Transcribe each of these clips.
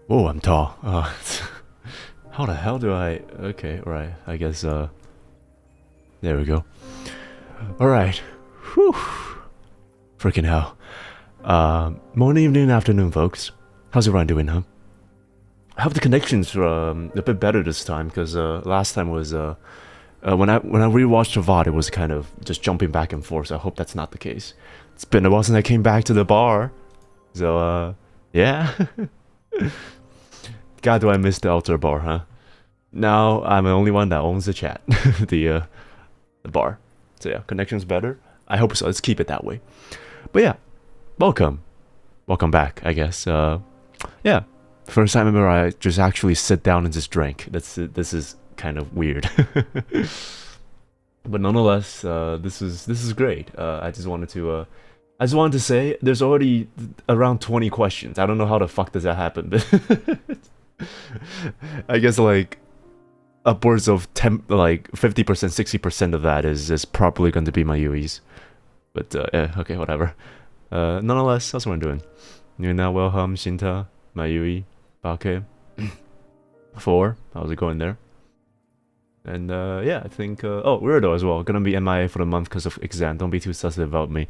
Oh, I'm tall. How the hell do I... Okay, right. I guess, there we go. Alright. Whew. Freaking hell. Morning, evening, afternoon, folks. How's everyone doing, huh? I hope the connections are a bit better this time, because last time was... when I rewatched the VOD, it was kind of just jumping back and forth, so I hope that's not the case. It's been a while since I came back to the bar. So, yeah. God, do I miss the altar bar, huh? Now I'm the only one that owns the chat, the bar. So yeah, connection's better. I hope so. Let's keep it that way. But yeah, welcome back. I guess. Yeah, first time ever I just actually sit down and just drink. This is kind of weird, but nonetheless, this is great. I just wanted to say there's already around 20 questions. I don't know how the fuck does that happen, but I guess like upwards of 10, like 50%, 60% of that is probably going to be my UEs. But yeah, okay, whatever. Nonetheless, how's everyone doing? Nuna, Wilhelm, Shinta, Mayui, Bake, 4. How's it going there? And yeah, I think oh, Weirdo as well. Gonna be MIA for the month because of exam. Don't be too sus about me.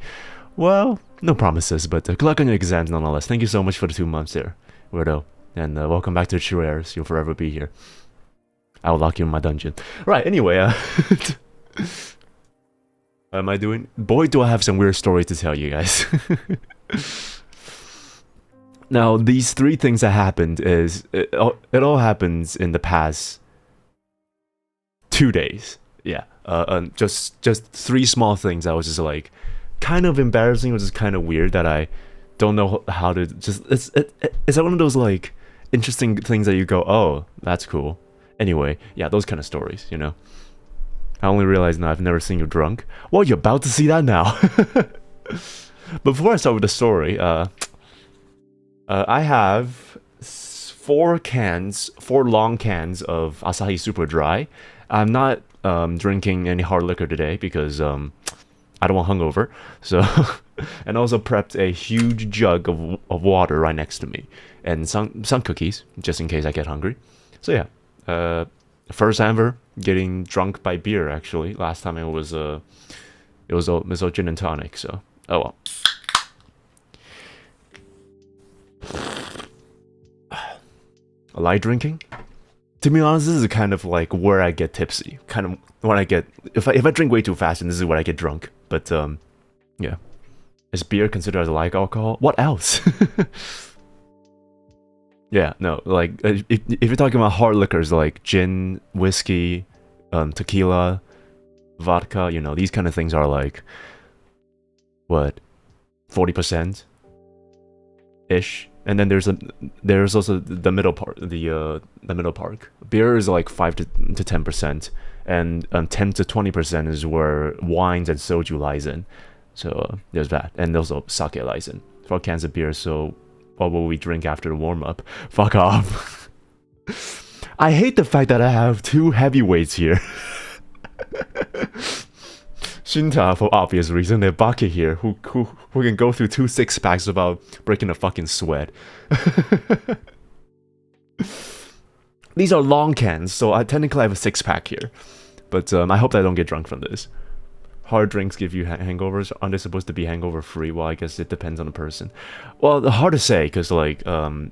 Well, no promises, but good luck on your exams nonetheless. Thank you so much for the 2 months there, Weirdo. And welcome back to the True Airs. You'll forever be here. I will lock you in my dungeon. Right, anyway, how am I doing? Boy, do I have some weird stories to tell you guys. Now, these 3 things that happened is... It all happens in the past 2 days. Yeah, just 3 small things that was just like... kind of embarrassing, which is kind of weird that I don't know how to just... It's one of those, like, interesting things that you go, oh, that's cool. Anyway, yeah, those kind of stories, you know. I only realized now I've never seen you drunk. Well, you're about to see that now. Before I start with the story, I have 4 long cans of Asahi Super Dry. I'm not drinking any hard liquor today because I don't want hungover. So, and also prepped a huge jug of water right next to me, and some cookies just in case I get hungry. So yeah. First time ever getting drunk by beer. Actually, last time it was a gin and tonic. So oh well. Light drinking. To be honest, this is kind of like where I get tipsy. Kind of when I get if I drink way too fast, and this is where I get drunk. But yeah, is beer considered as light alcohol? What else? Yeah, no, like, if you're talking about hard liquors like gin, whiskey, tequila, vodka, you know, these kind of things are like, what, 40%-ish? And then there's also the middle part, the middle part. Beer is like 5 to 10%, and 10 to 20% is where wines and soju lies in. So there's that, and also sake lies in. 4 cans of beer, so... what will we drink after the warm-up? Fuck off. I hate the fact that I have 2 heavyweights here. Shinta, for obvious reason, and Baki here, who can go through 2 6-packs without breaking a fucking sweat. These are long cans, so I technically have a 6-pack here. But I hope that I don't get drunk from this. Hard drinks give you hangovers. Aren't they supposed to be hangover free? Well, I guess it depends on the person. Well, hard to say, because like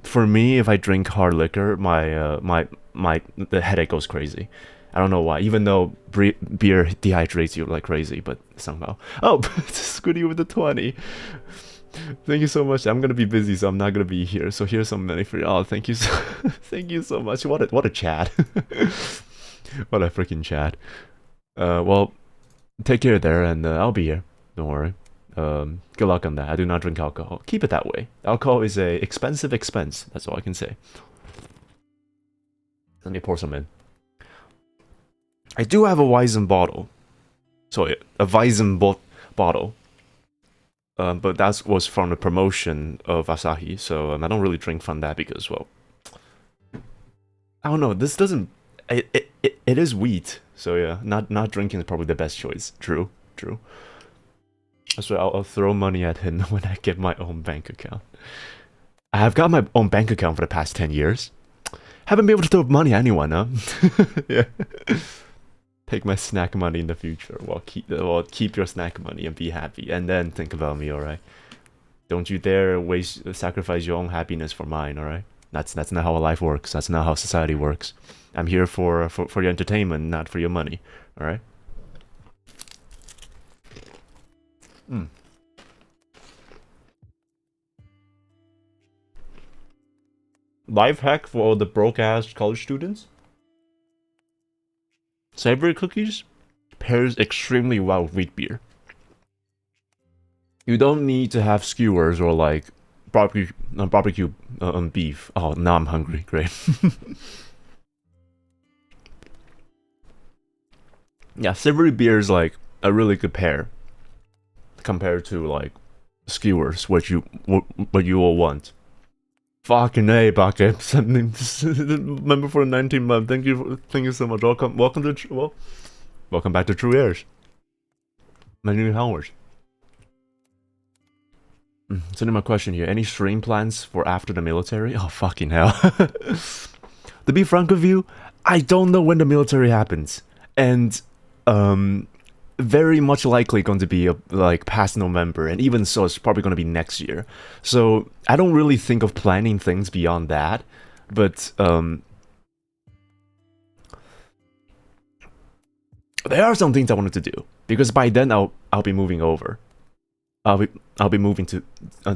for me, if I drink hard liquor, the headache goes crazy. I don't know why. Even though beer dehydrates you like crazy, but somehow. Oh, Scooty with the 20. Thank you so much. I'm gonna be busy, so I'm not gonna be here. So here's some money for you. Oh, thank you thank you so much. What a chat. What a freaking chat. Well. Take care there, and I'll be here. Don't worry. Good luck on that. I do not drink alcohol. Keep it that way. Alcohol is a expensive expense. That's all I can say. Let me pour some in. I do have a Weizen bottle. Sorry, a Weizen bottle. But that was from the promotion of Asahi, so I don't really drink from that because, well... I don't know, this doesn't... It is wheat. So yeah, not drinking is probably the best choice. True. So I'll throw money at him when I get my own bank account. I have got my own bank account for the past 10 years. Haven't been able to throw money at anyone, huh? Yeah. Take my snack money in the future. Well, keep your snack money and be happy, and then think about me, alright? Don't you dare sacrifice your own happiness for mine, alright? That's not how life works. That's not how society works. I'm here for your entertainment, not for your money, alright? Life hack for all the broke-ass college students? Savory cookies pairs extremely well with wheat beer. You don't need to have skewers or like barbecue beef. Oh, now I'm hungry. Great. Yeah, savory beer is like a really good pair compared to like skewers, what you all want. Fucking A, Bucket. Member for the 19 month. Thank you so much. Welcome back to True Airs. My new Howard. Sending my question here. Any stream plans for after the military? Oh, fucking hell. To be frank with you, I don't know when the military happens. And, very much likely going to be like past November, and even so, it's probably going to be next year. So I don't really think of planning things beyond that. But, there are some things I wanted to do, because by then I'll be moving over. I'll be moving to a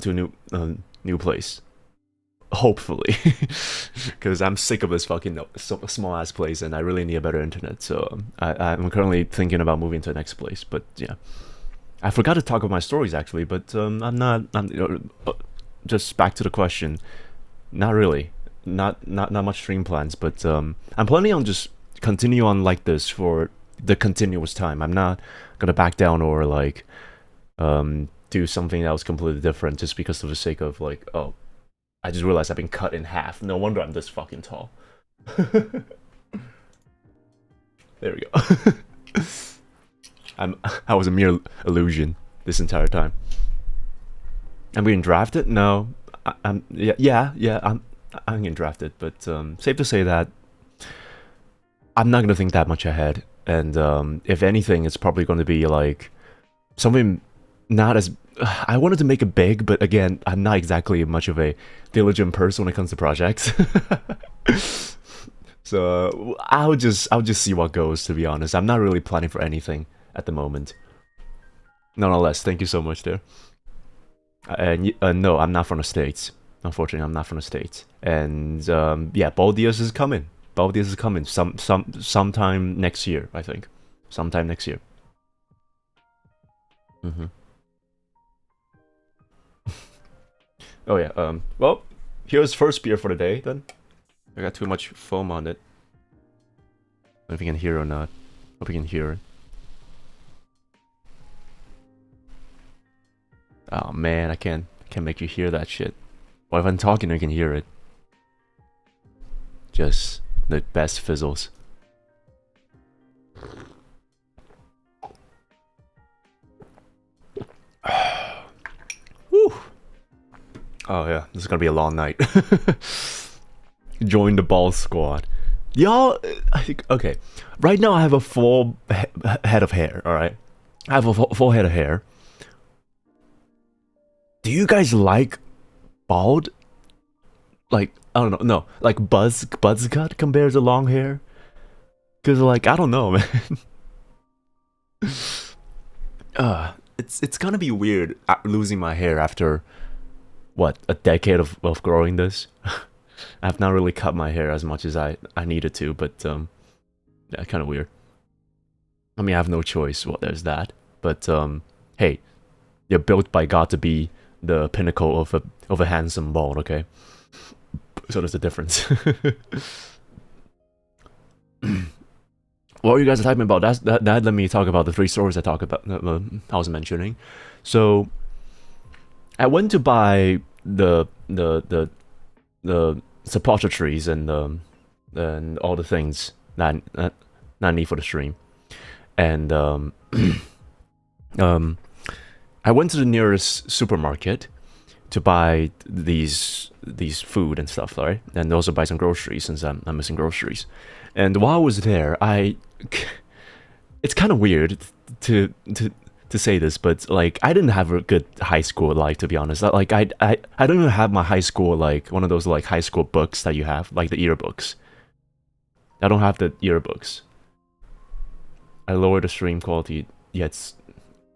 new place, hopefully, because I'm sick of this fucking small ass place, and I really need a better internet. So I'm currently thinking about moving to the next place. But yeah, I forgot to talk about my stories actually. But just back to the question. Not really, not much stream plans. But I'm planning on just continue on like this for the continuous time. I'm not gonna back down or like do something else completely different just because of the sake of like, oh, I just realized I've been cut in half. No wonder I'm this fucking tall. There we go. I was a mere illusion this entire time. I'm being drafted? No. I'm getting drafted, but safe to say that I'm not gonna think that much ahead. And if anything, it's probably gonna be like something not as... I wanted to make it big, but again, I'm not exactly much of a diligent person when it comes to projects. So I'll just see what goes, to be honest. I'm not really planning for anything at the moment. Nonetheless, thank you so much there. And no, I'm not from the States. Unfortunately, I'm not from the States. And yeah, Baldius is coming. Baldius is coming sometime next year, I think. Sometime next year. Oh yeah, well, here's first beer for the day then. I got too much foam on it. I don't know if you can hear it or not. Hope you can hear it. Oh man, I can't make you hear that shit. Well, if I'm talking, I can hear it. Just the best fizzles. Whew. Oh yeah, this is gonna be a long night. Join the ball squad. Y'all, okay. Right now I have a full head of hair, alright? I have a full head of hair. Do you guys like bald? Like, I don't know, no. Like buzz cut compared to long hair? Cause like, I don't know, man. It's gonna be weird losing my hair after... what, a decade of growing this? I've not really cut my hair as much as I needed to, but yeah, kind of weird. I mean, I have no choice. Well, there's that. But hey, you're built by God to be the pinnacle of a handsome bald, okay? So there's a difference. What you guys are talking about? That let me talk about the 3 stories I was mentioning. So I went to buy the suppositories and all the things that I need for the stream, and I went to the nearest supermarket to buy these food and stuff, right? And also buy some groceries since I'm missing groceries. And while I was there, it's kind of weird to say this, but like I didn't have a good high school life, to be honest. Like I don't even have my high school, like one of those like high school books that you have, like the yearbooks. I don't have the yearbooks. I lowered the stream quality. Yeah, it's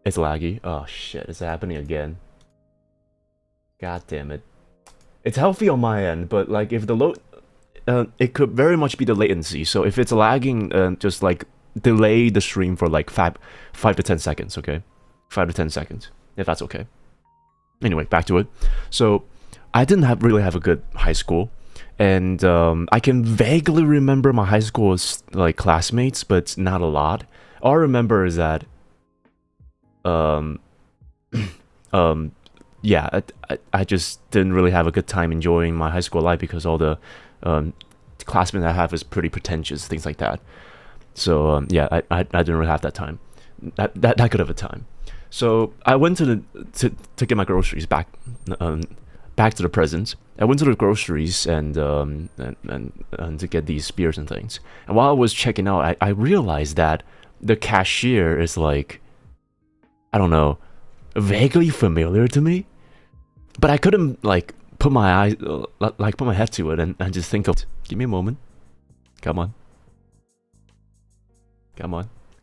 laggy. Oh shit, it's happening again. God damn it. It's healthy on my end, but like if the load, it could very much be the latency. So if it's lagging, just like delay the stream for like 5 to 10 seconds, okay? 5 to 10 seconds, if that's okay. Anyway, back to it. So I didn't really have a good high school, and I can vaguely remember my high school like classmates, but not a lot. All I remember is that yeah, I just didn't really have a good time enjoying my high school life because all the classmates I have is pretty pretentious, things like that. So yeah, I didn't really have that time, that good of a time. So I went to get my groceries back to the present. I went to the groceries and to get these beers and things. And while I was checking out, I realized that the cashier is like, I don't know, vaguely familiar to me, but I couldn't like put my head to it and just think of. Give me a moment. Come on,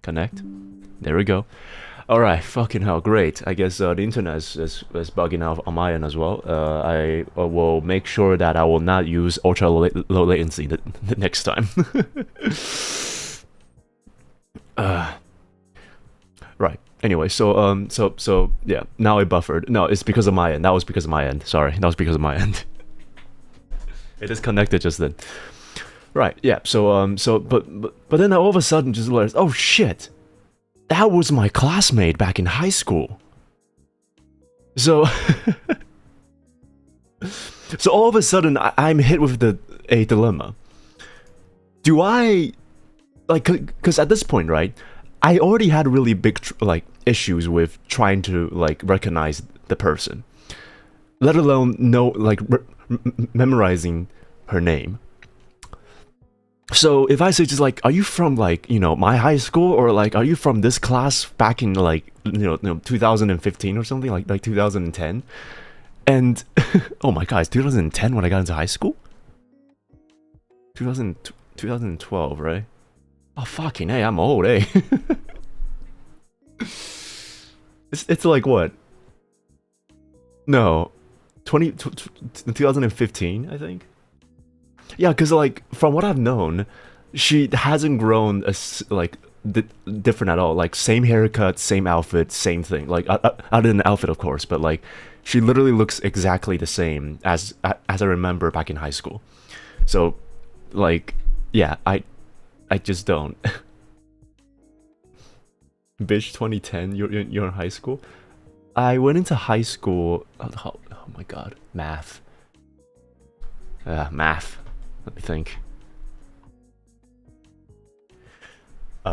connect. There we go. All right, fucking hell, great. I guess the internet is bugging out on my end as well. I will make sure that I will not use ultra low latency the next time. Right. Anyway, so yeah. Now I buffered. No, it's because of my end. That was because of my end. Sorry, that was because of my end. It disconnected just then. Right. Yeah. So but then all of a sudden just realized, oh shit, that was my classmate back in high school. So so all of a sudden I'm hit with a dilemma. Do I like, because at this point, right, I already had really big like issues with trying to like recognize the person, let alone know like memorizing her name. So if I say just like, are you from like, you know, my high school, or like, are you from this class back in like, you know 2015 or something, like 2010, and oh my god, it's 2010 when I got into high school. 2012, right? Oh fucking hey, I'm old, eh? It's like what? No, 2015, I think. Yeah, because like from what I've known, she hasn't grown like different at all. Like same haircut, same outfit, same thing. Like other than the outfit, of course, but like she literally looks exactly the same as I remember back in high school. So, like, yeah, I just don't. Bitch, 2010, you're in high school. I went into high school. Oh my god, math. Math. Let me think. How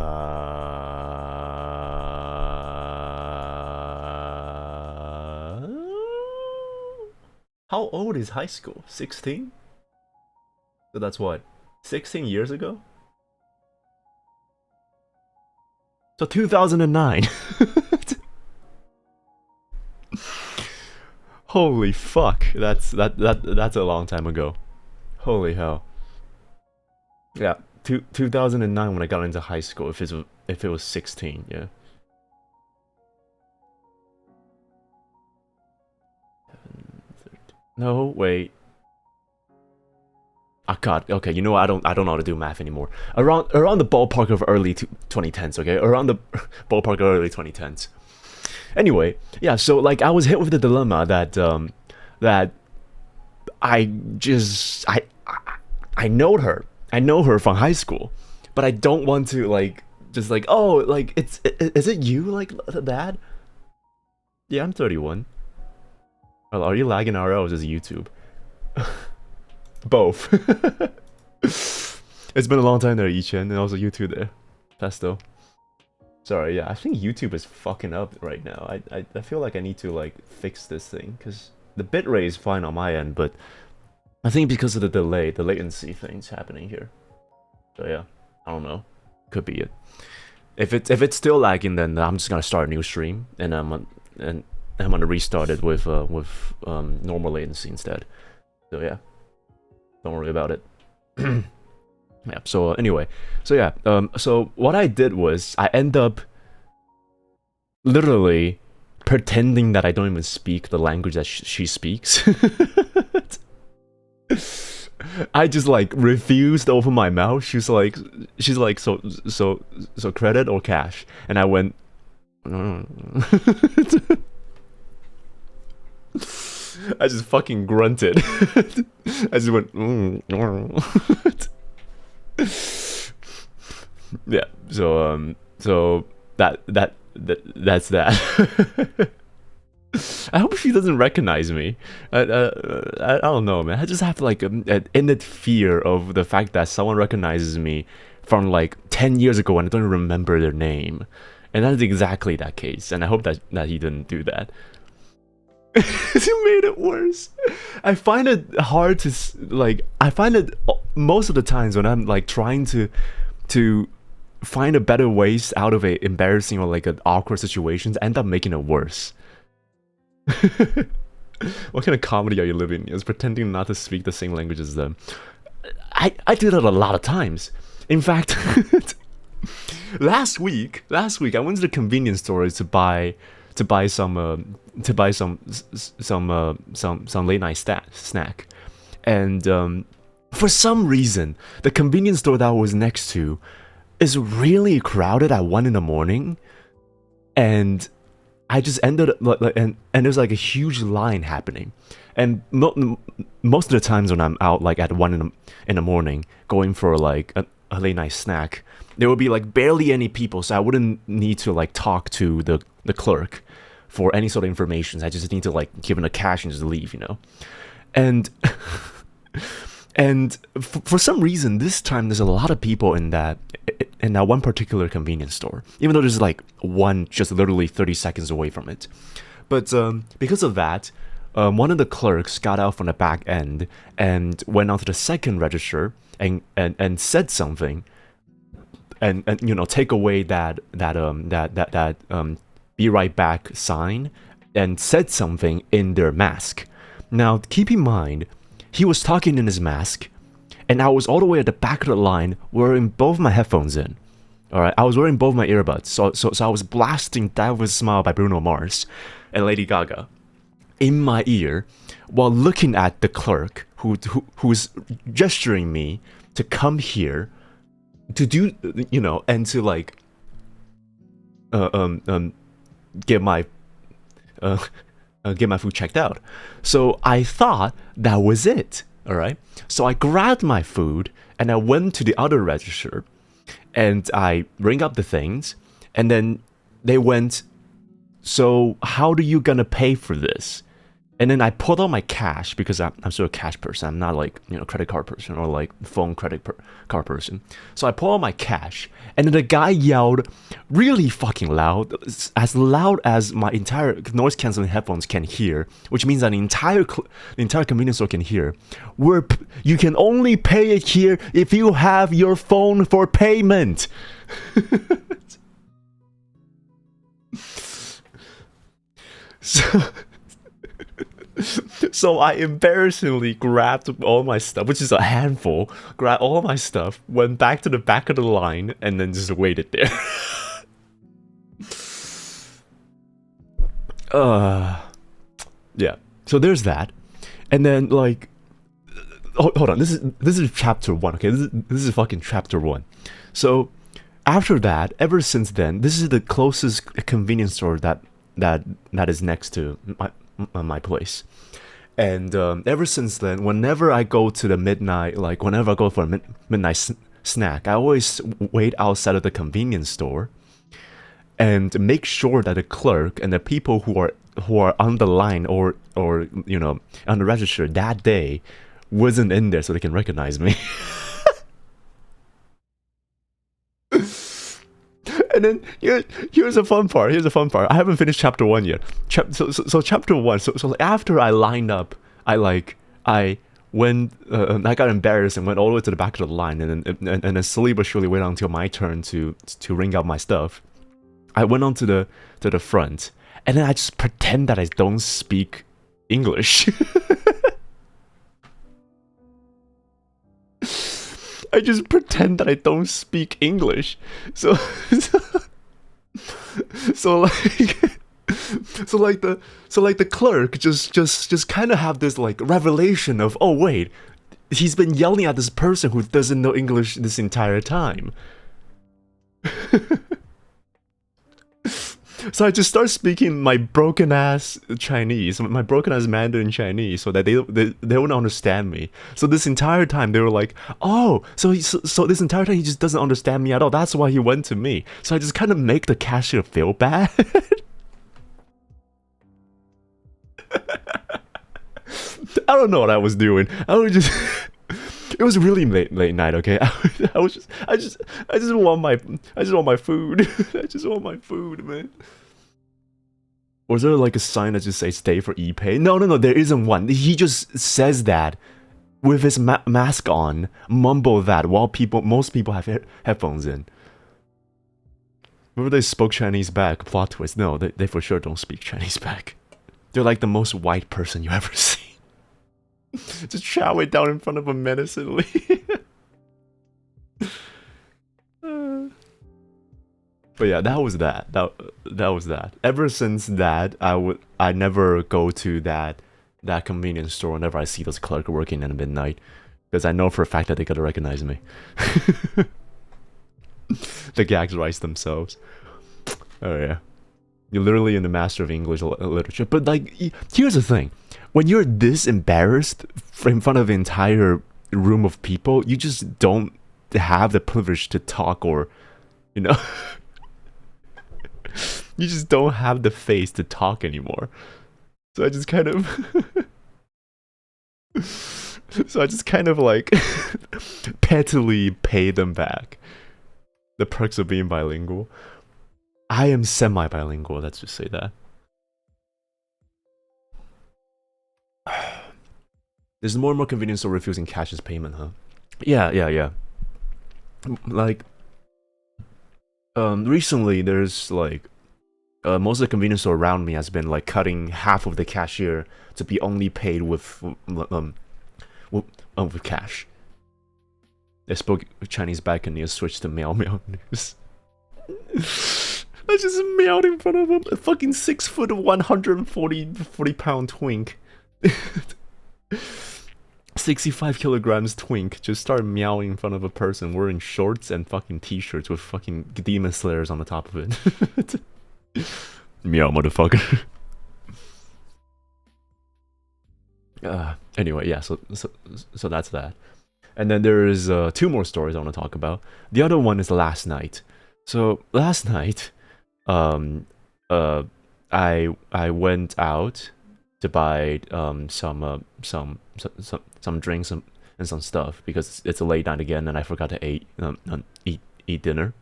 old is high school? 16? So that's what? 16 years ago? So 2009. Holy fuck. That's a long time ago. Holy hell. Yeah, 2009 when I got into high school, if it was 16, yeah. No, wait. Ah, god. Okay, you know what? I don't know how to do math anymore. Around the ballpark of early 2010s, okay? Around the ballpark of early 2010s. Anyway, yeah, so like I was hit with the dilemma that that I know her. I know her from high school, but I don't want to like just like, oh, like is it you like that? Yeah, I'm 31. Well, are you lagging RL or is it YouTube? Both. It's been a long time there, Ichen, and also YouTube there. Pesto. Sorry, yeah, I think YouTube is fucking up right now. I feel like I need to like fix this thing, because the bitrate is fine on my end, but I think because of the delay, the latency things happening here. So yeah, I don't know. Could be it. If it's still lagging, then I'm just gonna start a new stream, and I'm gonna restart it with normal latency instead. So yeah, don't worry about it. Yeah. So anyway, so yeah. So what I did was I end up literally pretending that I don't even speak the language that she speaks. I just like refused to open my mouth. She's like, so credit or cash? And I went, I just fucking grunted. I just went, yeah. So that's that. I hope she doesn't recognize me. I don't know, man. I just have like an innate fear of the fact that someone recognizes me from like 10 years ago and I don't remember their name. And that is exactly that case. And I hope that he didn't do that. You made it worse. I find it hard to like. I find it most of the times when I'm like trying to find a better ways out of a embarrassing or like an awkward situations, I end up making it worse. What kind of comedy are you living in? Is pretending not to speak the same language as them. I do that a lot of times. In fact, last week I went to the convenience store to buy some late night snack, and for some reason the convenience store that I was next to is really crowded at 1 in the morning, and I just ended up and there's like a huge line happening, and most of the times when I'm out like at 1 in the morning going for like a late night snack, there would be like barely any people, so I wouldn't need to like talk to the clerk for any sort of information. I just need to like give him the cash and just leave, you know. And and for some reason this time there's a lot of people in that one particular convenience store, even though there's like one just literally 30 seconds away from it. But because of that, one of the clerks got out from the back end and went on to the second register and said something, and you know, take away that be right back sign, and said something in their mask. Now keep in mind, he was talking in his mask, and I was all the way at the back of the line wearing both my headphones in. Alright, I was wearing both my earbuds, so I was blasting "Die With a Smile" by Bruno Mars and Lady Gaga in my ear while looking at the clerk who's gesturing me to come here to do, you know, and to like get my food checked out. So I thought that was it. Alright, so I grabbed my food and I went to the other register and I ring up the things, and then they went, "So how are you gonna pay for this?" And then I pulled out my cash, because I'm still a cash person. I'm not like, you know, credit card person or like phone card person. So I pulled out my cash, and then the guy yelled really fucking loud, as loud as my entire noise canceling headphones can hear, which means that the entire convenience store can hear. You can only pay it here if you have your phone for payment. So I embarrassingly grabbed all my stuff, which is a handful, grabbed all my stuff, went back to the back of the line, and then just waited there. Yeah. So there's that. And then like, hold on, this is chapter 1, okay? This is fucking chapter 1. So after that, ever since then, this is the closest convenience store that is next to my place. And ever since then, whenever I go to the midnight, like whenever I go for a midnight snack, I always wait outside of the convenience store and make sure that the clerk and the people who are on the line or you know, on the register that day wasn't in there, so they can recognize me. And then here's a fun part. Here's a fun part. I haven't finished chapter 1 yet. So chapter 1. So after I lined up, I went. I got embarrassed and went all the way to the back of the line, and then slowly but surely waited until my turn to ring out my stuff. I went on to the front, and then I just pretend that I don't speak English. I just pretend that I don't speak English. So like the clerk just kind of have this like revelation of, oh wait, he's been yelling at this person who doesn't know English this entire time. So I just start speaking my broken ass Chinese, my broken ass Mandarin Chinese, so that they wouldn't understand me. So this entire time they were like, oh, so this entire time he just doesn't understand me at all. That's why he went to me. So I just kind of make the cashier feel bad. I don't know what I was doing. I was just. It was really late night. Okay, I just want my food. I just want my food, man. Was there like a sign that just says "Stay for e-pay"? No, there isn't one. He just says that with his mask on, mumble that while most people have headphones in. Remember they spoke Chinese back. Plot twist. No, they for sure don't speak Chinese back. They're like the most white person you ever see. Just chow it down in front of him menacingly. But yeah, that was that. That was that. Ever since that, I never go to that convenience store whenever I see this clerk working at midnight, because I know for a fact that they gotta recognize me. The gags write themselves. Oh yeah, you're literally in the master of English literature. But like, here's the thing. When you're this embarrassed in front of an entire room of people, you just don't have the privilege to talk, or, you know, you just don't have the face to talk anymore. So I just kind of like pettily pay them back. The perks of being bilingual. I am semi-bilingual, let's just say that. There's more and more convenience store refusing cash as payment, huh? Yeah. Like, recently there's like, most of the convenience store around me has been like cutting half of the cashier to be only paid with cash. They spoke Chinese back and Nious switched to meow news. I just meowed in front of a fucking 6 foot 140 pound twink. 65 kilograms twink just started meowing in front of a person wearing shorts and fucking t-shirts with fucking demon slayers on the top of it. Meow, motherfucker. Anyway, yeah, so that's that. And then there's 2 more stories I want to talk about. The other one is last night. So last night, I went out to buy some drinks and some stuff because it's a late night again, and I forgot to eat dinner.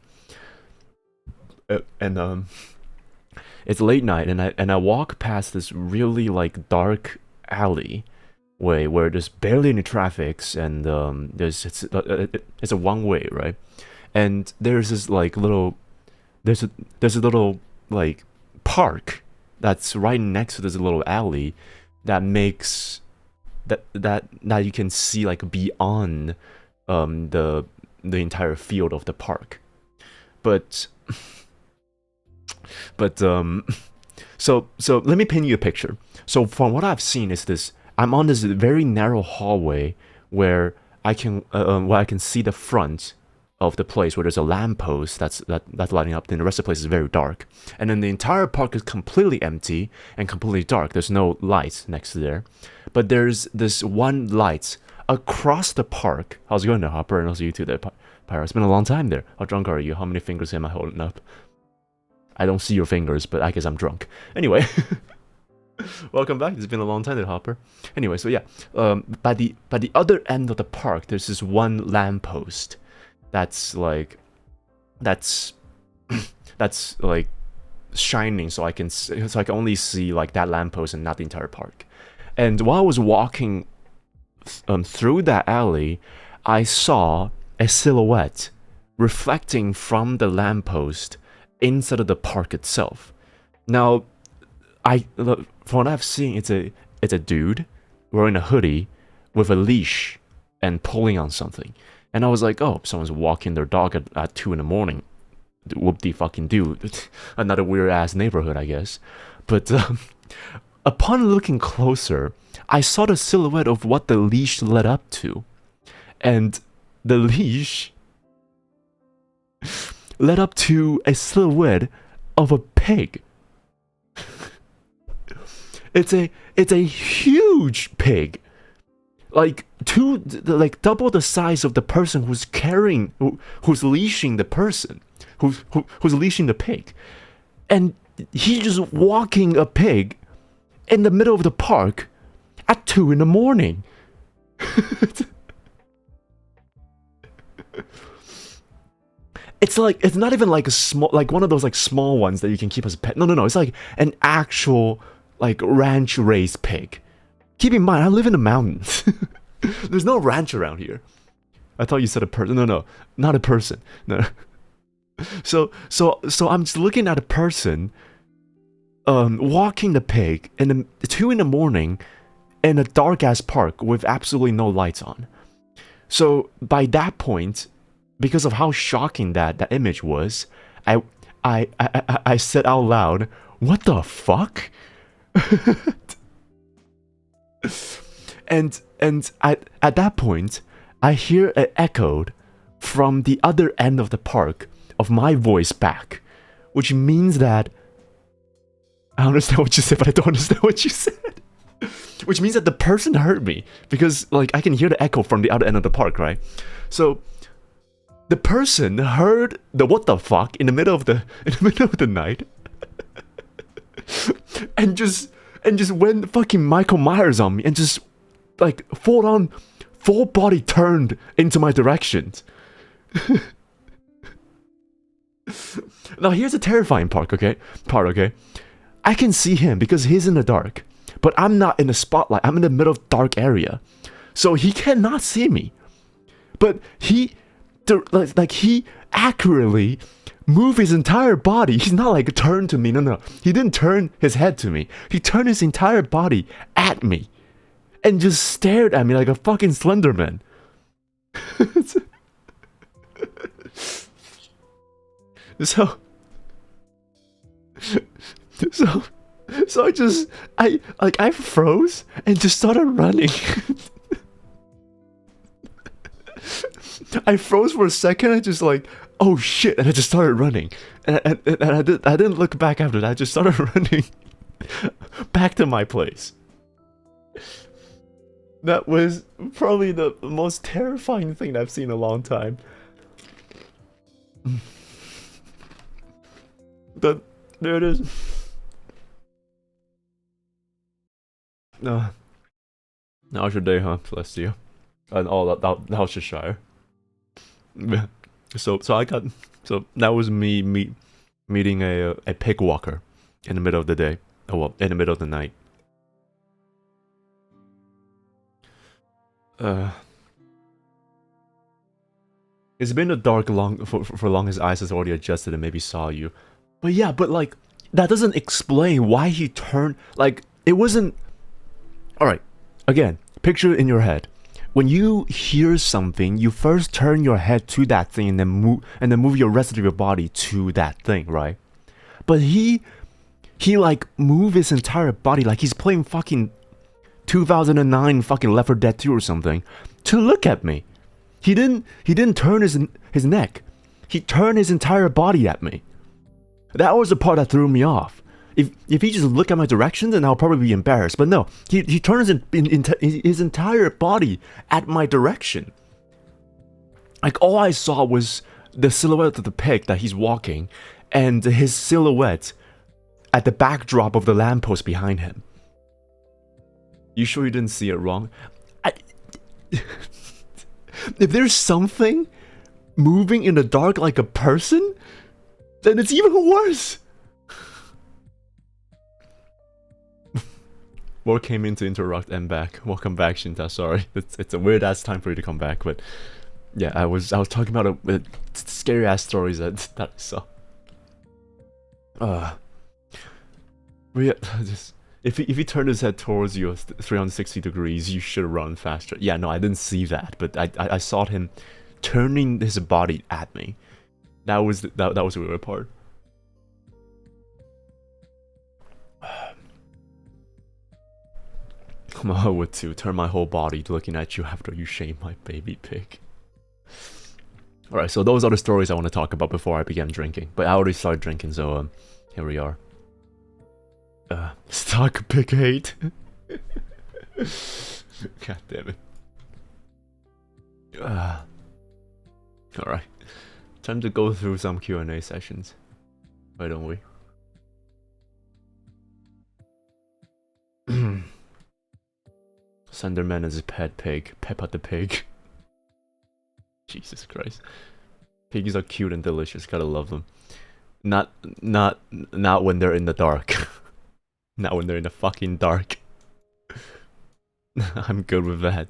And it's late night, and I walk past this really like dark alley way where there's barely any traffic, and it's a one way, right? And there's this like little there's a little like park that's right next to this little alley that makes that you can see like beyond the entire field of the park. But so let me paint you a picture. So from what I've seen is this: I'm on this very narrow hallway where I can see the front of the place, where there's a lamppost that's lighting up. Then the rest of the place is very dark, and then the entire park is completely empty and completely dark. There's no lights next to there, but there's this one light across the park. How's it going there, Hopper? And also you too there, Pyro. It's been a long time there. How drunk are you? How many fingers am I holding up? I don't see your fingers, but I guess I'm drunk. Anyway, welcome back. It's been a long time there, Hopper. Anyway, so yeah, by the other end of the park, there's this one lamppost that's that's like shining, so I can only see like that lamppost and not the entire park. And while I was walking through that alley, I saw a silhouette reflecting from the lamppost inside of the park itself. Now, from what I've seen, it's a dude wearing a hoodie with a leash and pulling on something. And I was like, oh, someone's walking their dog at 2 in the morning. Whoop-de-fucking-do. Another weird-ass neighborhood, I guess. But upon looking closer, I saw the silhouette of what the leash led up to. And the leash led up to a silhouette of a pig. It's a huge pig. Like double the size of the person who's leashing the person, who's leashing the pig, and he's just walking a pig in the middle of the park at 2 in the morning. It's not even like a small, like one of those like small ones that you can keep as a pet. No, it's like an actual like ranch raised pig. Keep in mind, I live in the mountains. There's no ranch around here. I thought you said a person. No, not a person. No. So I'm just looking at a person, walking the pig in 2 in the morning, in a dark ass park with absolutely no lights on. So by that point, because of how shocking that image was, I said out loud, "What the fuck?" and at that point, I hear it echoed from the other end of the park of my voice back, which means that I understand what you said, but I don't understand what you said. Which means that the person heard me, because like I can hear the echo from the other end of the park, right? So the person heard the "what the fuck" in the middle of the night, and just went fucking Michael Myers on me, and just like full body turned into my direction. Now here's the terrifying part, okay? I can see him because he's in the dark, but I'm not in the spotlight. I'm in the middle of dark area, so he cannot see me. But he accurately moved his entire body. He's not like turned to me. No. He didn't turn his head to me. He turned his entire body at me, and just stared at me like a fucking Slenderman. So I froze and just started running. I froze for a second. I just like, oh shit, and I just started running. And I didn't look back after that. I just started running back to my place. That was probably the most terrifying thing I've seen in a long time. But there it is. How's your day, huh? Bless you. And how's Cheshire? So that was me meeting a pig walker in the middle of the day. Oh well, in the middle of the night. It's been a dark for long. His eyes has already adjusted and maybe saw you. But yeah, but like that doesn't explain why he turned. Like it wasn't. All right, again, picture it in your head. When you hear something, you first turn your head to that thing and then move your rest of your body to that thing, right? But he like moved his entire body like he's playing fucking 2009 fucking Left 4 Dead 2 or something to look at me. He didn't turn his neck. He turned his entire body at me. That was the part that threw me off. If he just looked at my direction, then I'll probably be embarrassed. But no, he turns his entire body at my direction. Like all I saw was the silhouette of the pig that he's walking, and his silhouette at the backdrop of the lamppost behind him. You sure you didn't see it wrong? If there's something moving in the dark like a person, then it's even worse. War came in to interrupt and back. Welcome back, Shinta. Sorry, it's a weird ass time for you to come back, but yeah, I was talking about a scary ass stories that I saw. Just if he turned his head towards you 360 degrees, you should run faster. Yeah, no, I didn't see that, but I saw him turning his body at me. That was the weird part. I would too. Turn my whole body looking at you after you shame my baby pig. Alright, so those are the stories I want to talk about before I began drinking. But I already started drinking, so here we are. Stock pick 8. God damn it. Alright. Time to go through some Q&A sessions. Why don't we? Slenderman is a pet pig. Peppa the pig. Jesus Christ. Piggies are cute and delicious. Gotta love them. Not when they're in the dark. Not when they're in the fucking dark. I'm good with that.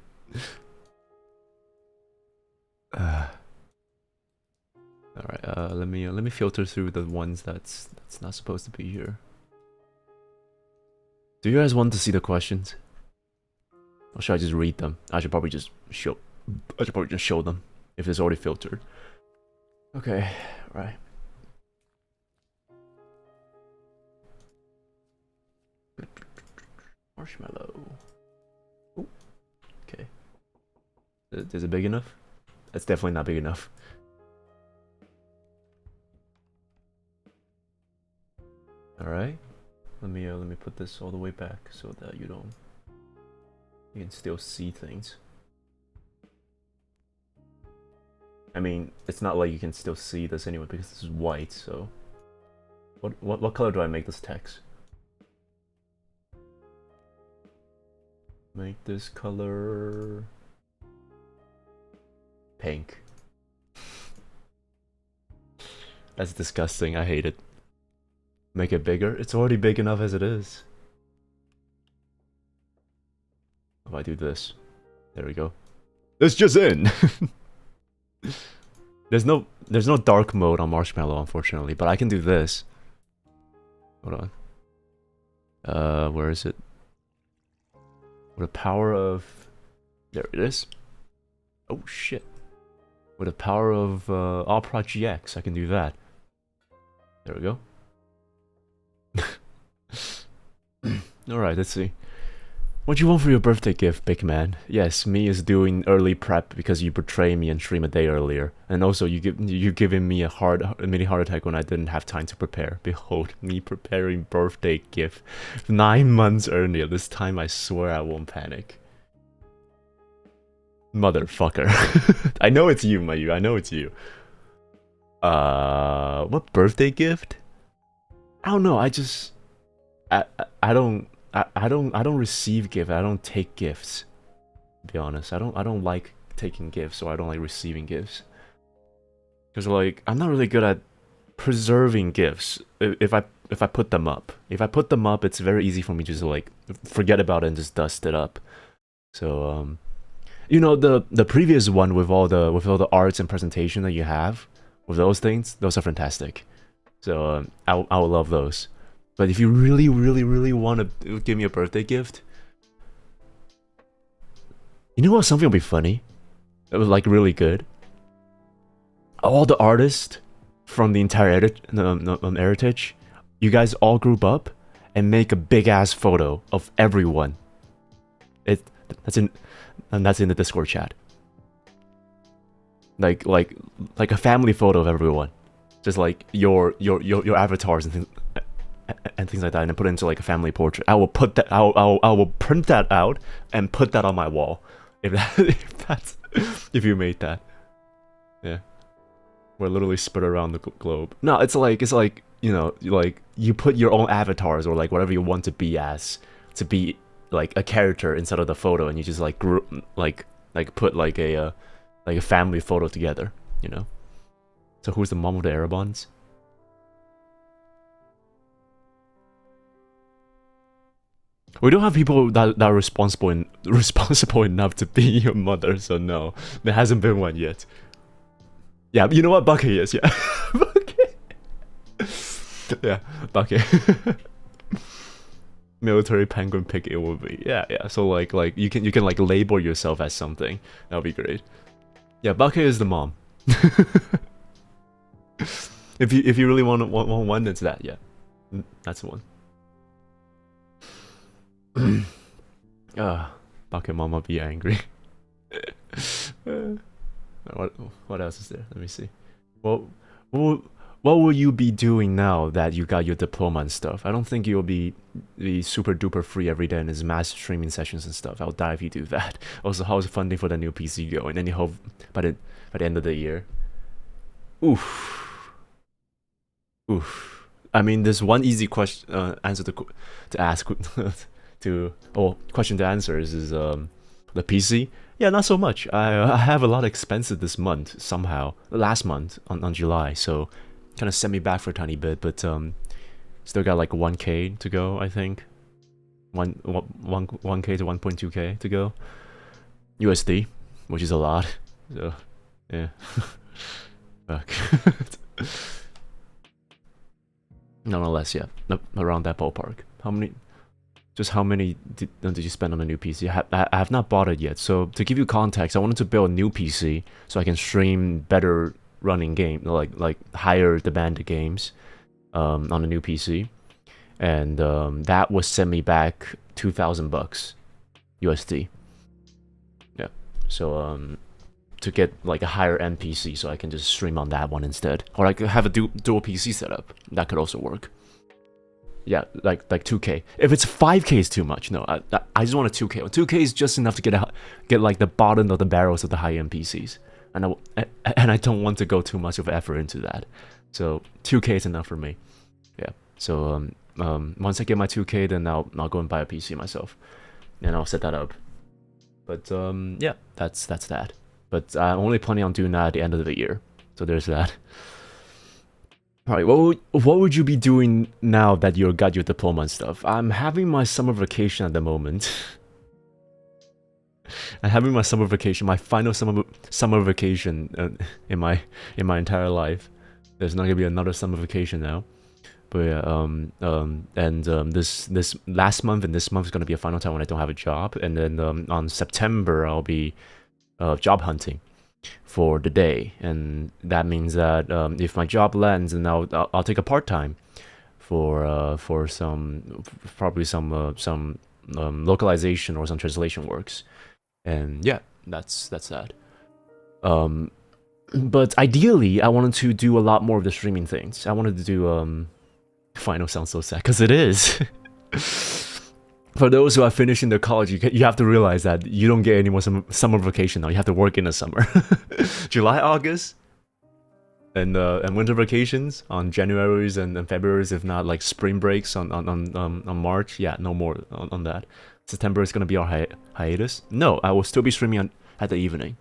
Alright, let me filter through the ones that's not supposed to be here. Do you guys want to see the questions? Or should I just read them? I should probably just show them if it's already filtered. Okay, right. Marshmallow. Ooh. Okay. Is it big enough? That's definitely not big enough. All right. Let me put this all the way back so that you can still see things. I mean, it's not like you can still see this anyway because this is white. So, what color do I make this text? Make this color pink. That's disgusting. I hate it. Make it bigger. It's already big enough as it is. If I do this, there we go. It's just in. There's no dark mode on Marshmallow, unfortunately, but I can do this. Hold on. Where is it? With the power of... There it is. Oh shit. With the power of Opera GX, I can do that. There we go. Alright, let's see. What do you want for your birthday gift, big man? Yes, me is doing early prep because you betrayed me and stream a day earlier. And also, you giving me a mini heart attack when I didn't have time to prepare. Behold, me preparing birthday gift 9 months earlier. This time I swear I won't panic. Motherfucker. I know it's you, Mayu. I know it's you. What birthday gift? I don't know. I don't receive gifts. I don't take gifts. To be honest, I don't like taking gifts, or I don't like receiving gifts. Because like I'm not really good at preserving gifts. If I put them up, it's very easy for me to just like forget about it and just dust it up. So you know, the previous one with all the arts and presentation that you have with those things, those are fantastic. So I will love those. But if you really want to give me a birthday gift, you know what? Something will be funny. It was like really good. All the artists from the entire Heritage, you guys all group up and make a big ass photo of everyone. That's in the Discord chat. Like a family photo of everyone, just like your avatars and things like that, and then put it into like a family portrait. I will put that. I will print that out and put that on my wall. If you made that, yeah, we're literally spread around the globe. No, it's like you know, like you put your own avatars or like whatever you want to be as, to be like a character inside of the photo, and you just like group like put like a family photo together, you know. So who's the mom of the Heiramond? We don't have people that are responsible enough to be your mother, so no, there hasn't been one yet. Yeah, you know what, Bucky is, yeah. Bucky. Yeah, Bucky. Military penguin pig it will be. Yeah, yeah. So like you can like label yourself as something. That'll be great. Yeah, Bucky is the mom. if you really want one, it's that. Yeah, that's the one. Bucky mom will be angry. What else is there? Let me see. What will you be doing now that you got your diploma and stuff? I don't think you'll be super duper free every day in his mass streaming sessions and stuff. I'll die if you do that. Also, how's funding for the new PC going? Any hope by the end of the year? Oof. I mean, there's one easy question answer to ask question to answer is the PC. Yeah, not so much. I have a lot of expenses this month somehow. Last month on July, so kind of sent me back for a tiny bit, but still got like 1K to go, I think. 1K to 1.2K to go. USD, which is a lot. So yeah. Fuck. Nonetheless, yeah, around that ballpark. How many did you spend on a new PC? I have not bought it yet. So to give you context, I wanted to build a new PC so I can stream better running game, like higher demanded games, on a new PC, and that was sent me back $2,000 USD. Yeah, so to get like a higher end PC so I can just stream on that one instead, or I could have a dual PC setup. That could also work. Yeah, like 2K. If it's 5K is too much. No, I just want a 2K. 2K is just enough to get like the bottom of the barrels of the high end PCs, and I don't want to go too much of effort into that. So 2K is enough for me. Yeah. So once I get my 2K, then I'll go and buy a PC myself, and I'll set that up. But yeah, that's that. But I'm only planning on doing that at the end of the year. So there's that. Alright, what would you be doing now that you got your diploma and stuff? I'm having my summer vacation at the moment. I'm having my summer vacation, my final summer vacation in my entire life. There's not gonna be another summer vacation now. But yeah, this last month and this month is gonna be a final time when I don't have a job, and then on September I'll be job hunting for the day, and that means that if my job lands, then I'll take a part-time for probably some localization or some translation works, and yeah, that's that. But ideally, I wanted to do a lot more of the streaming things. I wanted to do Final sounds so sad because it is. For those who are finishing their college, you have to realize that you don't get any more summer vacation now. You have to work in the summer. July, August, and winter vacations on Januaries and Februarys, if not like spring breaks on March. Yeah, no more on that. September is gonna be our hiatus. No, I will still be streaming at the evening.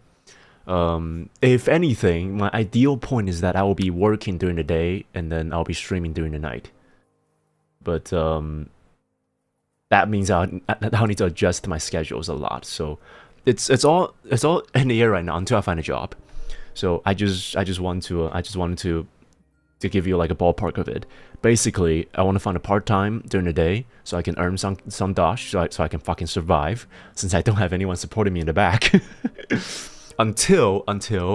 If anything, my ideal point is that I will be working during the day and then I'll be streaming during the night. But that means I'll need to adjust my schedules a lot. So it's all in the air right now until I find a job. So I just wanted to give you like a ballpark of it. Basically, I want to find a part-time during the day so I can earn some dosh so I can fucking survive, since I don't have anyone supporting me in the back. until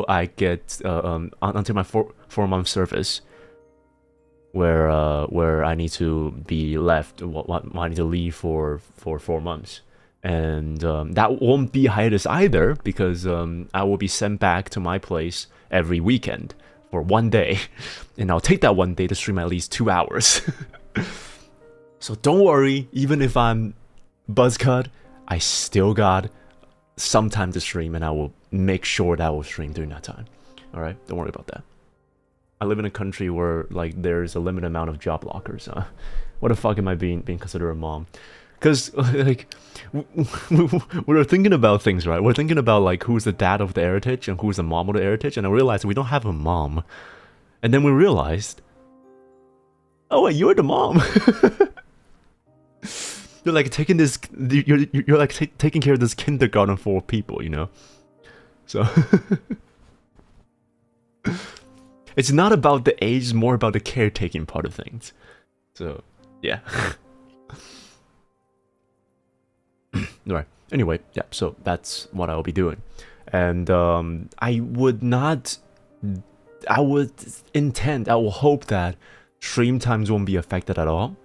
I get until my 4-month service, where I need to be left. I need to leave for 4 months, and that won't be hiatus either, because I will be sent back to my place every weekend for 1 day, and I'll take that 1 day to stream at least 2 hours. So don't worry, even if I'm buzzcut, I still got some time to stream, and I will make sure that I will stream during that time. All right, don't worry about that. I live in a country where like there's a limited amount of job lockers. What the fuck am I being considered a mom? Because like we're thinking about things, right? We're thinking about like who's the dad of the heritage and who's the mom of the heritage, and I realized we don't have a mom. And then we realized, oh wait, you're the mom. you're like taking this, you're like taking care of this kindergarten full of people, you know. So it's not about the age, it's more about the caretaking part of things. So yeah. Right. Anyway, yeah. So that's what I will be doing, and I would hope that stream times won't be affected at all,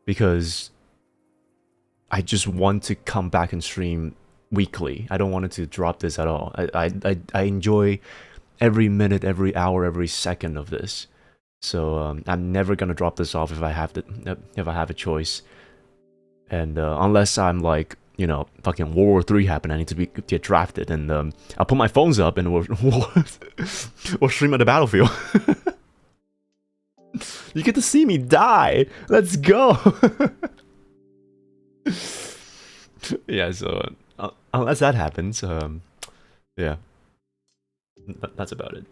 because I just want to come back and stream weekly. I don't want it to drop this at all. I enjoy every minute, every hour, every second of this. So I'm never gonna drop this off if I have a choice. And unless I'm like, you know, fucking World War 3 happened, I need to get drafted, and I'll put my phones up and we'll stream at the battlefield. You get to see me die. Let's go. Yeah. So unless that happens, yeah, that's about it.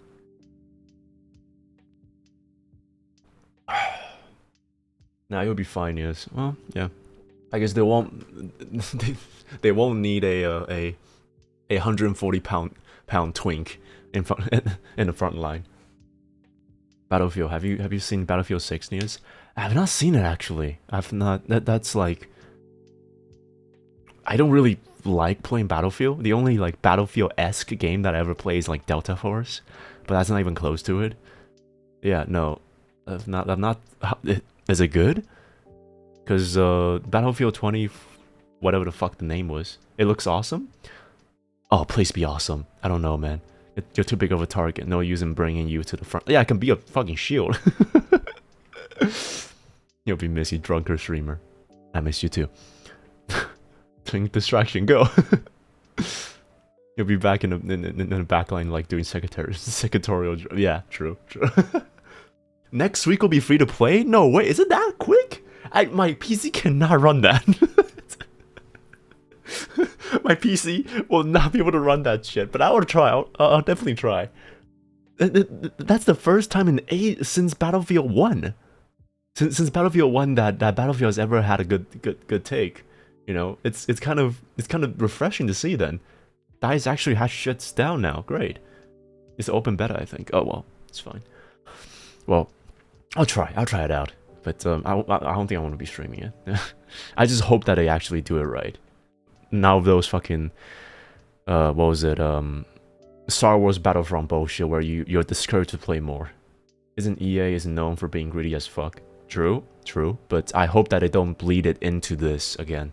Now you'll be fine, yes. Well, yeah. I guess they won't need a 140-pound twink in the front line. Battlefield. Have you seen Battlefield 6, Nious? I have not seen it actually. I've not. That's like, I don't really like playing Battlefield. The only like Battlefield-esque game that I ever play is like Delta Force, but that's not even close to it. Yeah, no, I'm not. Is it good? Because Battlefield 20, whatever the fuck the name was, it looks awesome. Oh, please be awesome. I don't know, man. You're too big of a target. No use in bringing you to the front. Yeah, I can be a fucking shield. You'll be missy drunker streamer. I miss you too. Twink distraction, go. You'll be back in the back line, like doing secretarial. Yeah, true. Next week will be free to play? No way, is it that quick? My PC cannot run that. My PC will not be able to run that shit, but I will try. I'll definitely try. That's the first time since Battlefield 1. Since Battlefield 1 that Battlefield has ever had a good take. You know, it's kind of refreshing to see. Then DICE actually has shits down now. Great. It's open beta, I think. Oh well, it's fine. Well, I'll try it out. But I don't think I want to be streaming it. I just hope that they actually do it right. Now those fucking what was it? Star Wars Battlefront bullshit where you're discouraged to play more. Isn't EA known for being greedy as fuck? True. But I hope that they don't bleed it into this again.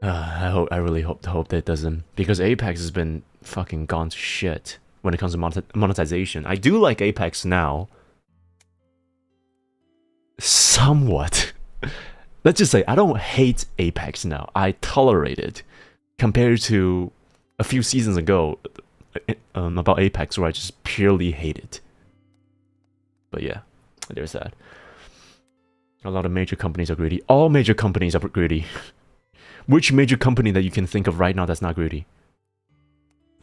I really hope that it doesn't, because Apex has been fucking gone to shit when it comes to monetization. I do like Apex now. Somewhat. Let's just say I don't hate Apex now. I tolerate it compared to a few seasons ago about Apex where I just purely hate it. But yeah, there's that. A lot of major companies are greedy. All major companies are greedy. Which major company that you can think of right now that's not greedy?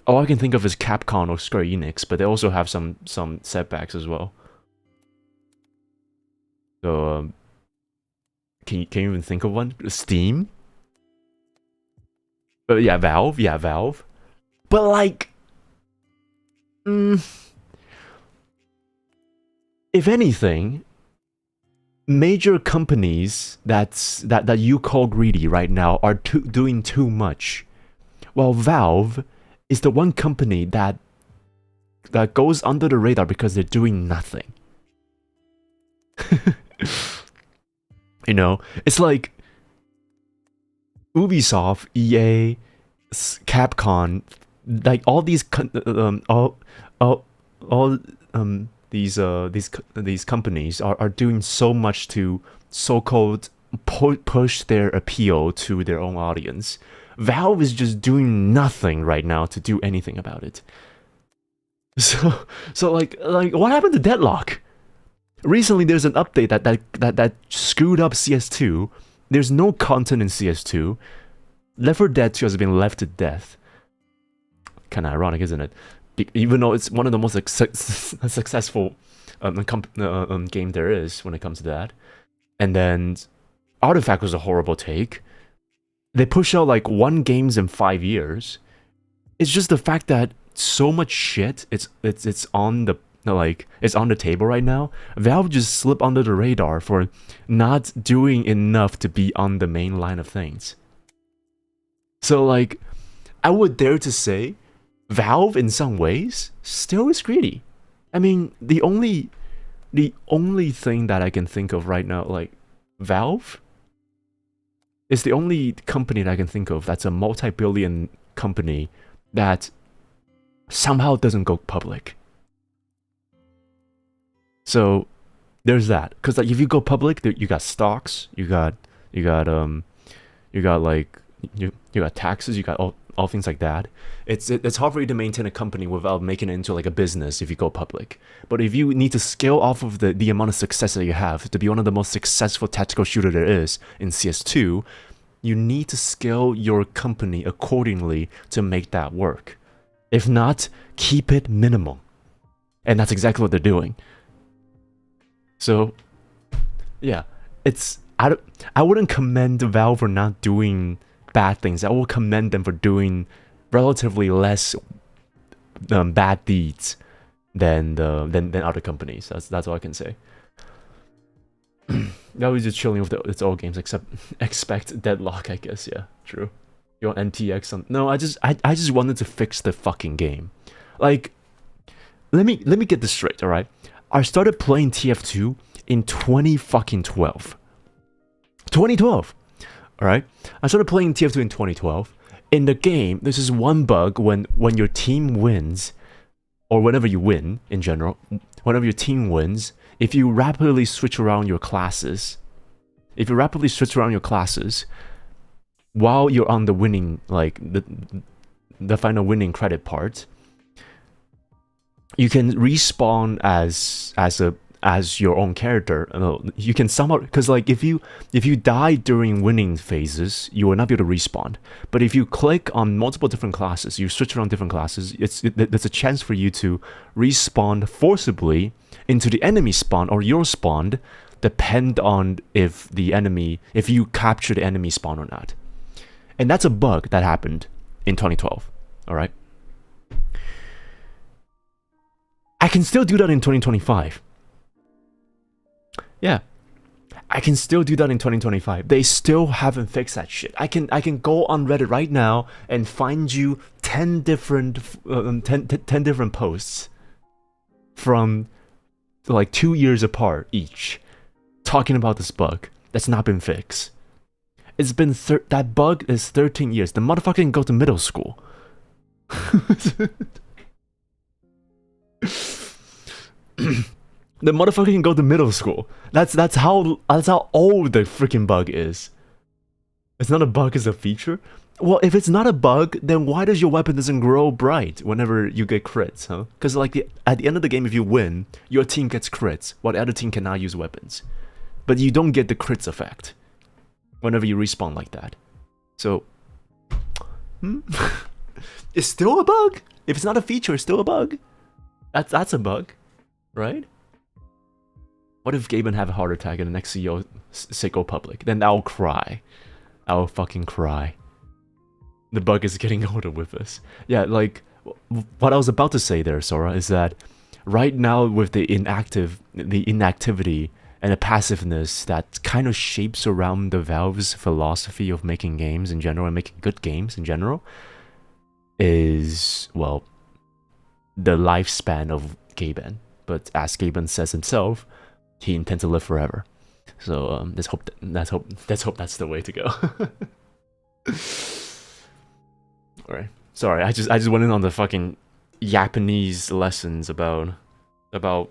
All I can think of is Capcom or Square Enix, but they also have some setbacks as well. So, can you even think of one? Steam? Yeah, Valve. Yeah, Valve. But like, if anything, major companies that you call greedy right now are doing too much, while Valve is the one company that goes under the radar because they're doing nothing. You know, it's like Ubisoft, EA, Capcom, like all these these companies are doing so much to so-called push their appeal to their own audience. Valve is just doing nothing right now to do anything about it. So like what happened to Deadlock? Recently, there's an update that screwed up CS2. There's no content in CS2. Left 4 Dead 2 has been left to death. Kind of ironic, isn't it? Even though it's one of the most successful game there is when it comes to that. And then Artifact was a horrible take. They push out like 1 games in 5 years. It's just the fact that so much shit it's on the it's on the table right now. Valve just slipped under the radar for not doing enough to be on the main line of things. So like, I would dare to say Valve in some ways still is greedy. I mean, the only thing that I can think of right now, like Valve is the only company that I can think of that's a multi-billion company that somehow doesn't go public. So there's that. Because like if you go public, you got stocks, you got taxes, you got all things like that. It's hard for you to maintain a company without making it into like a business if you go public. But if you need to scale off of the amount of success that you have to be one of the most successful tactical shooter there is in CS2, you need to scale your company accordingly to make that work. If not, keep it minimum. And that's exactly what they're doing. So, yeah, I wouldn't commend Valve for not doing bad things. I will commend them for doing relatively less bad deeds than other companies. That's all I can say. That was just chilling with its old games, except expect deadlock, I guess. Yeah, true. You want NTX on? No, I just wanted to fix the fucking game. Like, let me get this straight, all right? I started playing TF2 in 2012. 2012. All right? I started playing TF2 in 2012. In the game, there's this one bug when your team wins, or whenever you win in general, whenever your team wins, if you rapidly switch around your classes, while you're on the winning, like the final winning credit part, you can respawn as your own character. You can somehow, because like if you die during winning phases, you will not be able to respawn. But if you click on multiple different classes, you switch around different classes, there's a chance for you to respawn forcibly into the enemy spawn or your spawn, depend on if you capture the enemy spawn or not. And that's a bug that happened in 2012. All right. I can still do that in 2025. Yeah, I can still do that in 2025. They still haven't fixed that shit. I can go on Reddit right now and find you 10 different posts from like 2 years apart each, talking about this bug that's not been fixed. It's been that bug is 13 years. The motherfucker can go to middle school. The motherfucker can go to middle school. That's how old the freaking bug is. It's not a bug, it's a feature. Well, if it's not a bug, then why does your weapon doesn't grow bright whenever you get crits, huh? Because like at the end of the game, if you win, your team gets crits, while the other team cannot use weapons. But you don't get the crits effect whenever you respawn like that. So, it's still a bug. If it's not a feature, it's still a bug. That's a bug, right? What if Gaben have a heart attack and the next CEO say go public? Then I'll cry. I'll fucking cry. The bug is getting older with us. Yeah, like, what I was about to say there, Sora, is that right now with the inactivity and the passiveness that kind of shapes around the Valve's philosophy of making games in general and making good games in general is, well, the lifespan of Gaben. But as Gaben says himself, he intends to live forever. So let's hope that's the way to go. All right. Sorry, I just went in on the fucking Japanese lessons about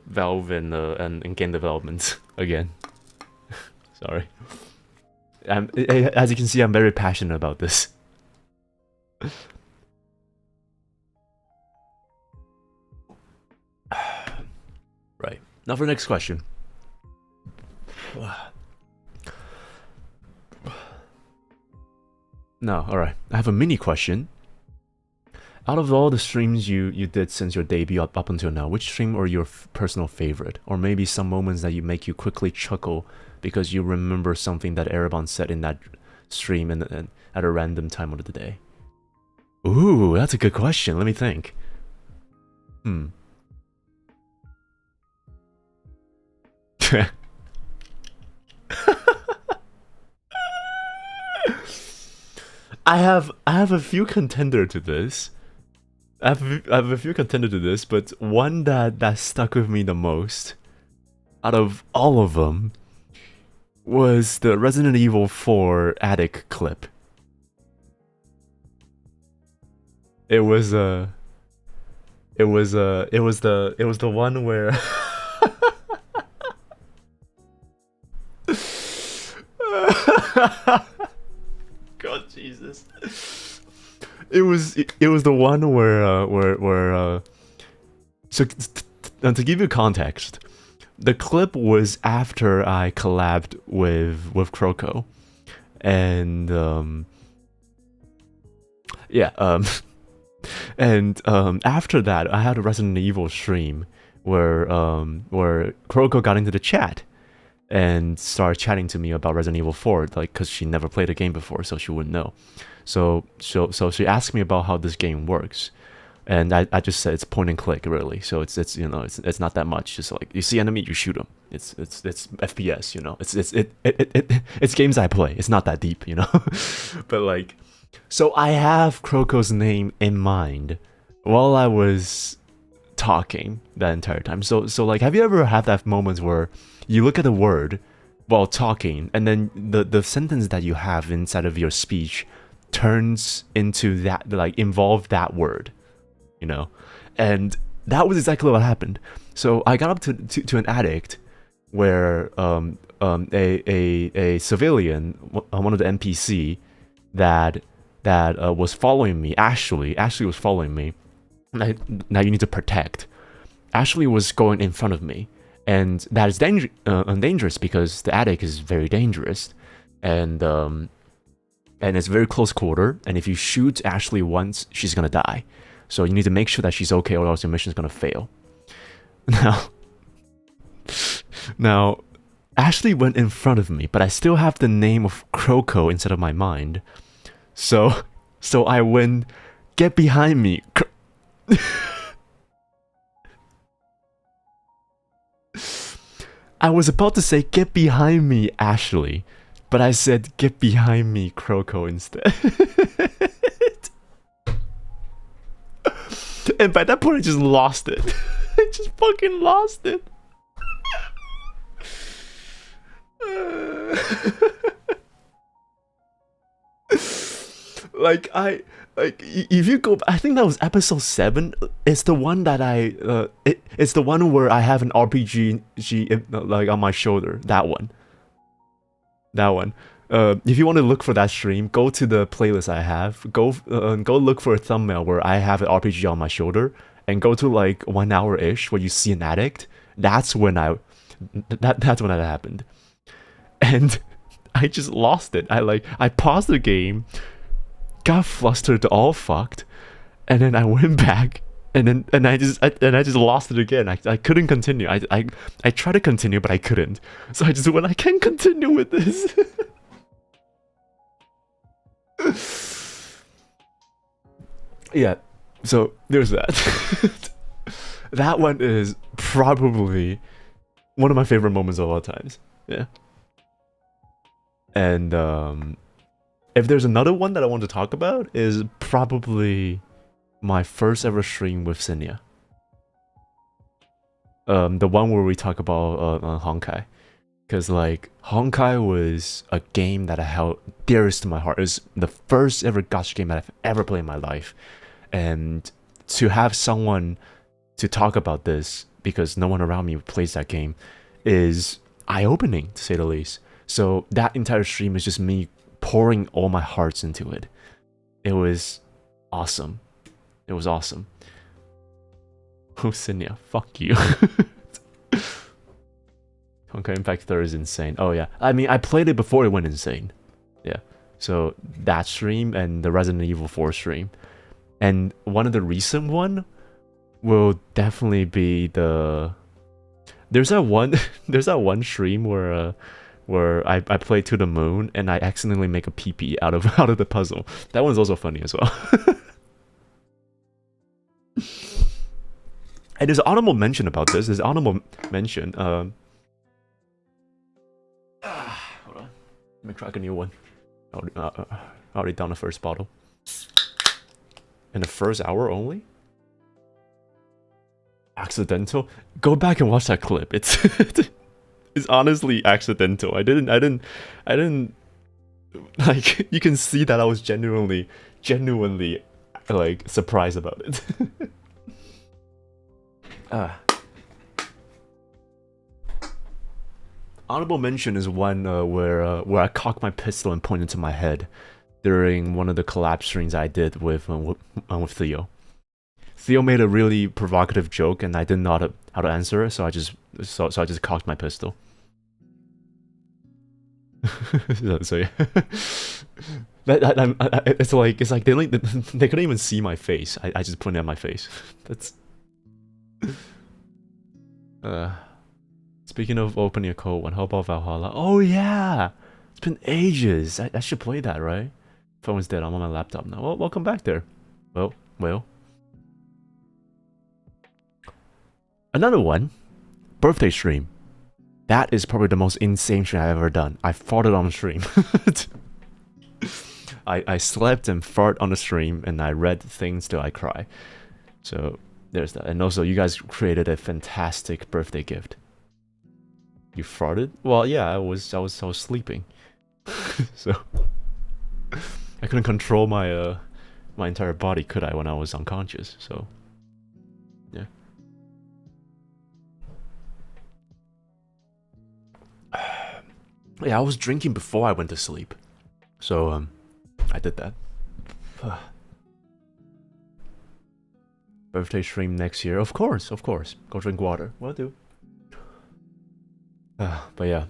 Valve and game development again. Sorry. As you can see, I'm very passionate about this. Right. Now for the next question. No, alright. I have a mini question. Out of all the streams you did since your debut up until now, which stream are your personal favorite? Or maybe some moments that you make you quickly chuckle because you remember something that Heiramond said in that stream and at a random time of the day? Ooh, that's a good question. Let me think. I have a few contender to this. I have a few contender to this, but one that stuck with me the most out of all of them was the Resident Evil 4 attic clip. It was the one where God Jesus. It was the one where so to give you context, the clip was after I collabed with Croco, and after that I had a Resident Evil stream where Croco got into the chat and started chatting to me about Resident Evil 4, like, because she never played the game before, so she wouldn't know. So she asked me about how this game works, and I just said it's point and click, really. So it's it's not that much. Just like you see enemy, you shoot them. It's FPS, you know. It's games I play. It's not that deep, you know. But like, so I have Croco's name in mind while I was talking that entire time. So like, have you ever had that moment where you look at a word while talking, and then the sentence that you have inside of your speech turns into that, like, involve that word, you know? And that was exactly what happened. So I got up to an addict where a civilian, one of the NPC that was following me, Ashley was following me. Now you need to protect. Ashley was going in front of me, and that is dangerous because the attic is very dangerous, and it's very close quarter. And if you shoot Ashley once, she's gonna die. So you need to make sure that she's okay, or else your mission's gonna fail. Now, Ashley went in front of me, but I still have the name of Croco inside of my mind. So I went, get behind me. I was about to say, get behind me, Ashley, but I said, get behind me, Croco, instead. And by that point, I just lost it. I just fucking lost it. If you go, I think that was episode 7. It's the one that it's the one where I have an RPG like on my shoulder. That one. If you want to look for that stream, go to the playlist I have. Go look for a thumbnail where I have an RPG on my shoulder, and go to like 1 hour ish where you see an addict. That's when that's when that happened, and I just lost it. I paused the game, got flustered, all fucked, and then I went back, and I just lost it again. I couldn't continue. I tried to continue, but I couldn't. So I just went, I can't continue with this. Yeah, so there's that. That one is probably one of my favorite moments of all times. Yeah. And if there's another one that I want to talk about, is probably my first ever stream with Sinya. The one where we talk about Honkai. Because like, Honkai was a game that I held dearest to my heart. It was the first ever gacha game that I've ever played in my life. And to have someone to talk about this, because no one around me plays that game, is eye-opening, to say the least. So that entire stream is just me pouring all my hearts into it. It was awesome. It was awesome. Oh, Sinya, fuck you. Honkai Impact 3 is insane. Oh yeah, I mean, I played it before it went insane. Yeah, so that stream and the Resident Evil 4 stream. And one of the recent one will definitely be the... There's that one stream where where I play To the Moon and I accidentally make a pee out of out of the puzzle. That one's also funny as well. And there's an honorable mention about this. There's an honorable mention. Hold on. Let me crack a new one. Already down the first bottle. In the first hour only? Accidental? Go back and watch that clip. It's it's honestly accidental. I didn't like, you can see that I was genuinely like surprised about it. Honorable mention is one where I cocked my pistol and pointed to my head during one of the collab streams I did with Theo. Theo made a really provocative joke and I didn't know how to answer it, so I just cocked my pistol. so yeah. It's like they couldn't even see my face. I just pointed at my face. That's. Speaking of opening a cold one, how about Valhalla? Oh yeah, it's been ages. I should play that, right? Phone's dead. I'm on my laptop now. Well, welcome back there. Well. Another one, birthday stream. That is probably the most insane stream I've ever done. I farted on the stream. I slept and fart on the stream, and I read things till I cry. So there's that. And also, you guys created a fantastic birthday gift. You farted? Well, yeah, I was sleeping, so I couldn't control my my entire body, could I, when I was unconscious? So yeah. Yeah, I was drinking before I went to sleep, so I did that. Birthday stream next year, of course. Go drink water. Will do. But yeah,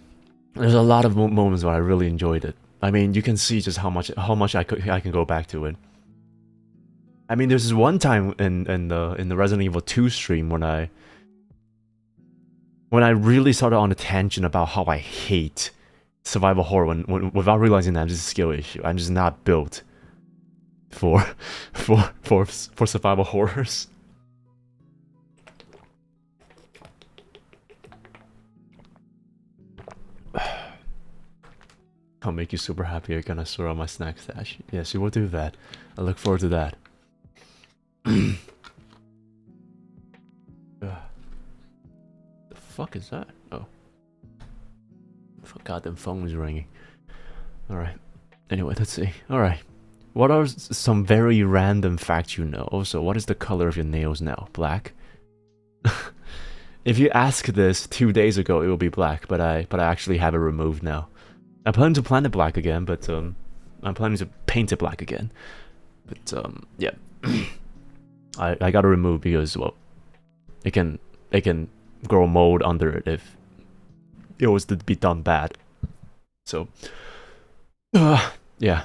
there's a lot of moments where I really enjoyed it. I mean, you can see just how much I can go back to it. I mean, there's this one time in the Resident Evil 2 stream when I really started on a tangent about how I hate survival horror when without realizing that it's just a skill issue. I'm just not built for survival horrors. I'll make you super happy. You're gonna store on my snack stash. Yes, you will do that. I look forward to that. The fuck is that? Oh. God, the phone is ringing. Alright. Anyway, let's see. Alright. What are some very random facts you know? Also, what is the color of your nails now? Black? If you ask this 2 days ago, it will be black, but I actually have it removed now. I plan to paint it black again, but I'm planning to paint it black again. But yeah, I gotta remove because, well, it can grow mold under it if it was to be done bad. So yeah,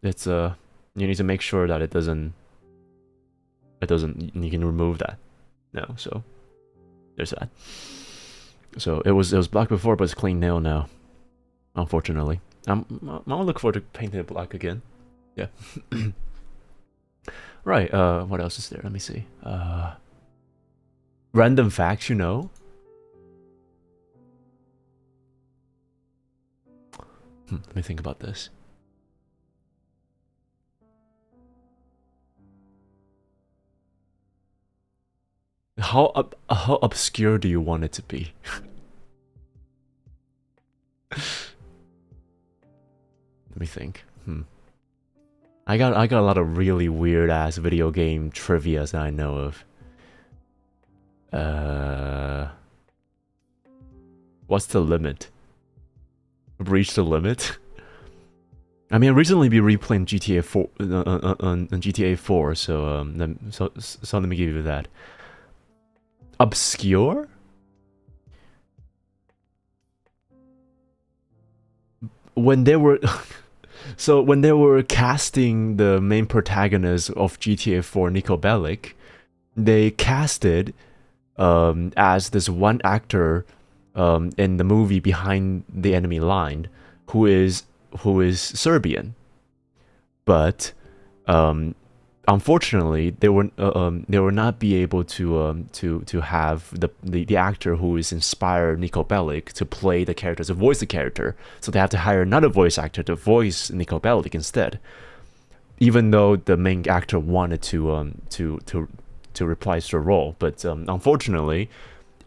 it's you need to make sure that it doesn't you can remove that now. So there's that. So it was black before, but it's clean nail now. Unfortunately, I'm gonna look forward to painting it black again. Yeah. Right. What else is there? Let me see. Random facts, you know. Let me think about this. How obscure do you want it to be? Let me think. I got a lot of really weird ass video game trivias that I know of. What's the limit? Reach the limit? I mean, I recently been replaying GTA 4 on GTA 4, so let me give you that. Obscure? When they were so when they were casting the main protagonist of GTA 4, Nico Bellic, they casted as this one actor in the movie Behind the Enemy Line, who is Serbian, but unfortunately they were not be able to have the actor who is inspired Niko Bellic to play the character, to voice the character, so they have to hire another voice actor to voice Niko Bellic instead, even though the main actor wanted to reprise the role. But unfortunately,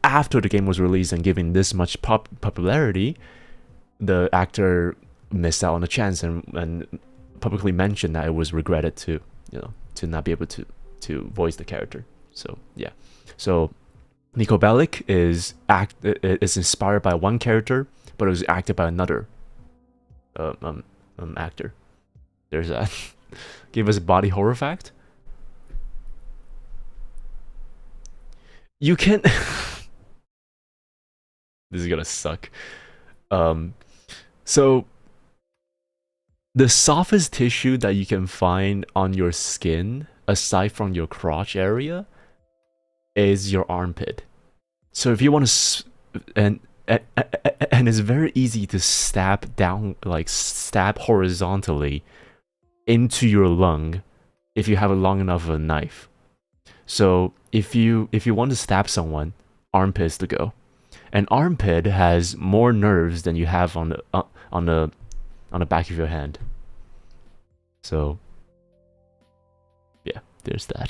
after the game was released and given this much popularity, the actor missed out on the chance and publicly mentioned that it was regretted to not be able to voice the character. So yeah, so Niko Bellic is inspired by one character, but it was acted by another actor. There's that. Give us a body horror fact. You can. This is gonna suck. So the softest tissue that you can find on your skin, aside from your crotch area, is your armpit. So if you want to, and it's very easy to stab down, like stab horizontally into your lung if you have a long enough of a knife. So if you want to stab someone, armpit is the go. An armpit has more nerves than you have on the back of your hand. So yeah, there's that.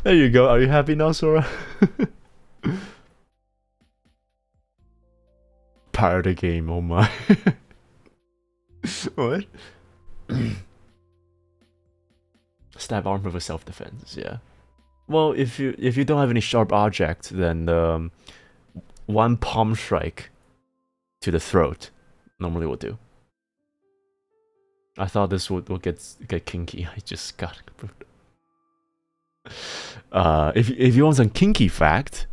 There you go. Are you happy now, Sora? Pirate game, oh my. What? Stab arm for self-defense, yeah. Well, if you don't have any sharp object, then one palm strike to the throat normally will do. I thought this would get kinky. I just got if you want some kinky fact,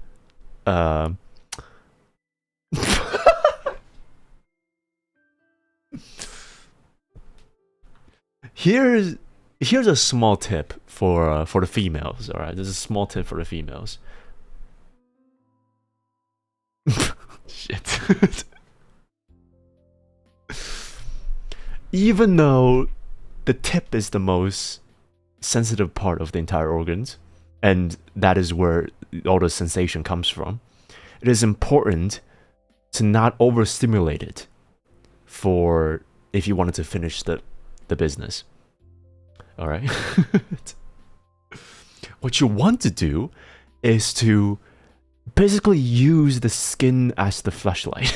here's a small tip for the females. All right, this is a small tip for the females. Shit. Even though the tip is the most sensitive part of the entire organs, and that is where all the sensation comes from, it is important to not overstimulate it for if you wanted to finish the business. All right. What you want to do is to basically use the skin as the flashlight.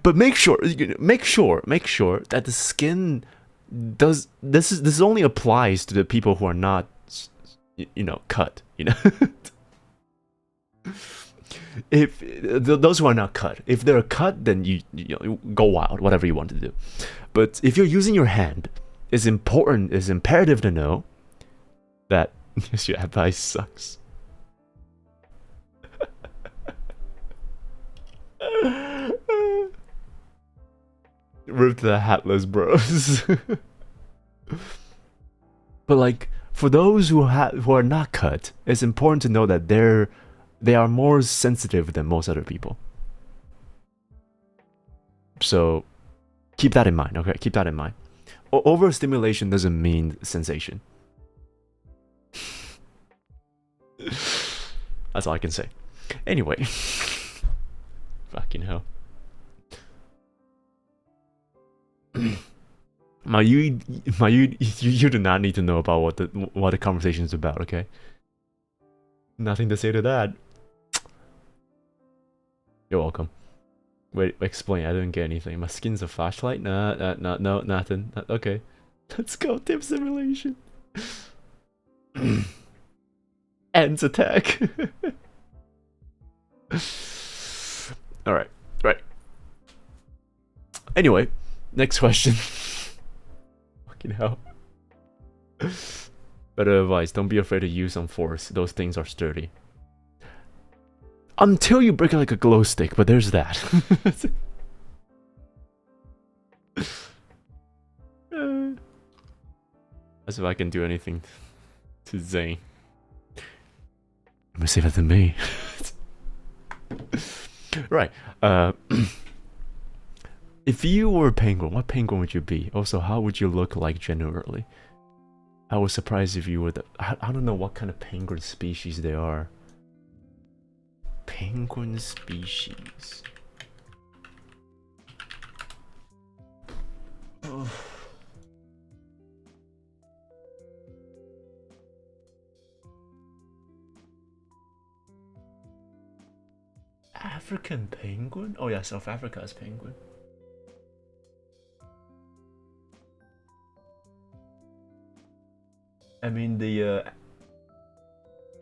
But make sure that the skin does this only applies to the people who are not, cut, If those who are not cut, if they're cut, then you go wild, whatever you want to do. But if you're using your hand, it's imperative to know that your advice sucks. Rip to the hatless bros. But like, for those who are not cut, it's important to know that they are more sensitive than most other people. So keep that in mind, okay? Keep that in mind. Overstimulation doesn't mean sensation. That's all I can say. Anyway. Fucking hell. You do not need to know about what the conversation is about, okay? Nothing to say to that. You're welcome. Wait, explain. I didn't get anything. My skin's a flashlight? No, nothing. Okay. Let's go, tip simulation. Ends attack. Alright, right. Anyway, next question. Fucking hell. Better advice, don't be afraid to use some force. Those things are sturdy. Until you break it like a glow stick, but there's that. As if I can do anything Zane. I'm gonna say that to me. Right. If you were a penguin, what penguin would you be? Also, how would you look like generally? I was surprised if you were the... I don't know what kind of penguin species they are. Penguin species. Oh. African penguin? Oh yeah, South Africa's penguin. I mean, the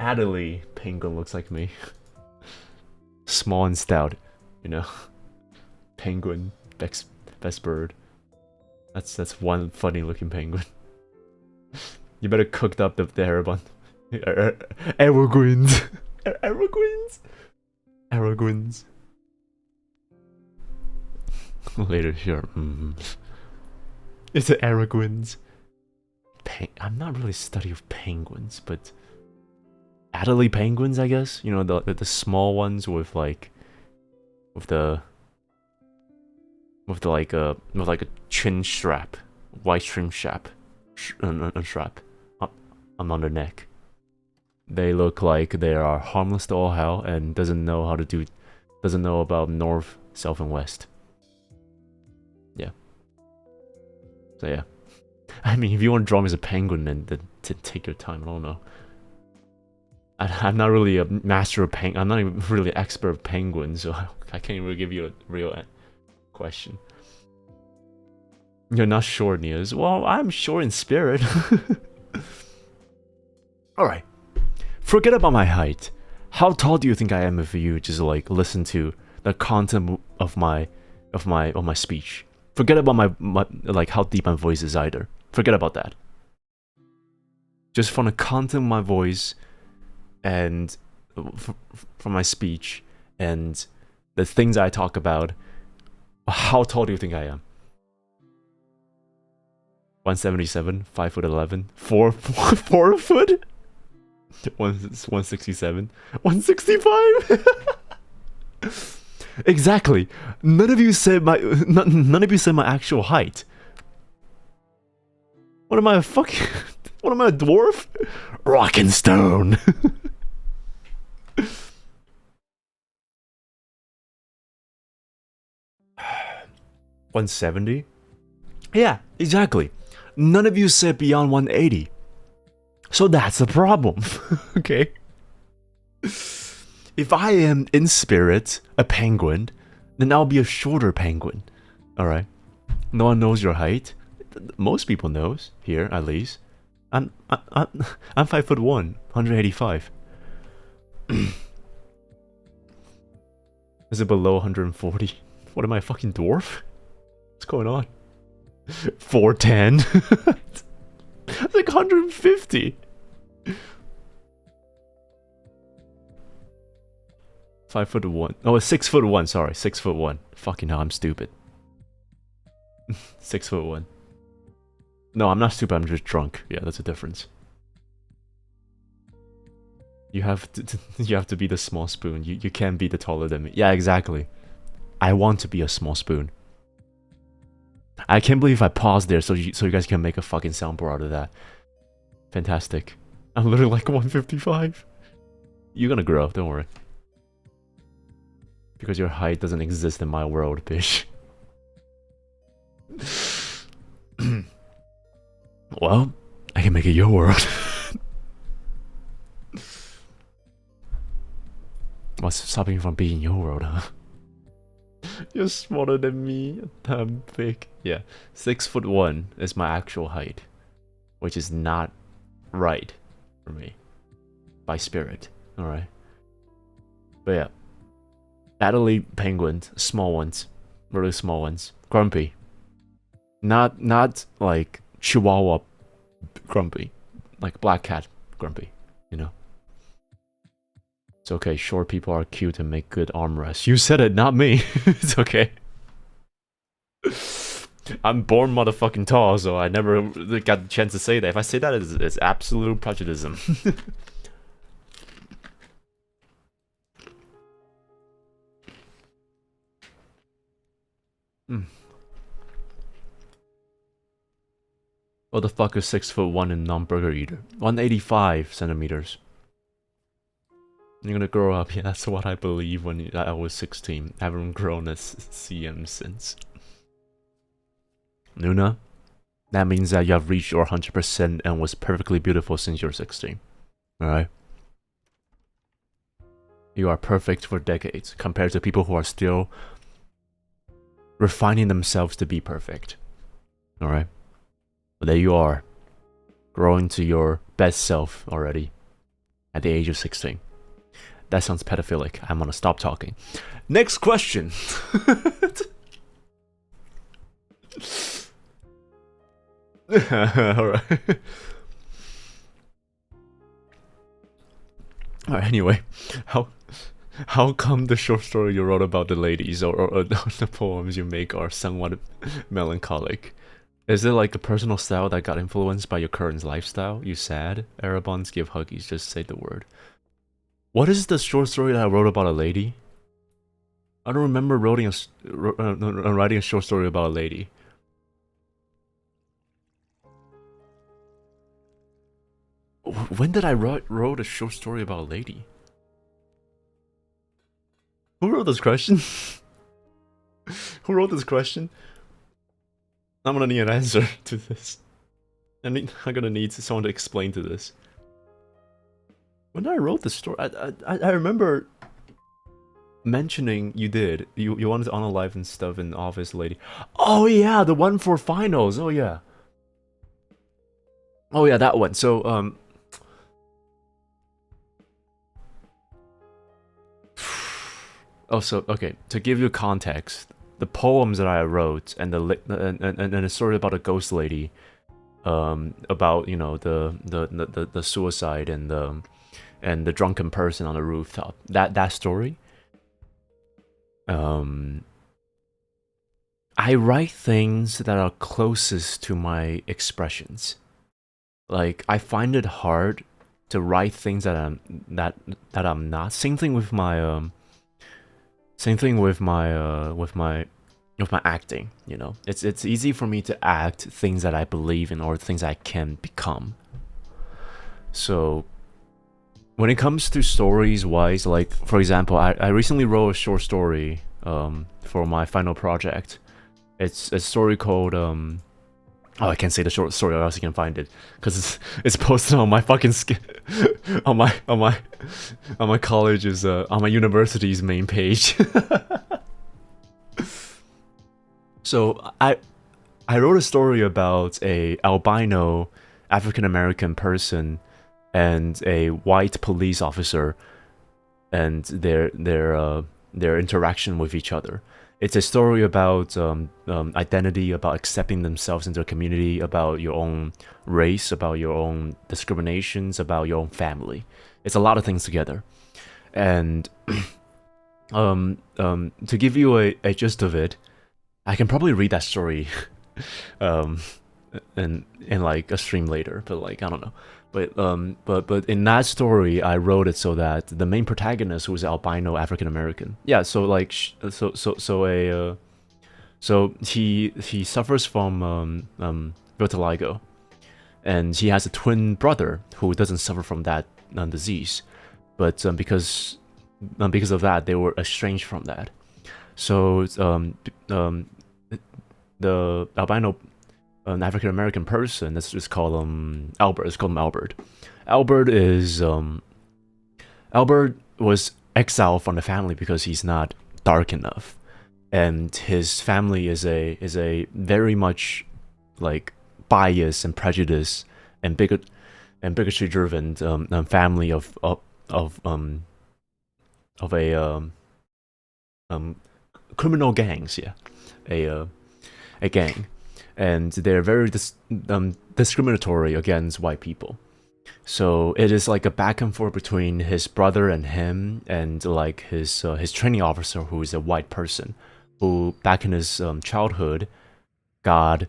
Adelaide penguin looks like me. Small and stout, you know. Penguin, best bird. That's one funny looking penguin. You better cook up the Heiramond. Aragwins. Aragwins. Aragwins. Later, sure. It's the Aragwins. I'm not really studying of penguins, but Adelaide penguins, I guess. You know, the small ones with like with like a chin strap, white trim strap, strap on their neck. They look like they are harmless to all hell and doesn't know about north, south, and west. Yeah. So yeah. I mean, if you want to draw me as a penguin, then to take your time. I don't know. I'm not really a master of I'm not even really an expert of penguins, so I can't really give you a real question. You're not sure, Nious. Well, I'm sure in spirit. Alright. Forget about my height. How tall do you think I am if you just like listen to the content of my speech? Forget about my like how deep my voice is either. Forget about that. Just from the content of my voice and from my speech and the things I talk about, how tall do you think I am? 177, 5'11", 4 foot, 167, 165. Exactly. None of you said my actual height. What am I, a fucking... What am I, a dwarf? Rock and stone. 170? Yeah, exactly. None of you said beyond 180. So that's a problem. Okay? If I am, in spirit, a penguin, then I'll be a shorter penguin. Alright? No one knows your height. Most people knows, here at least. I'm 5'1", 185. Is it below 140? What am I, a fucking dwarf? What's going on? 4'10"? That's like 150. 5'1". Oh, 6'1", sorry, 6'1". Fucking hell, I'm stupid. 6'1". No, I'm not stupid, I'm just drunk. Yeah, that's a difference. You have to be the small spoon. You can't be the taller than me. Yeah, exactly. I want to be a small spoon. I can't believe I paused there so you guys can make a fucking soundboard out of that. Fantastic. I'm literally like 155. You're gonna grow, don't worry. Because your height doesn't exist in my world, bitch. Well, I can make it your world. What's stopping you from being your world, huh? You're smaller than me. I'm big. Yeah, 6'1" is my actual height, which is not right for me by spirit. All right, but yeah, Adelaide penguins, small ones, really small ones, grumpy. Not like Chihuahua grumpy, like black cat grumpy, you know. It's okay, short people are cute and make good armrests. You said it, not me. It's okay. I'm born motherfucking tall, so I never got the chance to say that. If I say that, it's absolute prejudice. What the fuck is 6'1" and non-burger eater? 185 centimeters. You're gonna grow up. Yeah, that's what I believe when I was 16. I haven't grown as CM since. Nuna, that means that you have reached your 100% and was perfectly beautiful since you're 16. Alright? You are perfect for decades compared to people who are still refining themselves to be perfect. Alright? But there you are, growing to your best self already at the age of 16. That sounds pedophilic. I'm gonna stop talking. Next question. Alright. Alright, anyway. How come the short story you wrote about the ladies or the poems you make are somewhat melancholic? Is it like a personal style that got influenced by your current lifestyle? You sad? Arabons give huggies, just say the word. What is the short story that I wrote about a lady? I don't remember writing a short story about a lady. When did I wrote a short story about a lady? Who wrote this question? Who wrote this question? I'm gonna need an answer to this. I'm gonna need someone to explain to this. When I wrote the story, I remember mentioning you did. You wanted to unalive and stuff in Office Lady. Oh yeah, the one for finals. Oh yeah. Oh yeah, that one. So also okay, to give you context, the poems that I wrote and the story about a ghost lady, about, you know, the suicide and the drunken person on the rooftop. That story. I write things that are closest to my expressions. Like, I find it hard to write things that I'm not. Same thing with my acting, you know. It's easy for me to act things that I believe in or things I can become. So when it comes to stories wise, like for example, I recently wrote a short story for my final project. It's a story called oh, I can't say the short story or else you can find it because it's posted on my fucking on my college's on my university's main page. So I wrote a story about a albino African American person and a white police officer and their interaction with each other. It's a story about identity, about accepting themselves into a community, about your own race, about your own discriminations, about your own family. It's a lot of things together. And to give you a gist of it, I can probably read that story in like a stream later, but like I don't know. But in that story, I wrote it so that the main protagonist, who is albino African American, yeah. So like, so he suffers from vitiligo, and he has a twin brother who doesn't suffer from that disease, but because of that, they were estranged from that. So the albino an African American person, let's just call him Albert. Let's call him Albert. Albert was exiled from the family because he's not dark enough, and his family is a very much like bias and prejudice and bigotry driven family of criminal gangs. Yeah, a gang. And they're very discriminatory against white people. So it is like a back and forth between his brother and him, and like his training officer, who is a white person, who back in his childhood got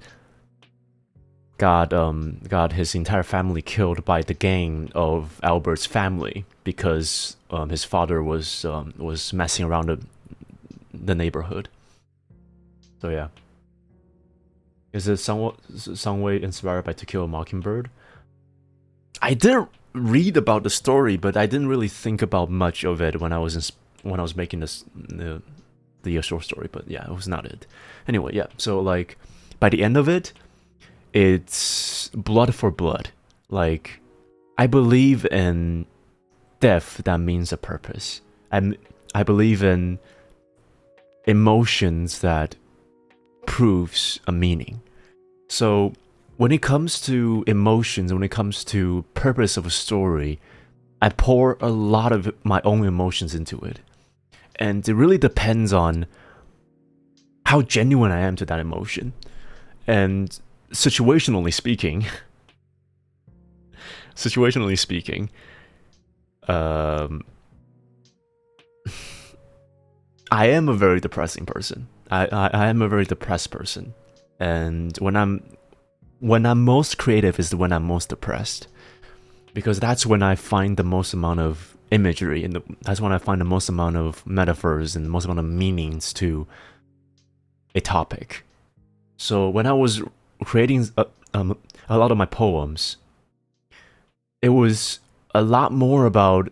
got his entire family killed by the gang of Albert's family because his father was messing around the neighborhood. So yeah, is it somewhat some way inspired by To Kill a Mockingbird? I did read about the story, but I didn't really think about much of it when I was making the short story. But yeah, it was not it. Anyway, yeah. So like by the end of it, it's blood for blood. Like I believe in death that means a purpose. I believe in emotions that proves a meaning. So when it comes to emotions, when it comes to purpose of a story, I pour a lot of my own emotions into it. And it really depends on how genuine I am to that emotion. And situationally speaking, I am a very depressing person. I am a very depressed person. And when I'm most creative is when I'm most depressed. Because that's when I find the most amount of imagery, and that's when I find the most amount of metaphors and the most amount of meanings to a topic. So when I was creating a lot of my poems, it was a lot more about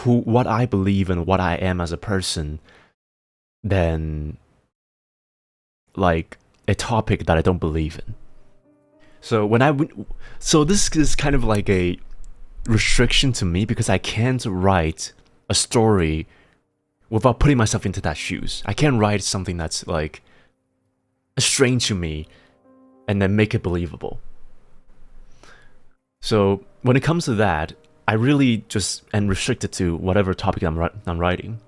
what I believe and what I am as a person than like a topic that I don't believe in. So so this is kind of like a restriction to me because I can't write a story without putting myself into that shoes. I can't write something that's like strange to me and then make it believable. So when it comes to that, I really just am restricted to whatever topic I'm writing.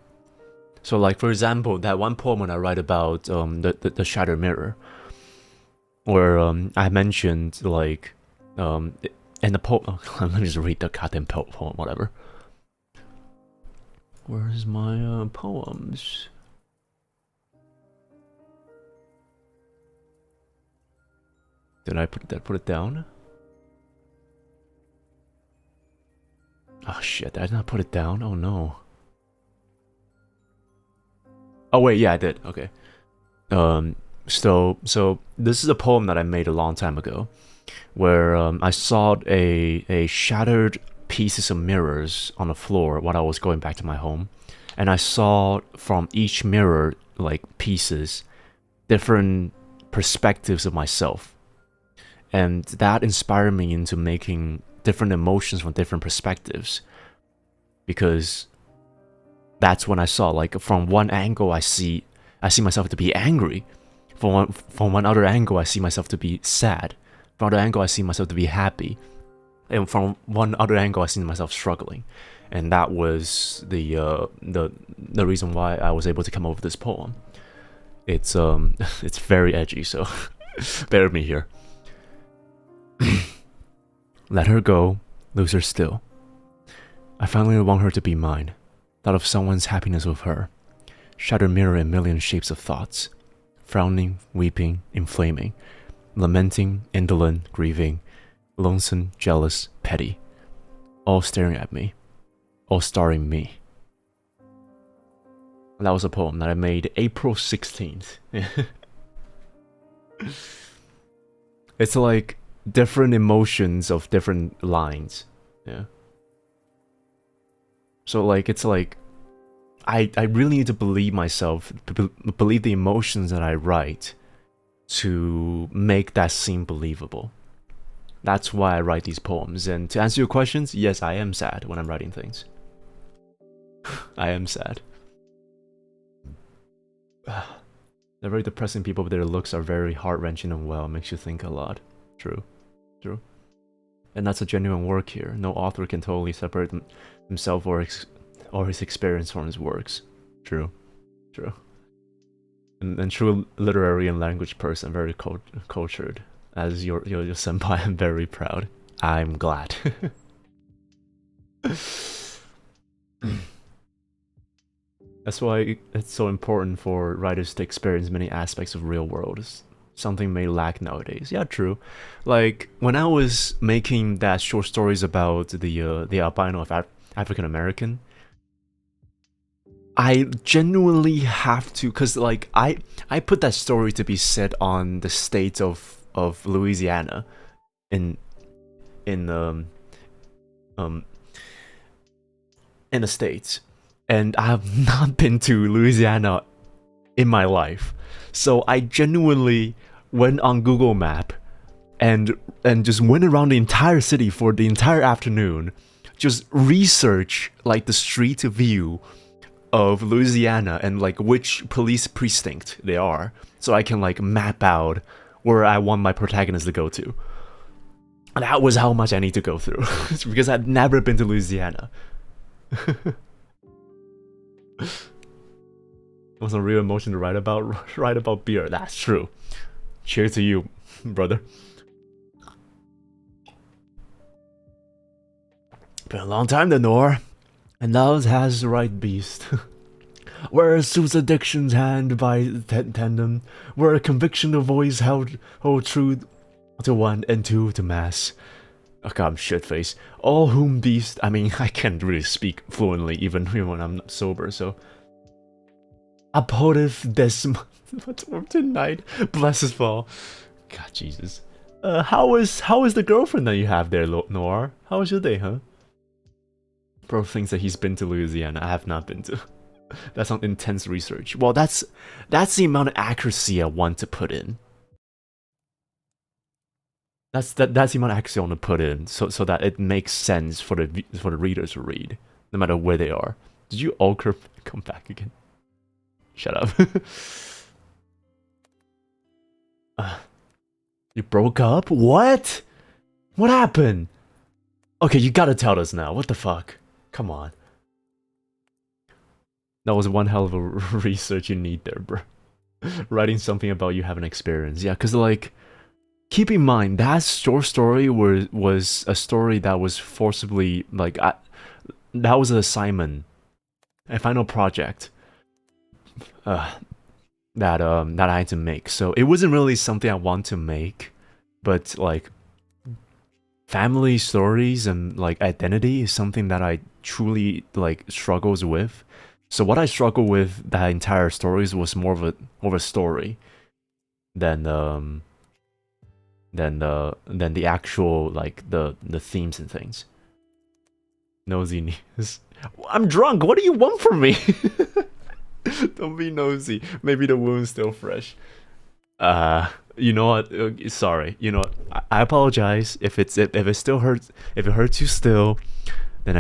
So like for example, that one poem when I write about the shattered mirror, where I mentioned like in the poem. Oh, let me just read the goddamn poem, whatever. Where's my poems? Did I put it down? Oh shit! Did I not put it down? Oh no. Oh wait, yeah, I did. Okay. So this is a poem that I made a long time ago, where I saw a shattered pieces of mirrors on the floor while I was going back to my home, and I saw from each mirror like pieces, different perspectives of myself, and that inspired me into making different emotions from different perspectives, because that's when I saw like from one angle I see myself to be angry, from one other angle I see myself to be sad, from other angle I see myself to be happy, and from one other angle I see myself struggling, and that was the reason why I was able to come up with this poem. It's it's very edgy, so bear with me here. Let her go, lose her still. I finally want her to be mine. Thought of someone's happiness with her. Shattered mirror in million shapes of thoughts. Frowning, weeping, inflaming. Lamenting, indolent, grieving. Lonesome, jealous, petty. All staring at me. All starring me. That was a poem that I made April 16th. It's like different emotions of different lines. Yeah. So like it's like I really need to believe myself, believe the emotions that I write to make that scene believable. That's why I write these poems. And to answer your questions, yes, I am sad when I'm writing things. I am sad. They're very depressing people, but their looks are very heart-wrenching and well, makes you think a lot. True. True. And that's a genuine work here. No author can totally separate himself or his experience from his works. True. True. And true literary and language person, very cultured. As your senpai, I'm very proud. I'm glad. That's why it's so important for writers to experience many aspects of real world. something may lack nowadays. Yeah, true. Like when I was making that short stories about the albino of African American, I genuinely have to, cause like I put that story to be set on the state of Louisiana, in in um um in the States, and I have not been to Louisiana in my life. So I genuinely went on Google Map and just went around the entire city for the entire afternoon, just research like the street view of Louisiana and like which police precinct they are, so I can like map out where I want my protagonist to go to. And that was how much I need to go through because I'd never been to Louisiana. It was a real emotion to write about beer. That's true. Cheers to you, brother. Been a long time, the Nor, and love has the right beast. Where suits addictions hand by tandem, where a conviction of voice hold true to one and two to mass. Oh god, I'm shitface. All whom beast. I mean, I can't really speak fluently even when I'm not sober, so. Apodiv Desmond tonight. Bless his fall. God, Jesus. How is the girlfriend that you have there, Noir? How was your day, huh? Bro thinks that he's been to Louisiana. I have not been to. That's some intense research. Well, that's the amount of accuracy I want to put in. That's the amount of accuracy I want to put in, so that it makes sense for the readers to read, no matter where they are. Did you all come back again? Shut up. You broke up? What? What happened? Okay, you gotta tell us now. What the fuck? Come on. That was one hell of a research you need there, bro. Writing something about you having experience. Yeah, because like, keep in mind, that short story was a story that was forcibly, like, that was an assignment, a final project. That I had to make. So it wasn't really something I want to make, but like family stories and like identity is something that I truly like struggles with. So what I struggled with that entire stories was more of a story than the actual like the themes and things. Nosy Nious. I'm drunk. What do you want from me? Don't be nosy. Maybe the wound's still fresh. You know what? Sorry. You know what? I apologize if it still hurts. If it hurts you still, then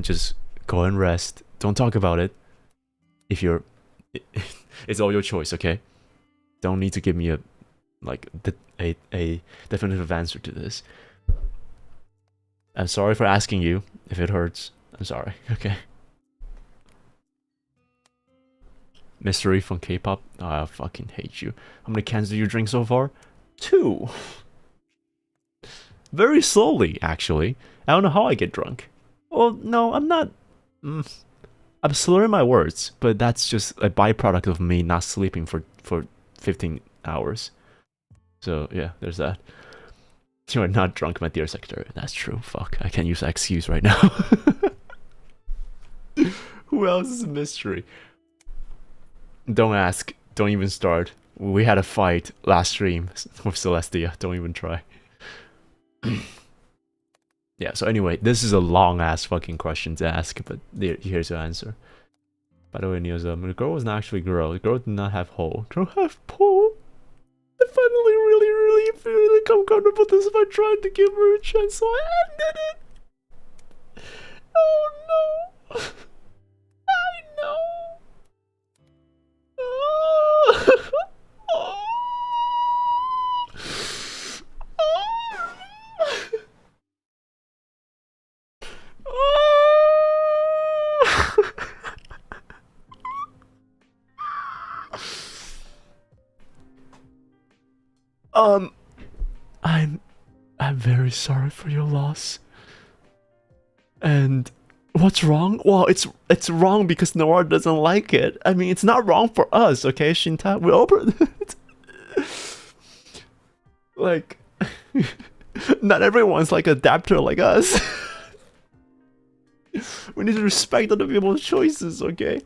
just go and rest. Don't talk about it. If you're, it's all your choice. Okay. Don't need to give me a definitive answer to this. I'm sorry for asking you if it hurts. I'm sorry. Okay. Mystery from K-pop. Oh, I fucking hate you. How many cans do you drink so far? 2. Very slowly, actually. I don't know how I get drunk. Well, no, I'm not. I'm slurring my words, but that's just a byproduct of me not sleeping for 15 hours. So yeah, there's that. You are not drunk, my dear secretary. That's true. Fuck, I can't use that excuse right now. Who else is a mystery? Don't ask. Don't even start. We had a fight last stream with Celestia. Don't even try. Yeah, so anyway, this is a long-ass fucking question to ask, but here's your answer. By the way, Nious, the girl was not actually a girl. The girl did not have hole. Girl have pole? I finally really feel like I'm comfortable with this if I tried to give her a chance, so I ended it. Oh no. I know. I'm very sorry for your loss. And what's wrong? Well, it's wrong because Noir doesn't like it. I mean, it's not wrong for us, okay, Shinta? We over Like, not everyone's like adapter like us. We need to respect other people's choices, okay?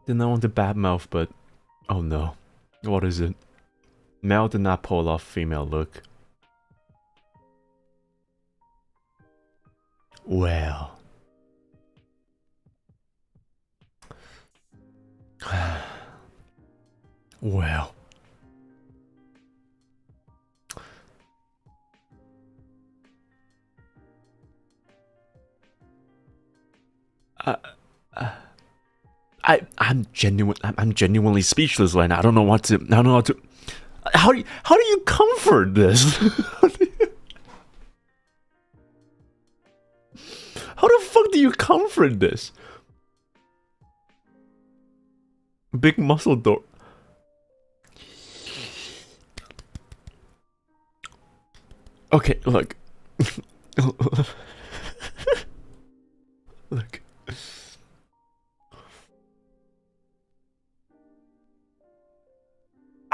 Did not want to badmouth, but oh no. What is it? Male did not pull off female look. Well. Well. I'm genuinely speechless right now. I don't know what to. I don't know what to. How do you comfort this? How the fuck do you comfort this? Big muscle door. Okay, look. Look.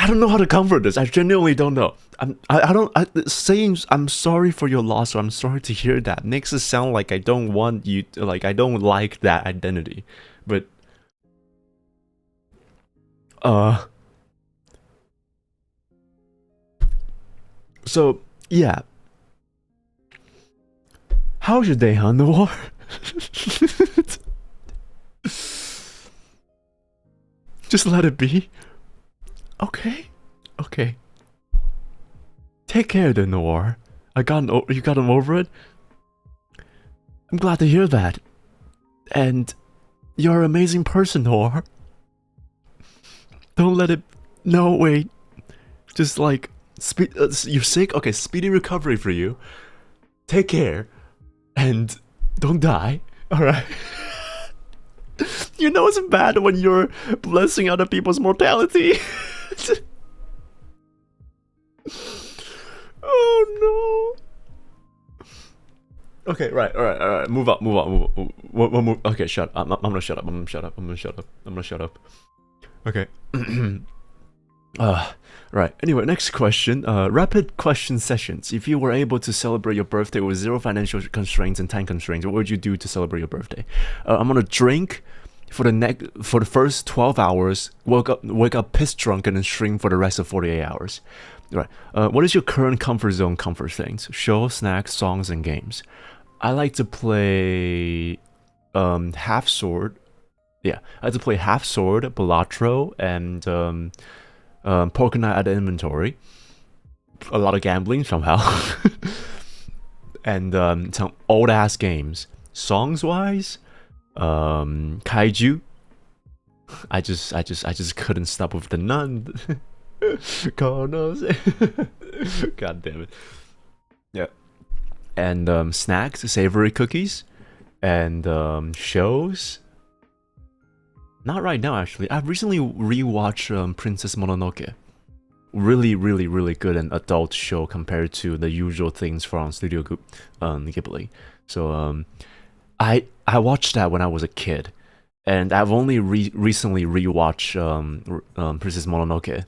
I don't know how to comfort this. I genuinely don't know. Saying I'm sorry for your loss or I'm sorry to hear that makes it sound like I don't want you to, like I don't like that identity. But so yeah. How's your day, huh, Noir? Just let it be. Okay. Okay. Take care then, Noir. You gotten over it? I'm glad to hear that. And you're an amazing person, Noir. Don't let it... No, wait. Just like... you're sick? Okay, speedy recovery for you. Take care. And don't die. Alright? You know it's bad when you're blessing other people's mortality. Oh no. Okay, right, alright. Move on. Okay, shut up. I'm gonna shut up. Okay. Right. Anyway, next question. Rapid question sessions. If you were able to celebrate your birthday with zero financial constraints and time constraints, what would you do to celebrate your birthday? I'm gonna drink for the first 12 hours, wake up pissed drunk, and then stream for the rest of 48 hours. Right. What is your current comfort zone comfort things? Show, snacks, songs, and games. I like to play Half Sword. Yeah, I like to play Half Sword, Balatro, and Pokemon at the inventory. A lot of gambling somehow. And some old ass games. Songs wise, Kaiju. I just couldn't stop with the nun. God knows. God damn it. Yeah. And snacks, savory cookies, and shows. Not right now, actually. I've recently rewatched Princess Mononoke. Really good and adult show compared to the usual things from Studio Ghibli. So I watched that when I was a kid, and I've only recently rewatched Princess Mononoke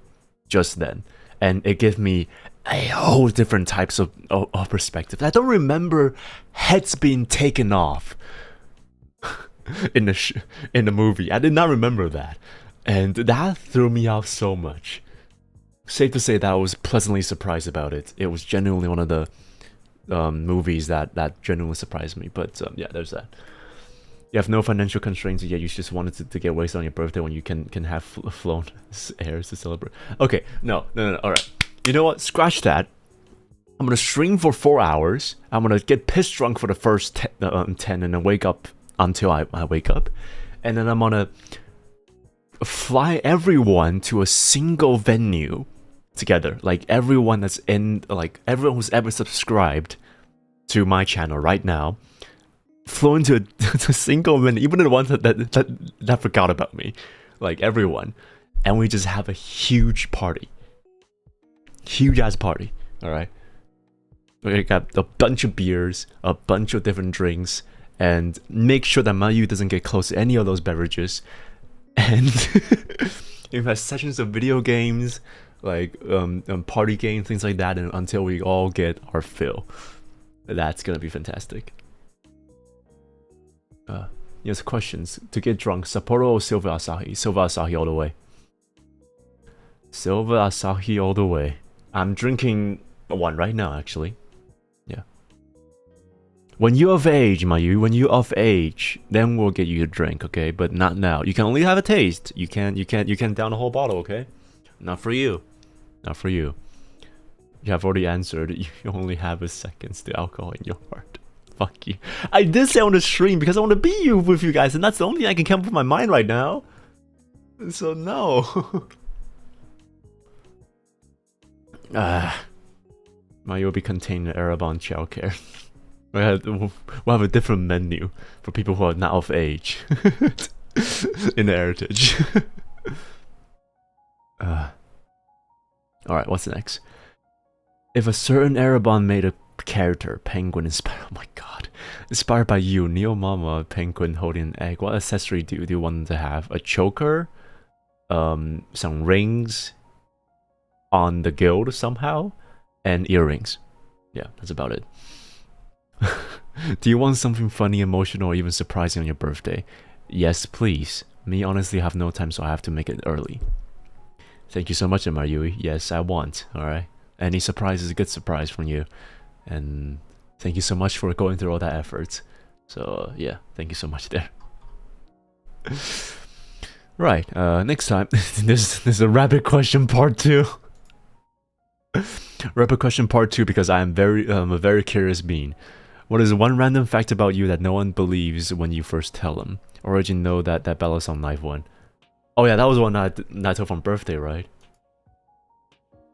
just then, and it gave me a whole different types of perspective. I don't remember heads being taken off in the movie. I did not remember that, and that threw me off so much. Safe to say that I was pleasantly surprised about it. It was genuinely one of the movies that genuinely surprised me. But yeah, there's that. You have no financial constraints, yet you just wanted to get wasted on your birthday when you can have flown airs to celebrate. Okay, no, alright. You know what? Scratch that. I'm gonna stream for 4 hours. I'm gonna get pissed drunk for the first 10 and then wake up until I wake up. And then I'm gonna fly everyone to a single venue together. Like everyone that's in, like everyone who's ever subscribed to my channel right now, flow into a single venue, even the ones that forgot about me. Like everyone. And we just have a huge party. huge ass party. All right. We got a bunch of beers, a bunch of different drinks, and make sure that Mayu doesn't get close to any of those beverages. And we've had sessions of video games, like party games, things like that, and until we all get our fill. That's gonna be fantastic. Yes, questions. To get drunk, Sapporo or Silver Asahi? Silver Asahi all the way. Silver Asahi all the way. I'm drinking one right now, actually. Yeah. When you're of age, Mayu, when you're of age, then we'll get you a drink, okay? But not now. You can only have a taste. You can't down a whole bottle, okay? Not for you. Not for you. You have already answered. You only have a second to alcohol in your heart. Fuck you. I did say on the stream because I want to be with you guys, and that's the only thing I can come up with my mind right now. So no. Mayu will be contained in Heiramond childcare. We'll have a different menu for people who are not of age in the heritage. Alright, what's next? If a certain Heiramond made a character, penguin inspired, oh my god, inspired by you, Neo Mama, penguin holding an egg, what accessory do you want them to have? A choker? Some rings on the guild somehow? And earrings. Yeah, that's about it. Do you want something funny, emotional, or even surprising on your birthday? Yes, please. Me honestly have no time, so I have to make it early. Thank you so much, Mayu. Yes, I want. Alright. Any surprise is a good surprise from you. And thank you so much for going through all that effort. So yeah, thank you so much there. Right, next time, there's a rapid question part 2. Rapid question part 2 because I am a very curious being. What is one random fact about you that no one believes when you first tell them? Or did you know that Bella Song Knife one? Oh yeah, that was one I told from birthday, right?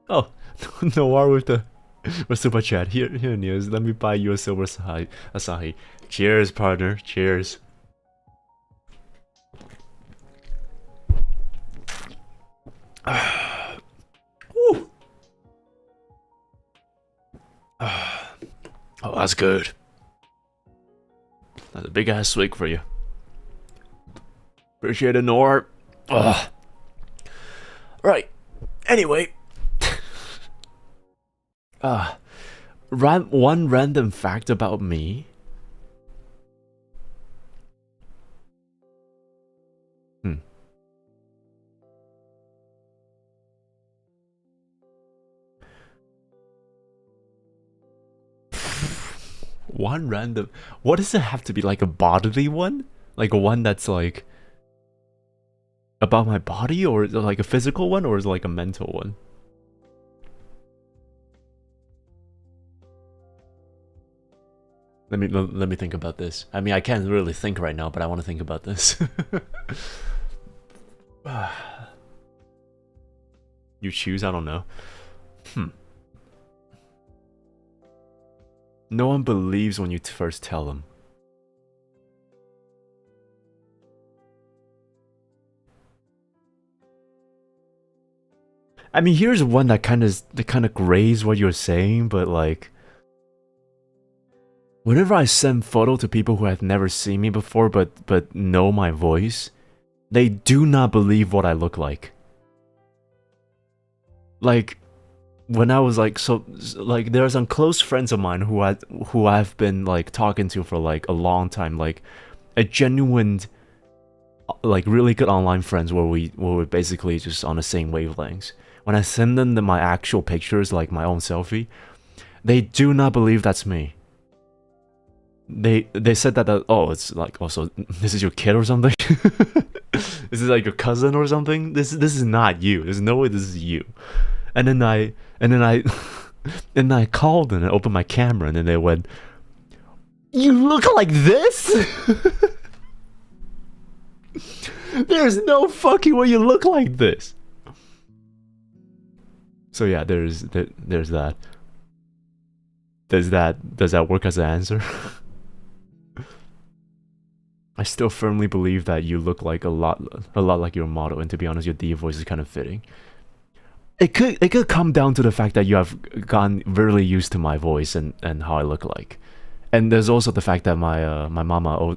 Oh, no war with the super chat. Here Nious, let me buy you a silver Asahi. Cheers, partner. Cheers. Woo. Oh, that's good. That's a big ass swig for you. Appreciate it, Nor. Right. Anyway. One random fact about me. One random... What does it have to be? Like a bodily one? Like a one that's like... about my body? Or like a physical one? Or is it like a mental one? Let me think about this. I mean, I can't really think right now, but I want to think about this. You choose? I don't know. No one believes when you first tell them. I mean, here's one that kind of grays what you're saying, but like, whenever I send photo to people who have never seen me before but know my voice, they do not believe what I look like. Like, when I was like, like there are some close friends of mine who I've been like talking to for like a long time, like a genuine, like really good online friends where we're basically just on the same wavelengths. When I send them my actual pictures, like my own selfie, they do not believe that's me. They said that oh, it's like, also, this is your kid or something? This is like your cousin or something? This is not you. There's no way this is you. And then I called and I opened my camera and then they went, "You look like this?" There's no fucking way you look like this. So yeah, there's that. Does that work as an answer? I still firmly believe that you look like a lot like your model, and to be honest, your D voice is kind of fitting. it could come down to the fact that you have gotten really used to my voice and how I look like. And there's also the fact that my mama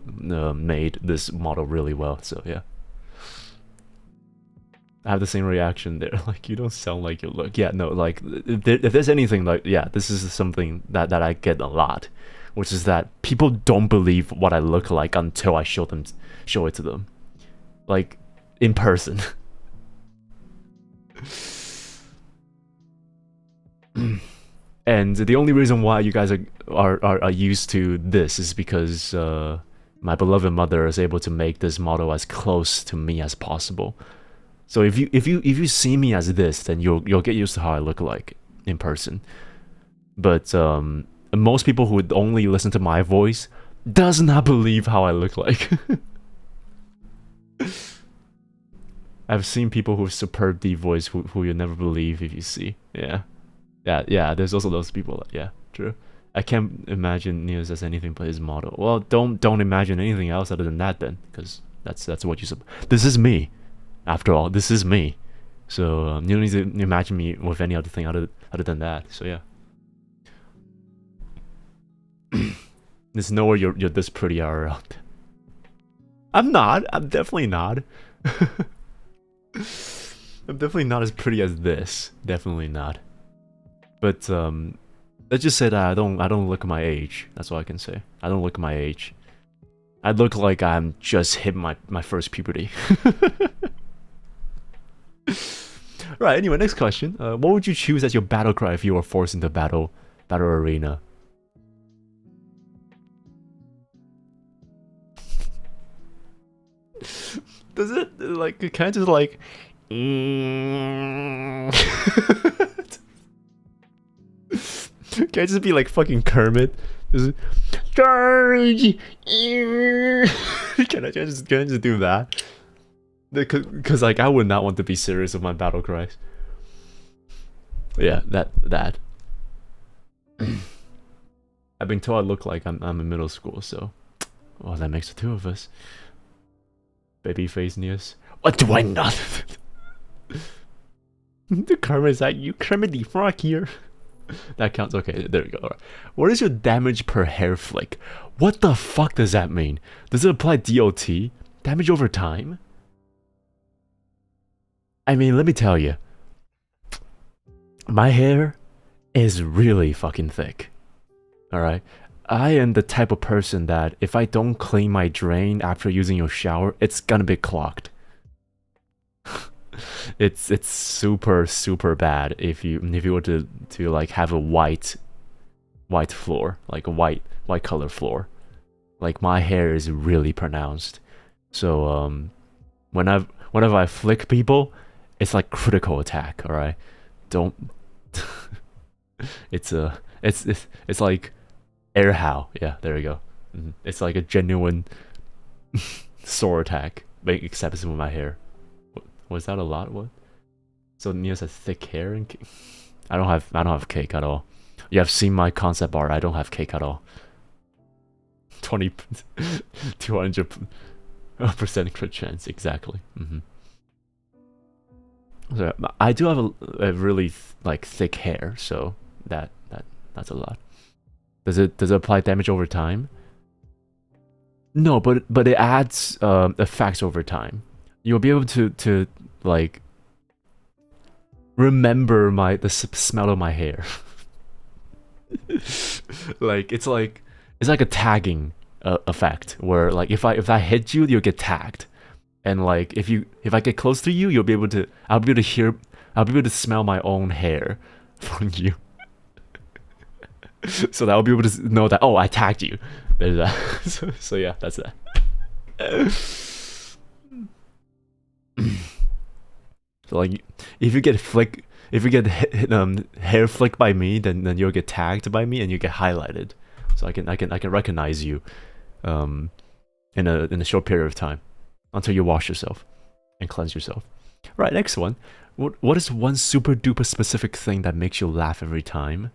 made this model really well, so yeah. I have the same reaction there, like, you don't sound like you look. Yeah, no, like, if there's anything, like, yeah, this is something that I get a lot, which is that people don't believe what I look like until I show it to them. Like, in person. And the only reason why you guys are used to this is because my beloved mother is able to make this model as close to me as possible. So if you see me as this, then you'll get used to how I look like in person. But most people who would only listen to my voice does not believe how I look like. I've seen people with superb deep voice who you'll never believe if you see. Yeah. There's also those people. Yeah, true. I can't imagine Nious as anything but his model. Well, don't imagine anything else other than that then, because that's what you. This is me. After all, this is me. So you don't need to imagine me with any other thing other than that. So yeah. There's nowhere you're this pretty around. I'm not. I'm definitely not. I'm definitely not as pretty as this. Definitely not. But let's just say that I don't look my age. That's all I can say. I don't look my age. I look like I'm just hit my first puberty. Right. Anyway, next question. What would you choose as your battle cry if you were forced into battle arena? Does it like kind of like? Can I just be like fucking Kermit? Charge! Can I just do that? Because like I would not want to be serious with my battle cries. Yeah, that. I've been told I look like I'm in middle school, so well that makes the two of us. Babyface Nious. What do I not? The Kermit is that you Kermit the Frog here. That counts. Okay, there we go. Right. What is your damage per hair flick? What the fuck does that mean? Does it apply DOT? Damage over time? I mean, let me tell you. My hair is really fucking thick. Alright? I am the type of person that if I don't clean my drain after using your shower, it's gonna be clogged. It's super bad if you were to like have a white floor, like a white color floor. Like my hair is really pronounced. So whenever I flick people, it's like critical attack, all right? Don't it's like air howl. Yeah, there we go. It's like a genuine sword attack, except it's with my hair. Was that a lot? What? So Nious has thick hair and I don't have cake at all. You have seen my concept art. I don't have cake at all. 200% crit chance exactly. So I do have a really like thick hair, so that's a lot. Does it apply damage over time? No, but it adds effects over time. You'll be able to like remember the smell of my hair. Like it's like a tagging effect where like if I hit you, you'll get tagged, and like if I get close to you, I'll be able to smell my own hair from you. So that I'll be able to know that, oh, I tagged you. There's that. So yeah, that's that. So like if you get hair flicked by me, then you'll get tagged by me and you get highlighted. So I can recognize you in a short period of time until you wash yourself and cleanse yourself. Right, next one. What is one super duper specific thing that makes you laugh every time?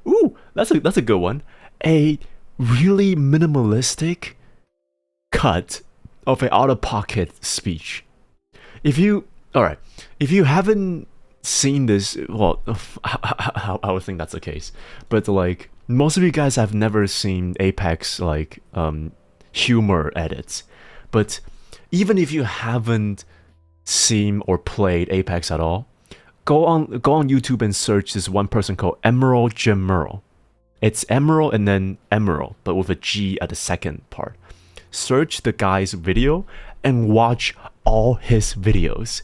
Ooh, that's a good one. A really minimalistic cut of an out-of-pocket speech. If you All right. If you haven't seen this, well, I would think that's the case. But like most of you guys have never seen Apex like humor edits. But even if you haven't seen or played Apex at all, go on YouTube and search this one person called Emerald Jim Merle. It's Emerald and then Emerald, but with a G at the second part. Search the guy's video and watch all his videos.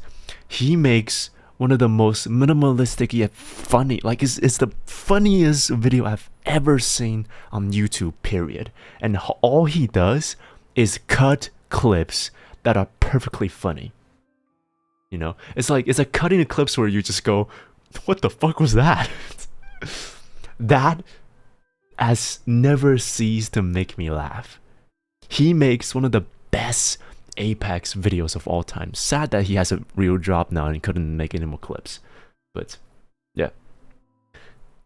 He makes one of the most minimalistic yet funny, like it's the funniest video I've ever seen on YouTube, period. And all he does is cut clips that are perfectly funny. You know, it's like cutting the clips where you just go, what the fuck was that? That has never ceased to make me laugh. He makes one of the best Apex videos of all time. Sad that he has a real job now and he couldn't make any more clips. But yeah.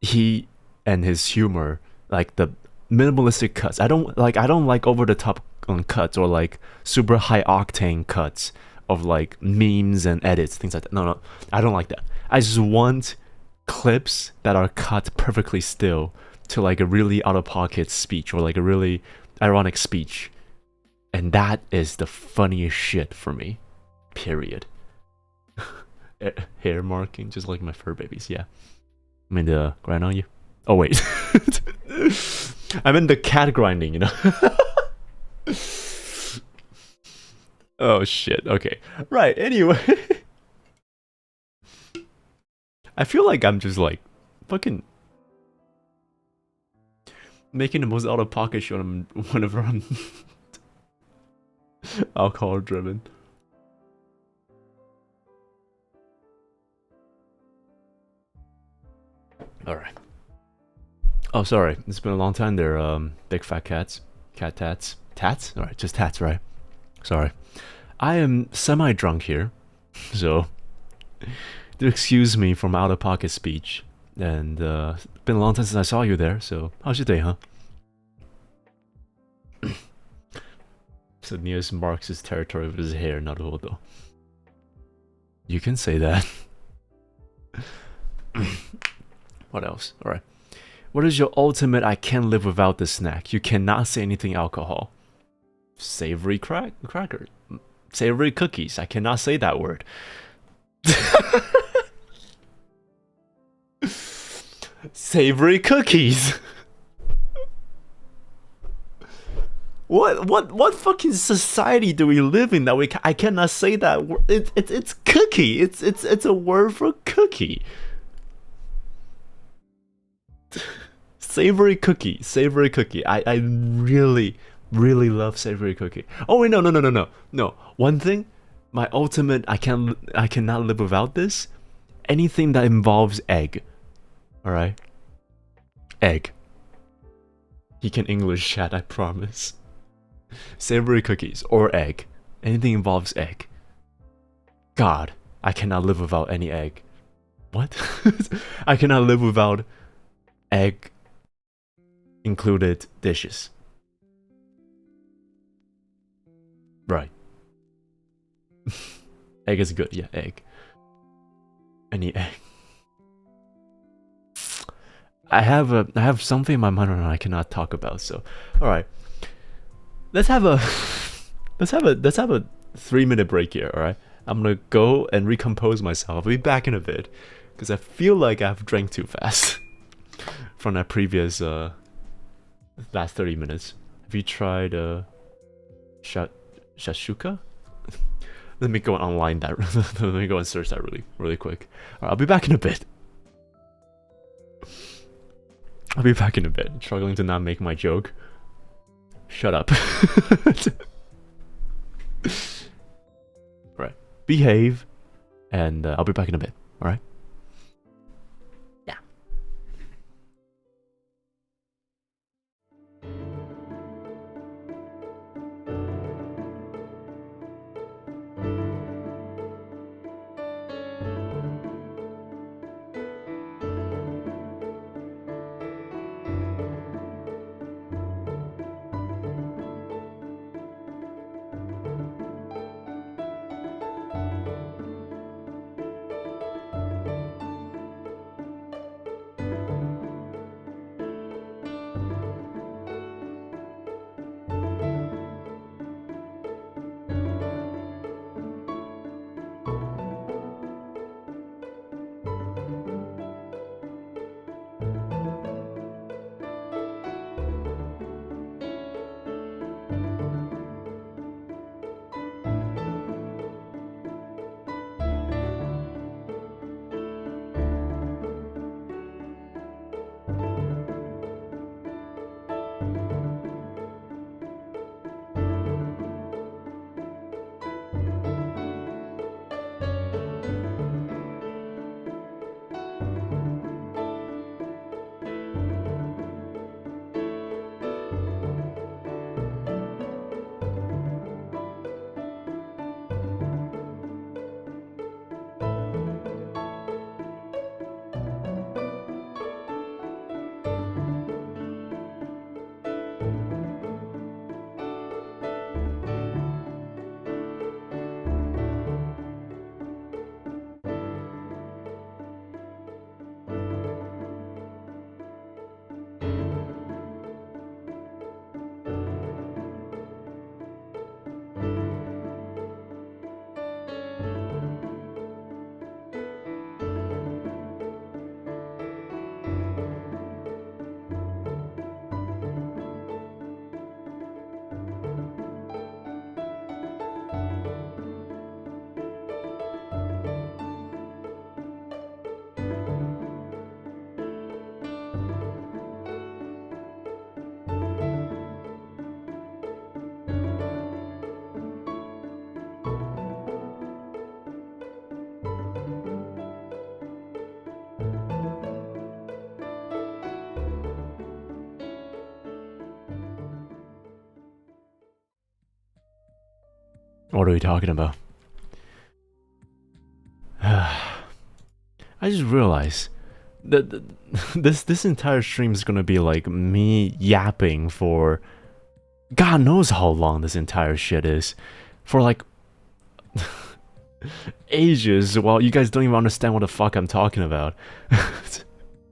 He and his humor, like the minimalistic cuts. I don't like over the top cuts or like super high octane cuts of like memes and edits, things like that. No, I don't like that. I just want clips that are cut perfectly still to like a really out of pocket speech or like a really ironic speech. And that is the funniest shit for me. Period. Hair marking, just like my fur babies, yeah. I mean the grind on you. Oh wait. I meant the cat grinding, you know. Oh shit, okay. Right, anyway. I feel like I'm just like fucking making the most out of pocket shit whenever I'm alcohol driven. Alright. Oh sorry, it's been a long time there, big fat cats. Cat tats. Tats? Alright, just tats, right? Sorry. I am semi-drunk here, so do excuse me from out of pocket speech. And it's been a long time since I saw you there, so how's your day, huh? So Nious marks his territory with his hair, Naruhodo. You can say that. What else? Alright. What is your ultimate I can't live without this snack? You cannot say anything alcohol. Savory cracker. Savory cookies. I cannot say that word. Savory cookies. What fucking society do we live in that I cannot say that word? It's cookie. It's a word for cookie. Savory cookie. Savory cookie. I really love savory cookie. Oh wait, no. One thing, my ultimate I cannot live without this. Anything that involves egg. Alright? Egg. He can English chat, I promise. Savory cookies or egg. Anything involves egg. God, I cannot live without any egg. What? I cannot live without egg included dishes. Right. Egg is good, yeah, egg. Any egg. I have something in my mind right now I cannot talk about, so alright. Let's have a 3-minute break here, alright? I'm gonna go and recompose myself. I'll be back in a bit. Because I feel like I've drank too fast from that previous last 30 minutes. Have you tried Shashuka? Let me go online that let me go and search that really quick. Alright, I'll be back in a bit. I'll be back in a bit. Struggling to not make my joke. Shut up. Right. Behave. And I'll be back in a bit. Alright? Yeah. What are we talking about? I just realized that this entire stream is gonna be like me yapping for God knows how long this entire shit is. For like ages, while you guys don't even understand what the fuck I'm talking about.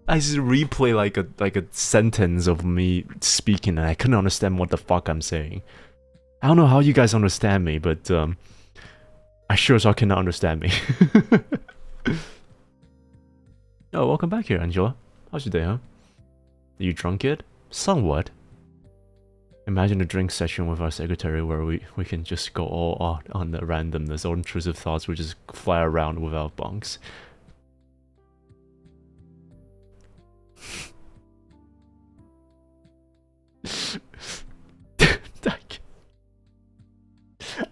I just replay like a sentence of me speaking and I couldn't understand what the fuck I'm saying. I don't know how you guys understand me, but I sure as hell cannot understand me. Oh, welcome back here, Angela. How's your day, huh? Are you drunk yet? Somewhat. Imagine a drink session with our secretary where we can just go all out on the randomness, all intrusive thoughts, we just fly around without bunks.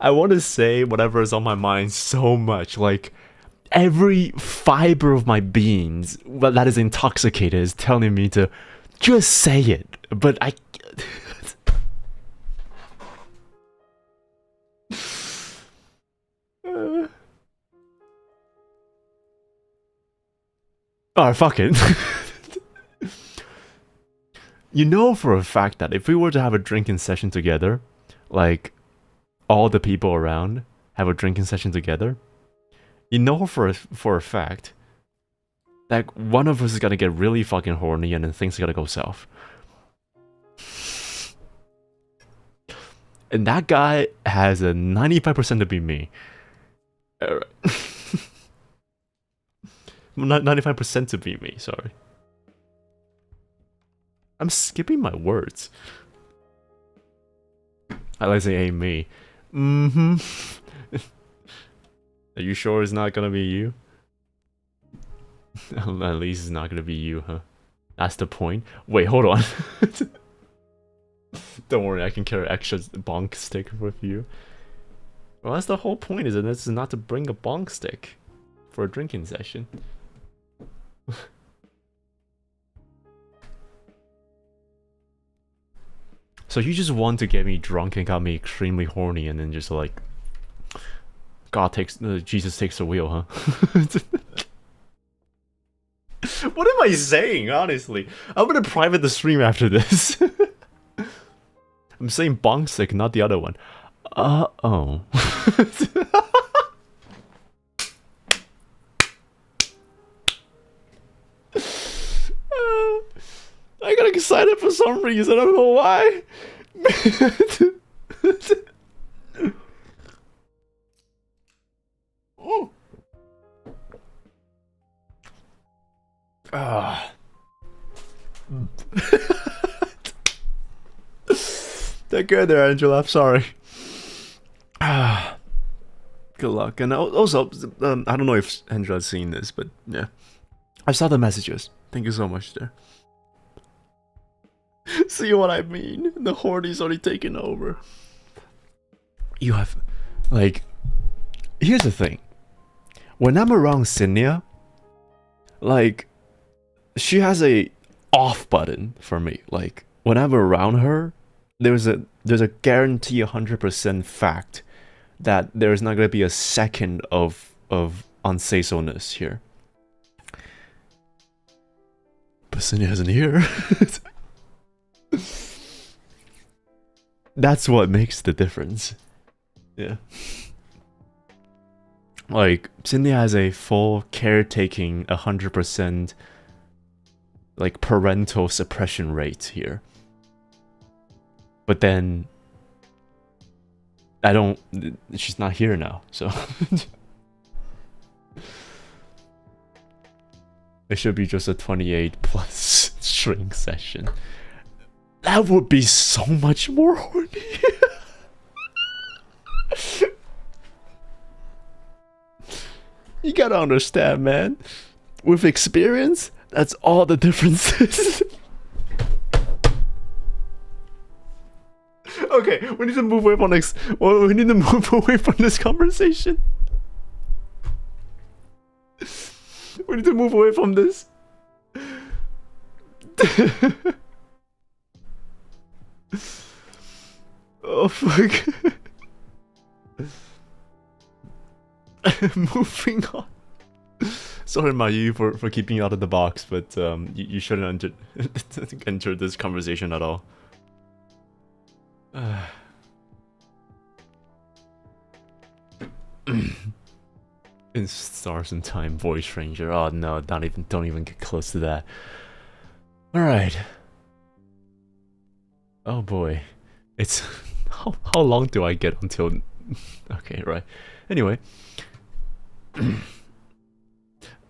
I want to say whatever is on my mind so much, like every fiber of my beings that is intoxicated is telling me to just say it, but I Alright, fuck it. You know for a fact that if we were to have a drinking session together, like all the people around have a drinking session together, you know for a fact that one of us is gonna get really fucking horny and then things are gonna go south. And that guy has a 95% to be me. 95% to be me, sorry. I'm skipping my words. I like to say, hey, me. Mm-hmm. Are you sure it's not gonna be you? At least it's not gonna be you, huh? That's the point. Wait, hold on. Don't worry, I can carry extra bonk stick with you. Well, that's the whole point, isn't it? It's not to bring a bonk stick for a drinking session. So you just want to get me drunk and got me extremely horny and then just like Jesus takes the wheel, huh? What am I saying, honestly? I'm gonna private the stream after this. I'm saying bonk stick, not the other one. Uh-oh. I got excited for some reason, I don't know why. Oh. Take care there, Angela, I'm sorry. Good luck. And also, I don't know if Angela's seen this, but yeah. I saw the messages. Thank you so much there. See what I mean? The horny's already taken over. You have, like, here's the thing. When I'm around Cinia, like, she has a off button for me. Like, when I'm around her, there's a guarantee 100% fact that there's not gonna be a second of unsayfulness here. But Cinia isn't here. That's what makes the difference. Yeah. Like, Cinia has a full caretaking 100% like parental suppression rate here. But then she's not here now, so it should be just a 28 plus string session. That would be so much more horny. You gotta understand, man. With experience, that's all the differences. Okay, we need to move away from this. Well, we need to move away from this conversation. We need to move away from this. Oh fuck. Moving on. Sorry, Mayu, for keeping you out of the box, but you shouldn't enter this conversation at all. In Stars and Time, Voice Ranger. Oh no, don't even get close to that. All right. Oh boy, it's how long do I get until? Okay, right. Anyway.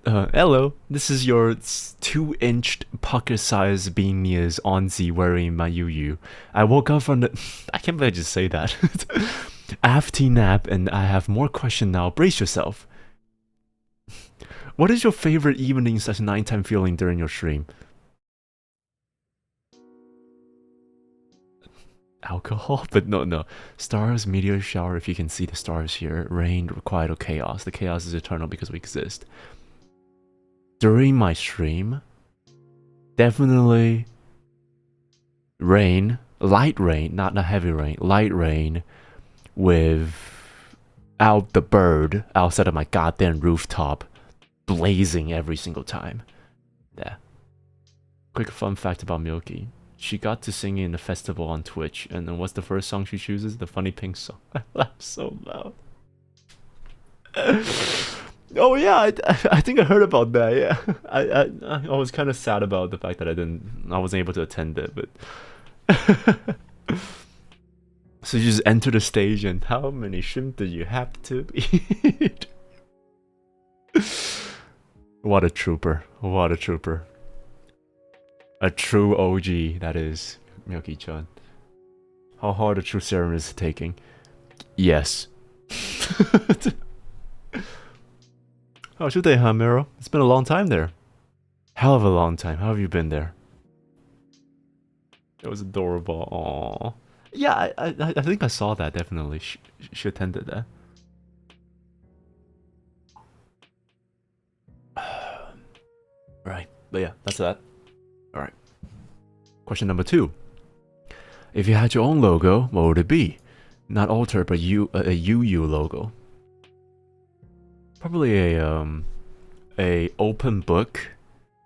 Hello, this is your 2-inch pocket-sized being Nious onzy wearing my Yu. I woke up from the... I can't believe I just say that. After nap and I have more questions now. Brace yourself. What is your favorite evening/nighttime feeling during your stream? Alcohol? But no. Stars, meteor shower, if you can see the stars here. Rain, quiet or chaos. The chaos is eternal because we exist. During my stream, definitely rain, light rain, not heavy rain, light rain without the bird outside of my goddamn rooftop blazing every single time. Yeah. Quick fun fact about Milky. She got to sing in the festival on Twitch, and then what's the first song she chooses? The Funny Pink song. I laugh so loud. Oh yeah, I think I heard about that. Yeah, I was kind of sad about the fact that I wasn't able to attend it, but so you just enter the stage and how many shrimp do you have to eat? What a trooper! What a trooper! A true OG, that is Milky-chan. How hard a true Serum is taking? Yes. Oh, should they, huh, Miro? It's been a long time there. Hell of a long time. How have you been there? It was adorable. Aww. Yeah, I think I saw that, definitely. She attended that. Right, but yeah, that's that. Alright. Question number 2. If you had your own logo, what would it be? Not alter, but a UU logo. Probably a open book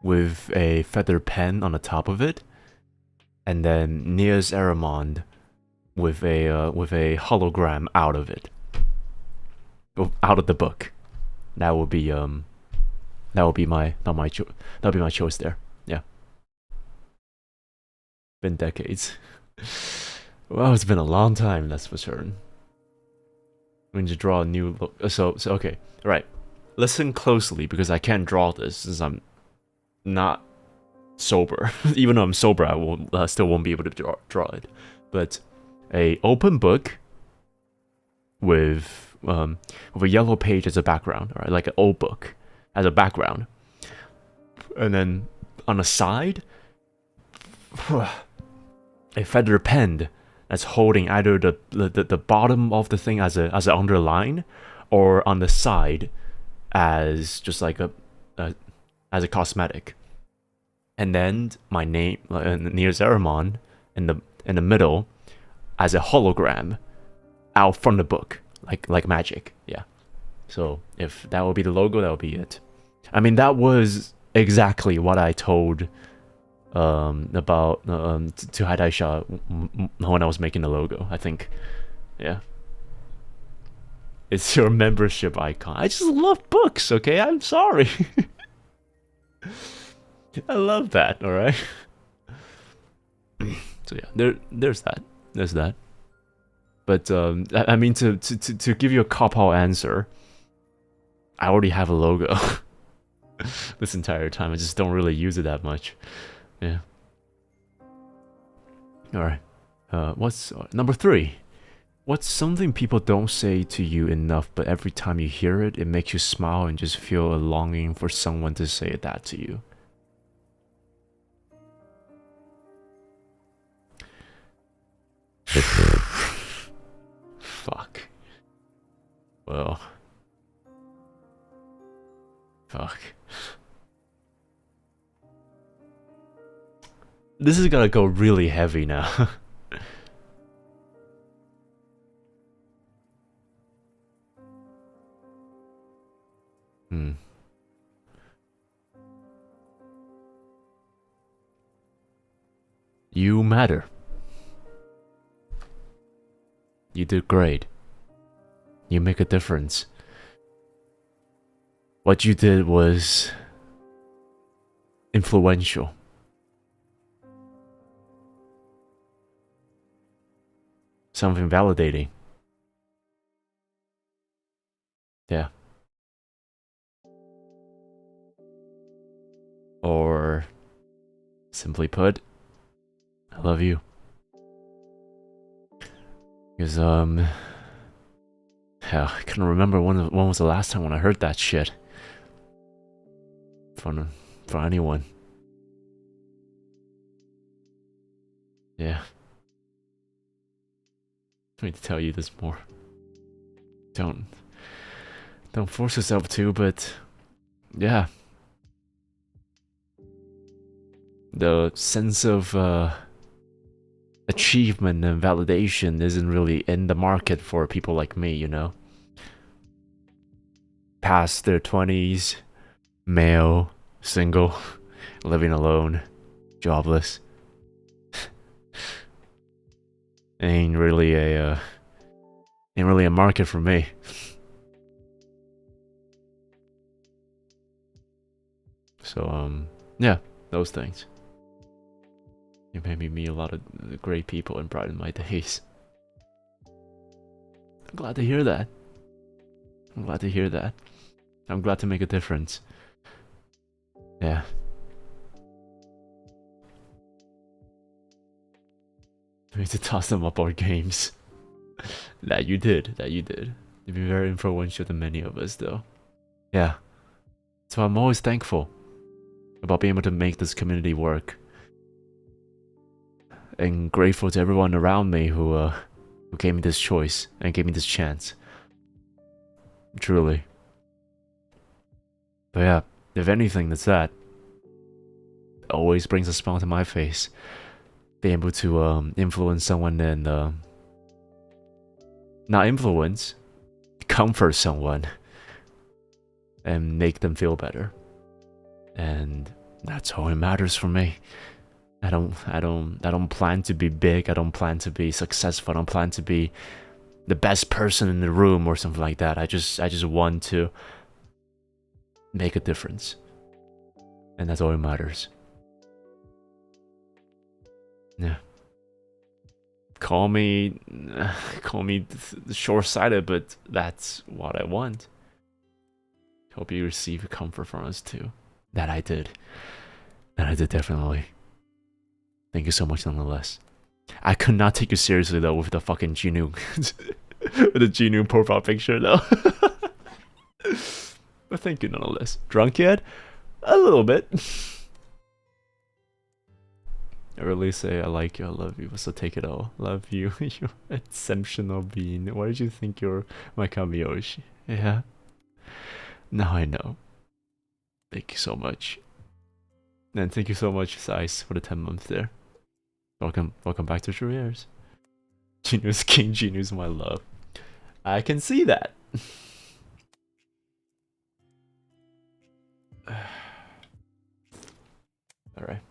with a feather pen on the top of it, and then Nious Heiramond with a hologram out of it, out of the book. That would be my choice there. Yeah. Been decades. Well, it's been a long time, that's for certain. We need to draw a new look. So okay, right. Listen closely because I can't draw this since I'm not sober. Even though I'm sober, I still won't be able to draw it. But a open book with a yellow page as a background, right? Like an old book as a background, and then on the side, a feather pen that's holding either the bottom of the thing as an underline, or on the side as just like as a cosmetic, and then my name Nious Heiramond in the middle as a hologram out from the book, like magic. Yeah. So if that would be the logo, that would be it. I mean, that was exactly what I told about to Haidaisha when I was making the logo, I think. Yeah. It's your membership icon. I just love books, okay? I'm sorry. I love that, alright? So yeah, there's that. There's that. But I mean, to give you a cop-out answer, I already have a logo. This entire time. I just don't really use it that much. Yeah. Alright. What's number 3? What's something people don't say to you enough, but every time you hear it, it makes you smile and just feel a longing for someone to say that to you? Fuck. Well. Fuck. This is gonna go really heavy now. Hmm. You matter. You did great. You make a difference. What you did was influential. Something validating. Yeah. Or simply put, I love you. Because yeah, I can't remember when was the last time when I heard that shit from anyone. Yeah. I need to tell you this more. Don't force yourself to, but yeah. The sense of achievement and validation isn't really in the market for people like me, you know? Past their 20s, male, single, living alone, jobless. ain't really a market for me. So yeah, those things. You made me meet a lot of great people and brighten my days. I'm glad to hear that. I'm glad to hear that. I'm glad to make a difference. Yeah. I need to toss them up our games. That you did. You've been very influential to many of us, though. Yeah. So I'm always thankful about being able to make this community work. And grateful to everyone around me who gave me this choice and gave me this chance. Truly. But yeah, if anything, that's that. Always brings a smile to my face. Being able to influence someone and not influence, comfort someone and make them feel better. And that's all that matters for me. I don't plan to be big. I don't plan to be successful. I don't plan to be the best person in the room or something like that. I just want to make a difference. And that's all that matters. Yeah. Call me short-sighted, but that's what I want. Hope you receive comfort from us too. That I did definitely. Thank you so much nonetheless. I could not take you seriously though with the fucking Genu with the Genu profile picture though. But thank you nonetheless. Drunk yet? A little bit. I really say I like you, I love you, so take it all. Love you, you exceptional being. Why did you think you're my Kamiyoshi? Yeah. Now I know. Thank you so much. And thank you so much, Sice, for the 10 months there. Welcome back to True Ears. Genu's King, Genu's my love. I can see that. Alright.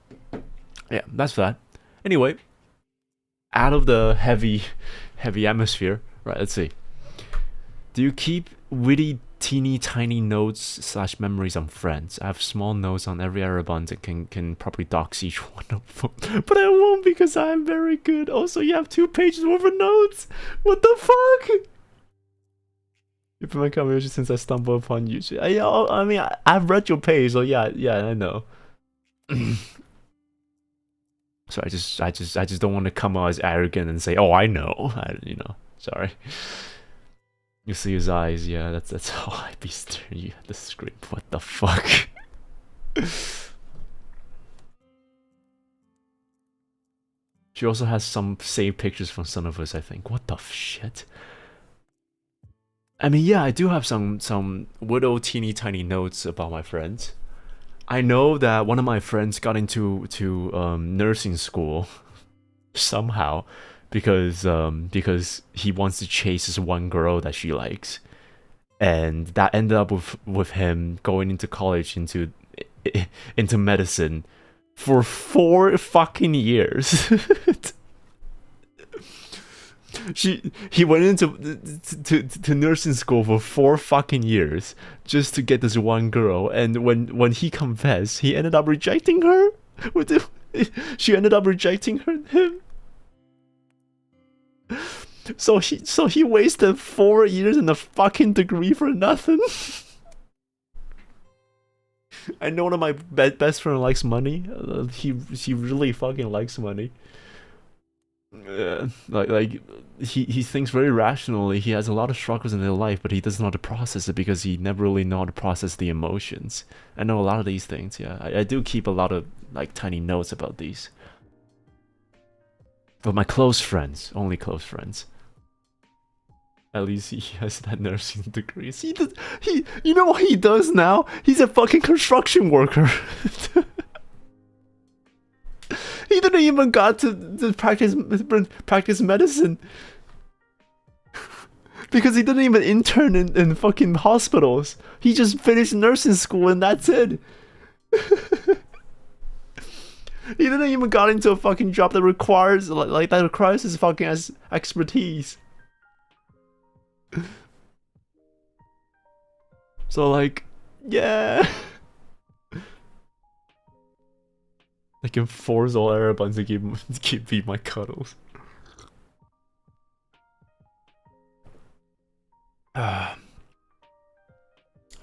Yeah, that's that. Anyway, out of the heavy atmosphere, right, let's see. Do you keep witty teeny tiny notes / memories on friends? I have small notes on every Heiramond and can probably dox each one of them. But I won't because I'm very good. Also, you have 2 pages worth of notes. What the fuck? You've been my conversation since I stumbled upon you. I mean, I've read your page, so yeah, I know. So I just don't want to come out as arrogant and say, oh, I know. Sorry. You see his eyes, yeah, that's how I be staring you at the screen. What the fuck? She also has some saved pictures from some of us, I think. What the shit? I mean, yeah, I do have some little teeny tiny notes about my friends. I know that one of my friends got into nursing school somehow. Because he wants to chase this one girl that she likes, and that ended up with him going into college into medicine for 4 fucking years. He went into to nursing school for 4 fucking years just to get this one girl, and when he confessed, he ended up rejecting her. She ended up rejecting him. So he wasted 4 years in a fucking degree for nothing. I know one of my best friend likes money. He really fucking likes money. Like he thinks very rationally. He has a lot of struggles in his life, but he doesn't know how to process it because he never really know how to process the emotions. I know a lot of these things. Yeah, I do keep a lot of like tiny notes about these. But my close friends, only close friends. At least he has that nursing degree. You know what he does now? He's a fucking construction worker. He didn't even got to practice medicine. Because he didn't even intern in fucking hospitals. He just finished nursing school and that's it. He didn't even got into a fucking job that requires that requires his fucking expertise. So like, yeah. I can force all Heiramond to keep me my cuddles. I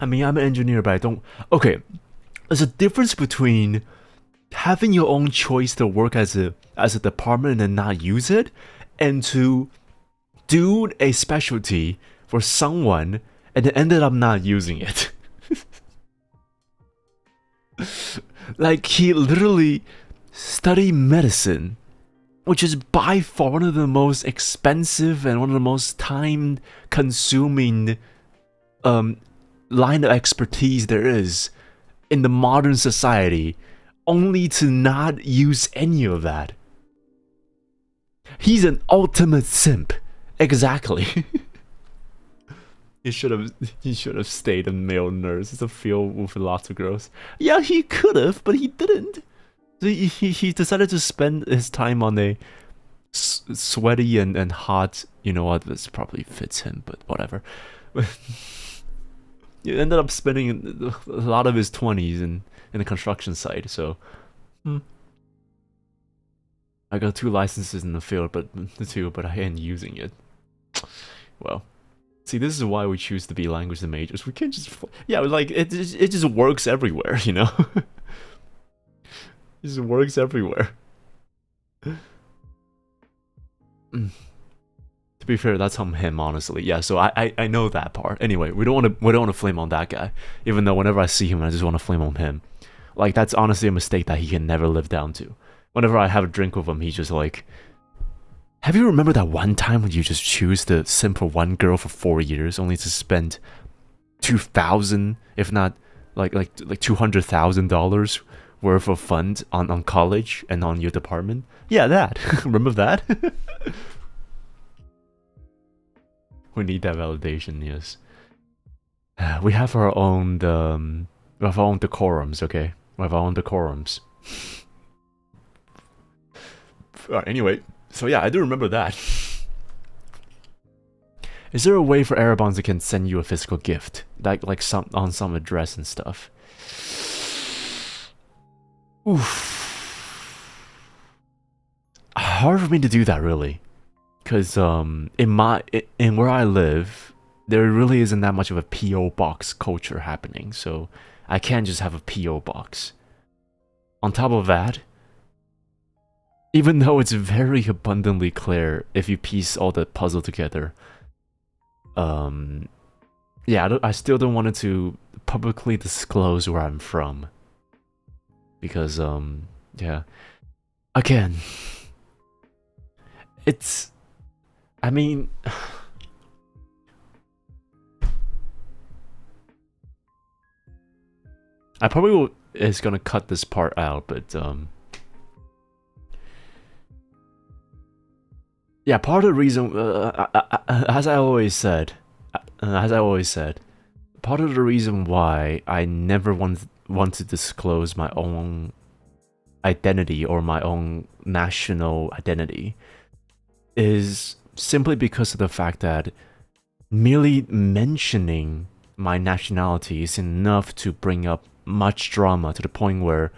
mean, I'm an engineer, but I don't. Okay, there's a difference between having your own choice to work as a department and not use it, and to do a specialty for someone and then ended up not using it. Like, he literally studied medicine, which is by far one of the most expensive and one of the most time-consuming line of expertise there is in the modern society, only to not use any of that. He's an ultimate simp. Exactly. He should have stayed a male nurse. It's a field with lots of girls. Yeah, he could have, but he didn't. So he decided to spend his time on a sweaty and hot. You know what? This probably fits him, but whatever. He ended up spending a lot of his 20s in the construction site. So, I got 2 licenses in the field, but I ain't using it. Well. See, this is why we choose to be language majors. We can't just... Yeah, like, it just works everywhere, you know? It just works everywhere. To be fair, that's on him, honestly. Yeah, so I know that part. Anyway, we don't want to flame on that guy. Even though whenever I see him, I just want to flame on him. Like, that's honestly a mistake that he can never live down to. Whenever I have a drink with him, he's just like... Have you remembered that one time when you just choose to simp for one girl for 4 years, only to spend $2,000, if not like $200,000 worth of funds on college and on your department? Yeah, that. Remember that? We need that validation, yes. We have our own decorums, okay? We have our own decorums. Alright, anyway. So yeah, I do remember that. Is there a way for Heiramond to can send you a physical gift, like some address and stuff? Oof. Hard for me to do that, really, because in where I live, there really isn't that much of a PO box culture happening. So I can't just have a PO box. On top of that, even though it's very abundantly clear if you piece all the puzzle together, yeah, I still don't want it to publicly disclose where I'm from. Because, yeah. Again, it's... I mean... I probably is gonna cut this part out, but, yeah, part of the reason, as I always said, part of the reason why I never want to disclose my own identity or my own national identity is simply because of the fact that merely mentioning my nationality is enough to bring up much drama to the point where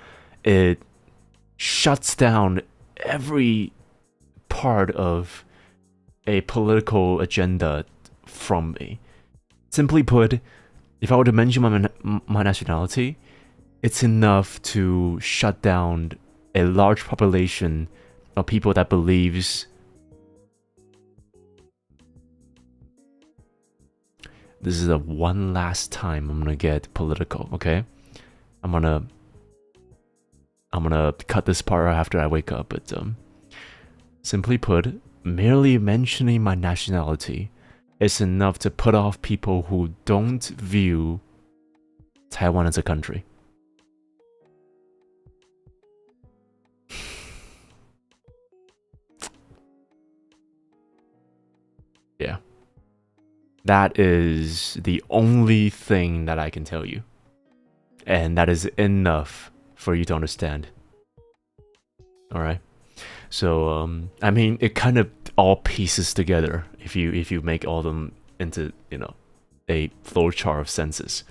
it shuts down every part of a political agenda from me. Simply put, if I were to mention my nationality, it's enough to shut down a large population of people that believes this is the one last time I'm gonna get political, okay? I'm gonna cut this part after I wake up, but simply put, merely mentioning my nationality is enough to put off people who don't view Taiwan as a country. Yeah. That is the only thing that I can tell you. And that is enough for you to understand. Alright? So, I mean, it kind of all pieces together if you make all of them into, you know, a flowchart of senses.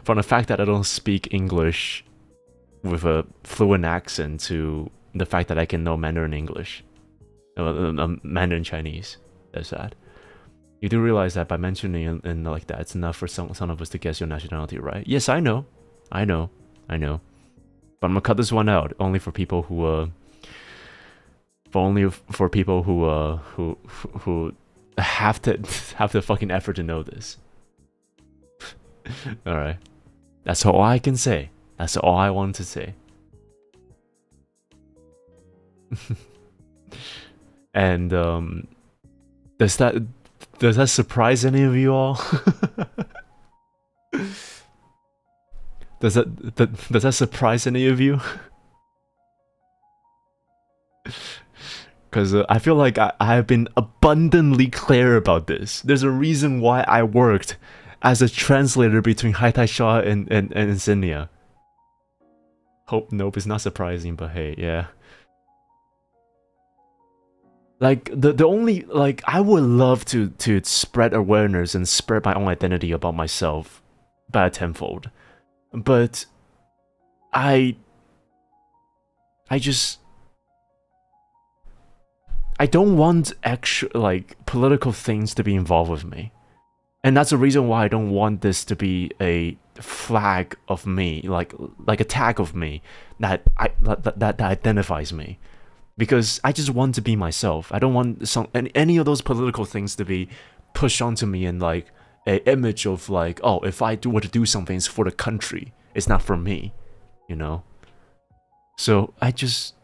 From the fact that I don't speak English with a fluent accent to the fact that I can know Mandarin English. Mandarin Chinese. That's that. You do realize that by mentioning it like that, it's enough for some of us to guess your nationality, right? Yes, I know. I know. But I'm gonna cut this one out only for people who for people who have the fucking effort to know this. All right. That's all I can say. That's all I want to say. And does that surprise any of you all? Does that surprise any of you? Because I feel like I have been abundantly clear about this. There's a reason why I worked as a translator between Haitaisha and Xenia. Nope, it's not surprising, but hey, yeah. Like, the only, like, I would love to spread awareness and spread my own identity about myself by a tenfold. But I don't want extra, like, political things to be involved with me. And that's the reason why I don't want this to be a flag of me, like a tag of me that identifies me. Because I just want to be myself. I don't want any of those political things to be pushed onto me in like an image of like, oh, if I were to do something, it's for the country. It's not for me, you know? So it's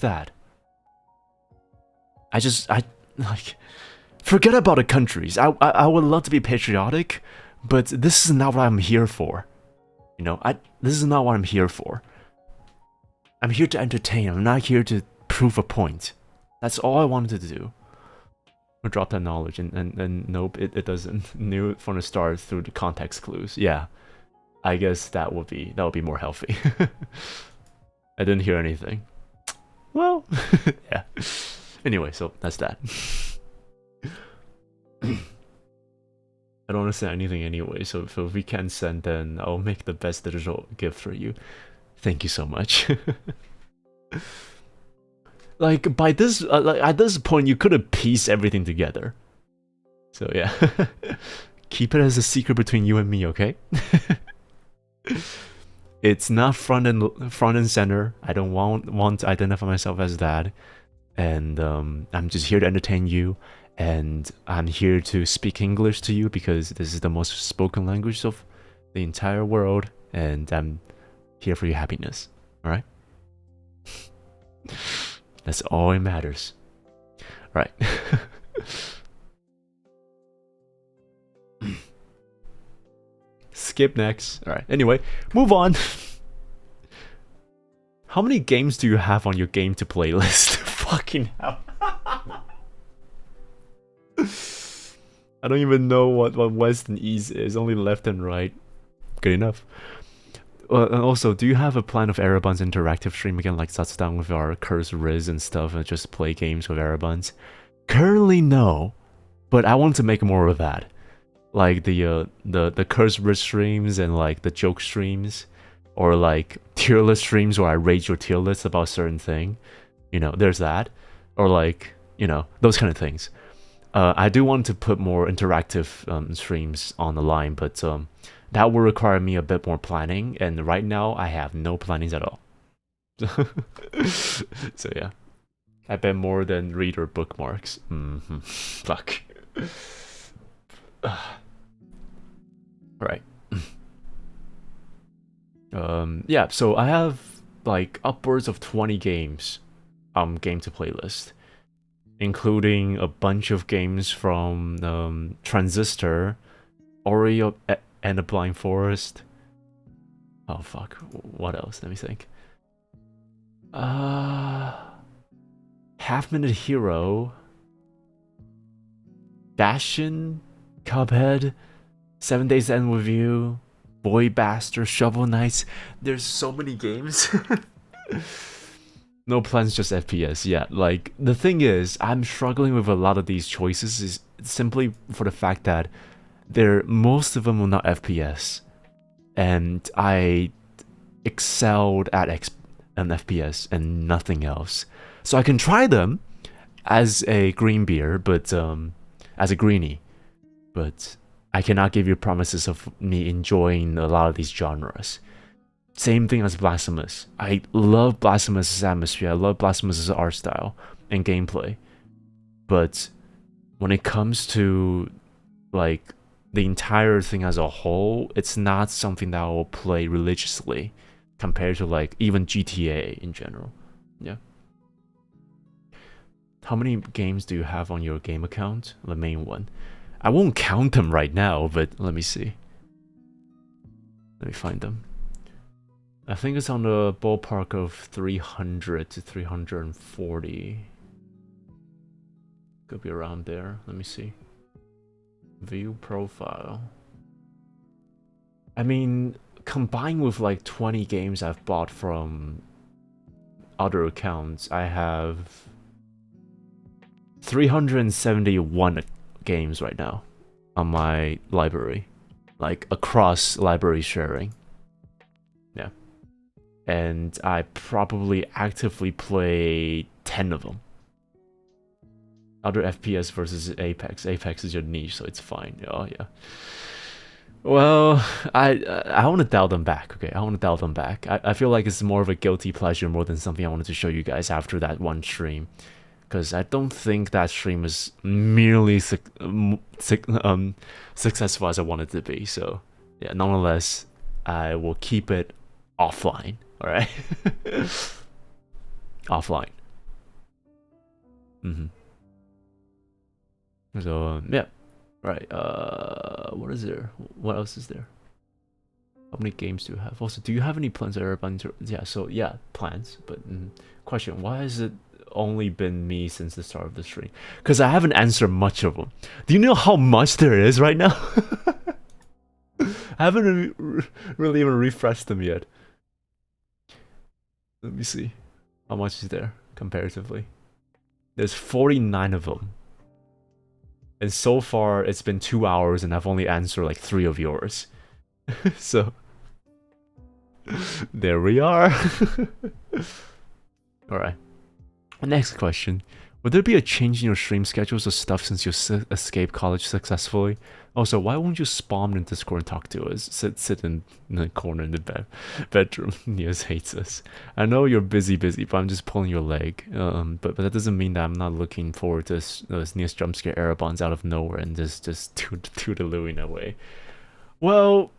that. I like, forget about the countries. I would love to be patriotic, but this is not what I'm here for. You know, this is not what I'm here for. I'm here to entertain. I'm not here to prove a point. That's all I wanted to do. Or drop that knowledge, and nope, it doesn't. Knew it from the start through the context clues. Yeah, I guess that would be more healthy. I didn't hear anything. Well, yeah. Anyway, so that's that. I don't want to say anything anyway, so if we can't send, then I'll make the best digital gift for you. Thank you so much. Like, by this, like, at this point, you could have pieced everything together. So yeah, keep it as a secret between you and me, okay? It's not front and center. I don't want to identify myself as that, and I'm just here to entertain you, and I'm here to speak English to you because this is the most spoken language of the entire world, and I'm here for your happiness. All right. That's all that matters. Right. Skip next. Alright, anyway, move on. How many games do you have on your game to playlist? Fucking hell. I don't even know what west and east is. Only left and right. Good enough. And also, do you have a plan of Heiramond's interactive stream again, like Zatsudan with our Curse Riz and stuff, and just play games with Heiramond? Currently, no, but I want to make more of that, like the Curse Riz streams and like the joke streams, or like tier list streams where I rate your tier list about a certain thing. You know, there's that, or like those kind of things. I do want to put more interactive streams on the line, but that will require me a bit more planning, and right now I have no plannings at all. So yeah, I bet more than reader bookmarks. Fuck. Right. Yeah, so I have like upwards of 20 games game to playlist, including a bunch of games from Transistor, Oreo and the Blind Forest. Oh fuck, what else? Let me think. Half Minute Hero, Dashin, Cuphead, 7 Days End with You, Boy Bastard, Shovel Knights. There's so many games. No plans, just FPS. Yeah, like the thing is, I'm struggling with a lot of these choices is simply for the fact that most of them are not FPS, and I excelled at an FPS and nothing else. So I can try them as a green beer, but as a greenie, but I cannot give you promises of me enjoying a lot of these genres. Same thing as Blasphemous. I love Blasphemous' atmosphere. I love Blasphemous' art style and gameplay, but when it comes to like the entire thing as a whole, it's not something that I will play religiously compared to like even GTA in general. Yeah. How many games do you have on your game account? The main one. I won't count them right now, but let me see. Let me find them. I think it's on the ballpark of 300 to 340. Could be around there. Let me see. View profile. I mean, combined with like 20 games I've bought from other accounts, I have 371 games right now on my library, like across library sharing. Yeah, and I probably actively play 10 of them. Other FPS versus Apex. Apex is your niche, so it's fine. Oh yeah. Well, I want to dial them back. Okay, I want to dial them back. I feel like it's more of a guilty pleasure more than something I wanted to show you guys after that one stream, because I don't think that stream is merely successful as I wanted to be. So yeah, nonetheless, I will keep it offline. All right, offline. So yeah, right. What is there? What else is there? How many games do you have? Also, do you have any plans that are about? Yeah. So yeah, plans. But question: why has it only been me since the start of the stream? Because I haven't answered much of them. Do you know how much there is right now? I haven't really even refreshed them yet. Let me see. How much is there comparatively? There's 49 of them. And so far, it's been 2 hours and I've only answered like 3 of yours. So, there we are. Alright. Next question. Would there be a change in your stream schedules or stuff since you escaped college successfully? Also, why won't you spawn in Discord and talk to us? Sit in the corner in the bedroom. Nious hates us. I know you're busy, but I'm just pulling your leg. But that doesn't mean that I'm not looking forward to this Nious jump scare Heiramond out of nowhere and just toodalooing away. Well,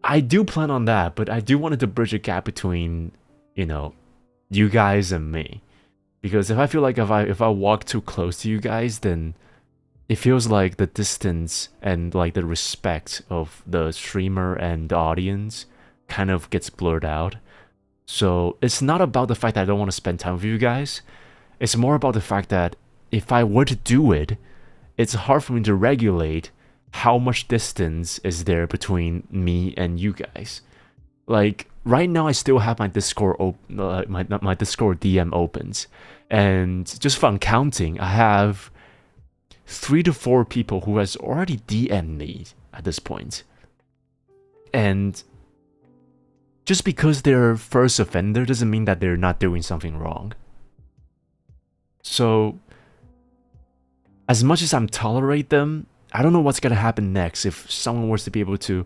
I do plan on that, but I do want to bridge a gap between, you guys and me. Because if I feel like if I walk too close to you guys, then it feels like the distance and like the respect of the streamer and the audience kind of gets blurred out. So it's not about the fact that I don't want to spend time with you guys. It's more about the fact that if I were to do it, it's hard for me to regulate how much distance is there between me and you guys. Like right now, I still have my Discord my Discord DM opens, and just from counting, I have 3 to 4 people who has already DM'd me at this point. And just because they're first offender doesn't mean that they're not doing something wrong. So as much as I'm tolerate them, I don't know what's gonna happen next if someone was to be able to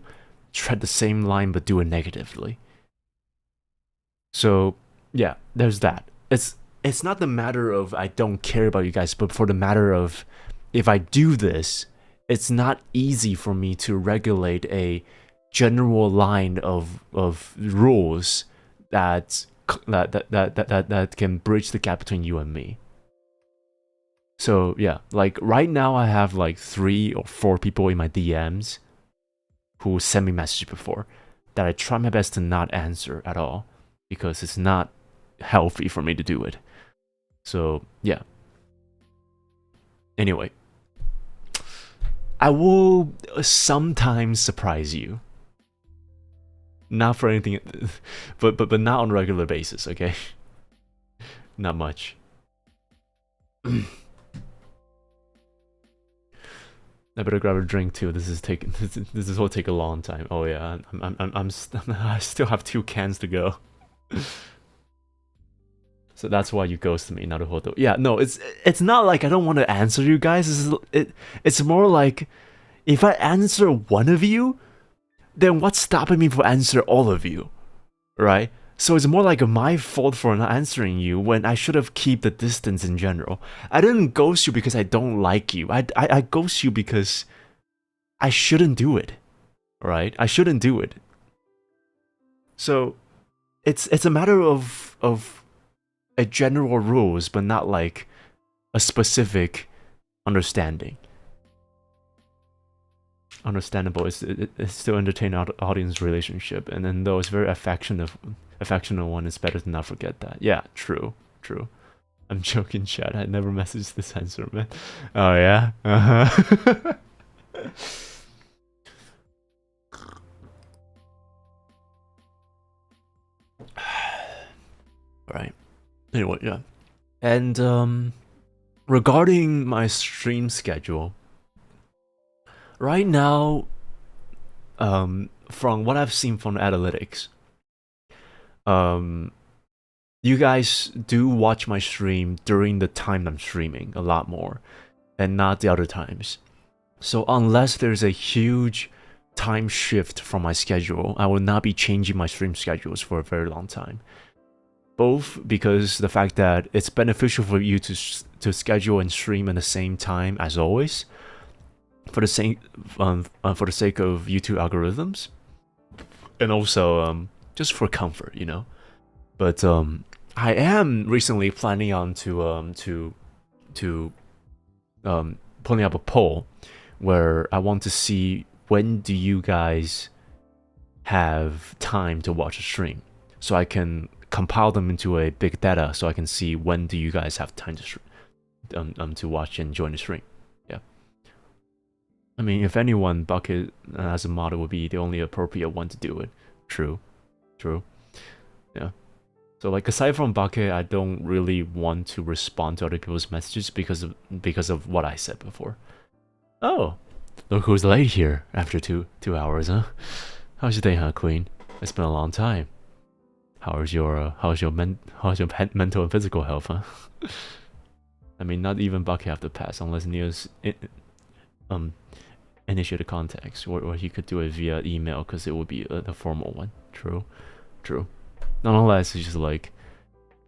tread the same line but do it negatively. So yeah, there's that. It's not the matter of I don't care about you guys, but for the matter of if I do this, it's not easy for me to regulate a general line of rules that can bridge the gap between you and me. So yeah, like right now I have like 3 or 4 people in my DMs who sent me messages before that I try my best to not answer at all because it's not healthy for me to do it. So yeah. Anyway, I will sometimes surprise you. Not for anything, but not on a regular basis, okay? Not much. I better grab a drink too. This will take a long time. Oh yeah, I still have 2 cans to go. So that's why you ghosted me, Naruhodo. Yeah, no, it's not like I don't want to answer you guys. It's more like if I answer one of you, then what's stopping me from answering all of you, right? So it's more like my fault for not answering you when I should have kept the distance in general. I didn't ghost you because I don't like you. I ghost you because I shouldn't do it, right? I shouldn't do it. So it's a matter of a general rules, but not like a specific understanding. Understandable. It's still entertain audience relationship, and then though it's very affectionate one, it's better to not forget that. Yeah, true. I'm joking, chat. I never messaged this answer, man. Oh yeah. Right. Anyway, yeah. And regarding my stream schedule, right now, from what I've seen from the analytics, you guys do watch my stream during the time I'm streaming a lot more, and not the other times. So unless there's a huge time shift from my schedule, I will not be changing my stream schedules for a very long time. Both because the fact that it's beneficial for you to schedule and stream at the same time as always, for the sake of YouTube algorithms, and also just for comfort, you know. But I am recently planning on to putting up a poll where I want to see when do you guys have time to watch a stream, so I can compile them into a big data, so I can see when do you guys have time to watch and join the stream. Yeah. I mean, if anyone, Bucket as a model would be the only appropriate one to do it. True. Yeah. So like aside from Bucket, I don't really want to respond to other people's messages because of what I said before. Oh, look who's late here after two hours, huh? How's your day, huh, Queen? It's been a long time. How's your mental and physical health, huh? I mean, not even Bucky have to pass unless Nious initiate a contact, or he could do it via email because it would be the formal one. True. Nonetheless, it's just like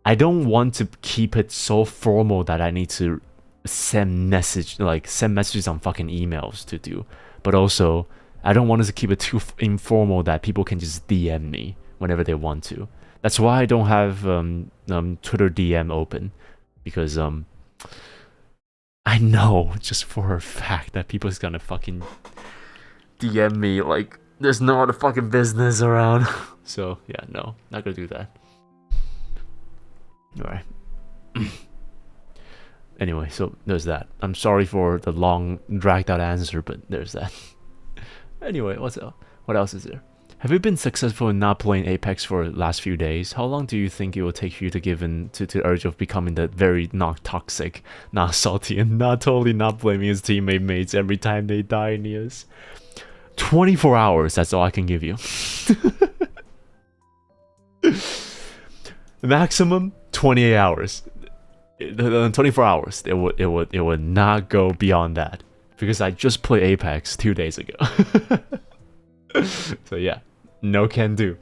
I don't want to keep it so formal that I need to send messages on fucking emails to do, but also I don't want us to keep it too informal that people can just DM me whenever they want to. That's why I don't have Twitter DM open, because I know just for a fact that people's gonna fucking DM me like there's no other fucking business around. So yeah, no, not gonna do that. Alright. anyway, so there's that. I'm sorry for the long, dragged out answer, but there's that. Anyway, what else is there? Have you been successful in not playing Apex for the last few days? How long do you think it will take for you to give in to the urge of becoming that very not toxic, not salty, and not totally not blaming his teammate mates every time they die, Nious? 24 hours, that's all I can give you. Maximum 28 hours. 24 hours. It would not go beyond that. Because I just played Apex 2 days ago. So yeah, no can do.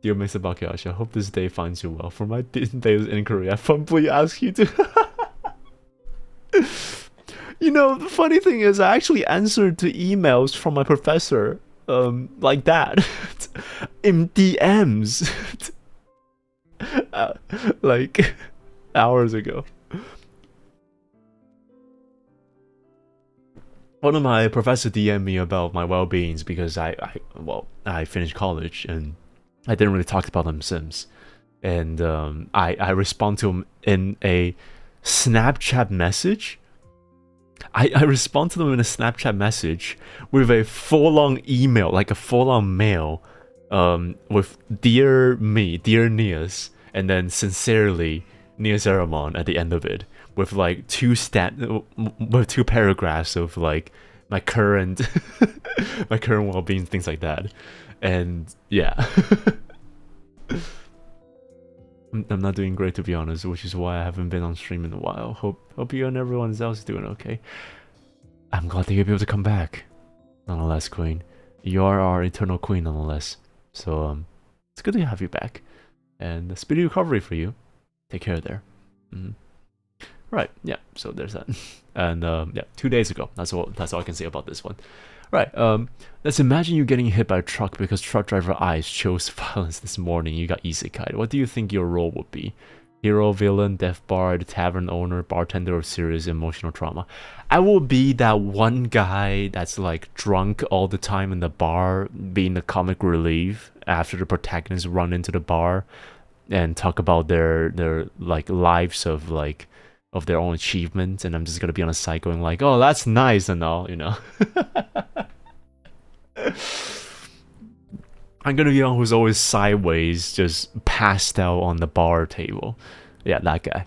Dear Mr. Bakiashi, I hope this day finds you well. For my days inquiry, I humbly ask you to... You know, the funny thing is I actually answered to emails from my professor like that. In DMs. Like hours ago. One of my professors DM'd me about my well-beings because I finished college and I didn't really talk about them since. And I respond to him in a Snapchat message. I respond to them in a Snapchat message with a full-on email, like a full-on mail, with "Dear me, dear Nious," and then sincerely Nious Heiramond at the end of it, with like two paragraphs of like my current my current well-being, things like that. And yeah. I'm not doing great, to be honest, which is why I haven't been on stream in a while. Hope you and everyone else is doing okay. I'm glad that you'll be able to come back, nonetheless, Queen. You are our eternal queen, nonetheless. So it's good to have you back, and a speedy recovery for you. Take care there. Right, yeah. So there's that. And yeah, 2 days ago. That's all I can say about this one. Right, let's imagine you getting hit by a truck because truck driver eyes chose violence this morning. You got isekai'd. What do you think your role would be? Hero, villain, death bard, tavern owner, bartender, or serious emotional trauma? I will be that one guy that's like drunk all the time in the bar, being the comic relief after the protagonists run into the bar and talk about their like lives of like of their own achievements, and I'm just gonna be on the side going like, oh, that's nice and all, you know. I'm gonna be the one who's always sideways, just passed out on the bar table. Yeah, that guy.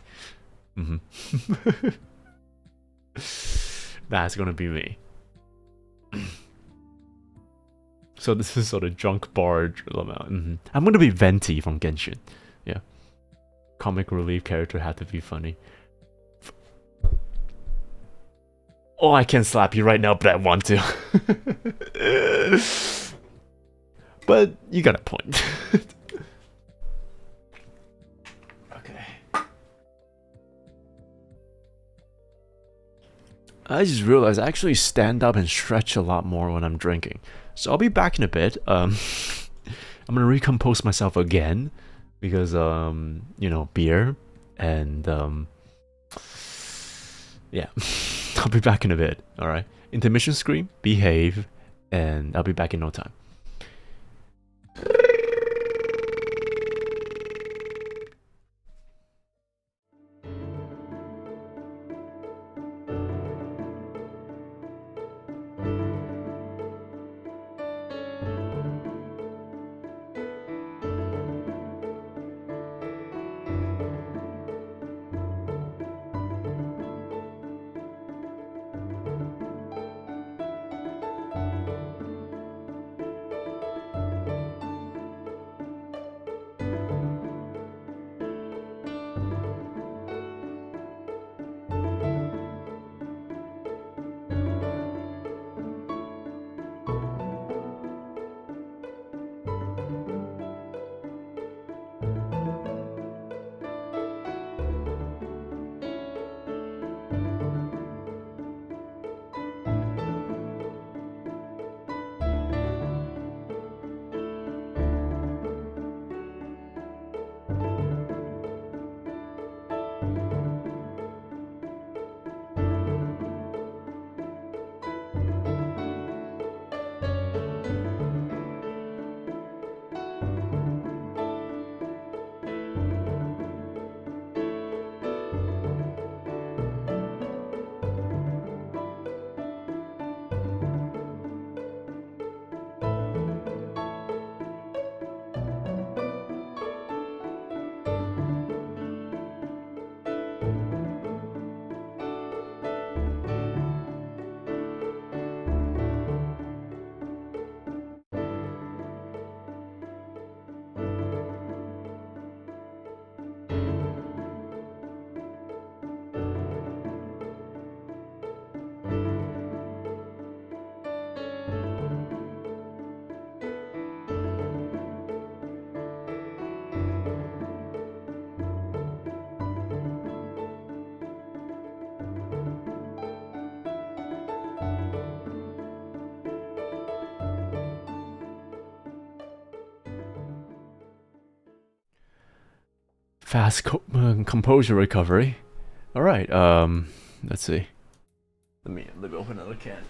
That's gonna be me. So this is sort of drunk bar. I'm gonna be Venti from Genshin. Yeah. Comic relief character had to be funny. Oh, I can't slap you right now, but I want to. But you got a point. Okay. I just realized I actually stand up and stretch a lot more when I'm drinking. So I'll be back in a bit. I'm gonna recompose myself again because you know, beer and yeah. I'll be back in a bit, alright? Intermission scream, behave, and I'll be back in no time. Fast composure recovery. All right. Let's see. Let me open another can.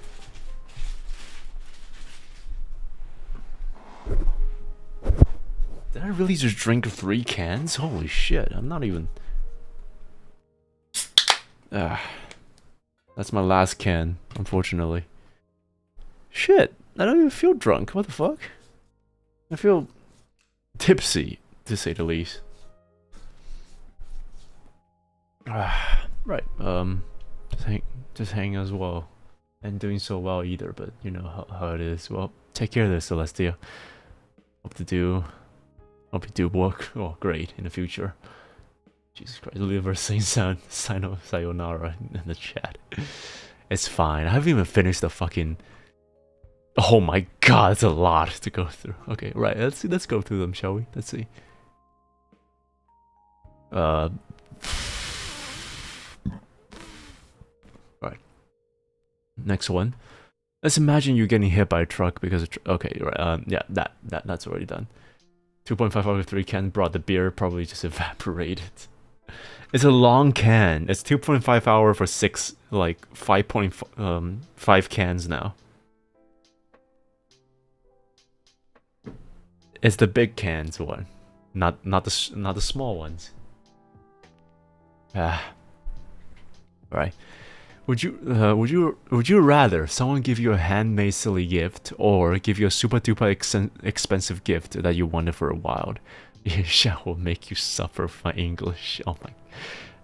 Did I really just drink 3 cans? Holy shit! I'm not even. That's my last can, unfortunately. Shit! I don't even feel drunk. What the fuck? I feel tipsy, to say the least. Right. Just hang as well, and doing so well either. But you know how it is. Well, take care of this, Celestia. Hope you do work. Oh, great in the future. Jesus Christ, deliver sign of sayonara in the chat. It's fine. I haven't even finished the fucking. Oh my god, it's a lot to go through. Okay, right. Let's see. Let's go through them, shall we? Let's see. Right. Next one. Let's imagine you're getting hit by a truck because of okay, right. Yeah, that's already done. 2.5 out of 3 cans brought the beer probably just evaporated. It's a long can. It's 2.5 hour for 6, like 5.5 cans now. It's the big cans one, not the small ones. Right. Would you rather someone give you a handmade silly gift or give you a super duper expensive gift that you wanted for a while? Isha will make you suffer for my English. Oh my.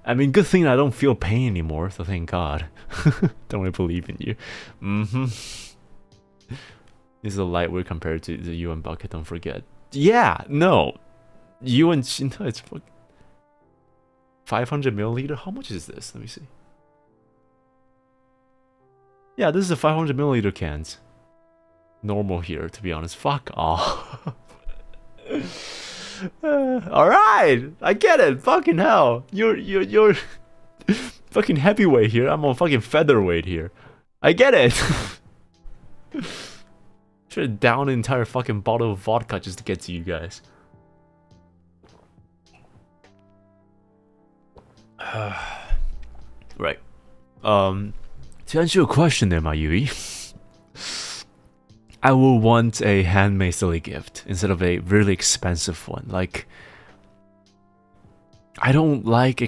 I mean, good thing I don't feel pain anymore, so thank God. Don't really believe in you. This is a lightweight compared to the UN bucket, don't forget. Yeah, no. UN, no, it's 500 milliliter? How much is this? Let me see. Yeah, this is a 500 milliliter cans. Normal here, to be honest. Fuck off. Alright! I get it! Fucking hell! You're fucking heavyweight here. I'm on fucking featherweight here. I get it! Should have downed an entire fucking bottle of vodka just to get to you guys. Right. To answer your question there, my Yui, I will want a handmade silly gift instead of a really expensive one. Like, I don't like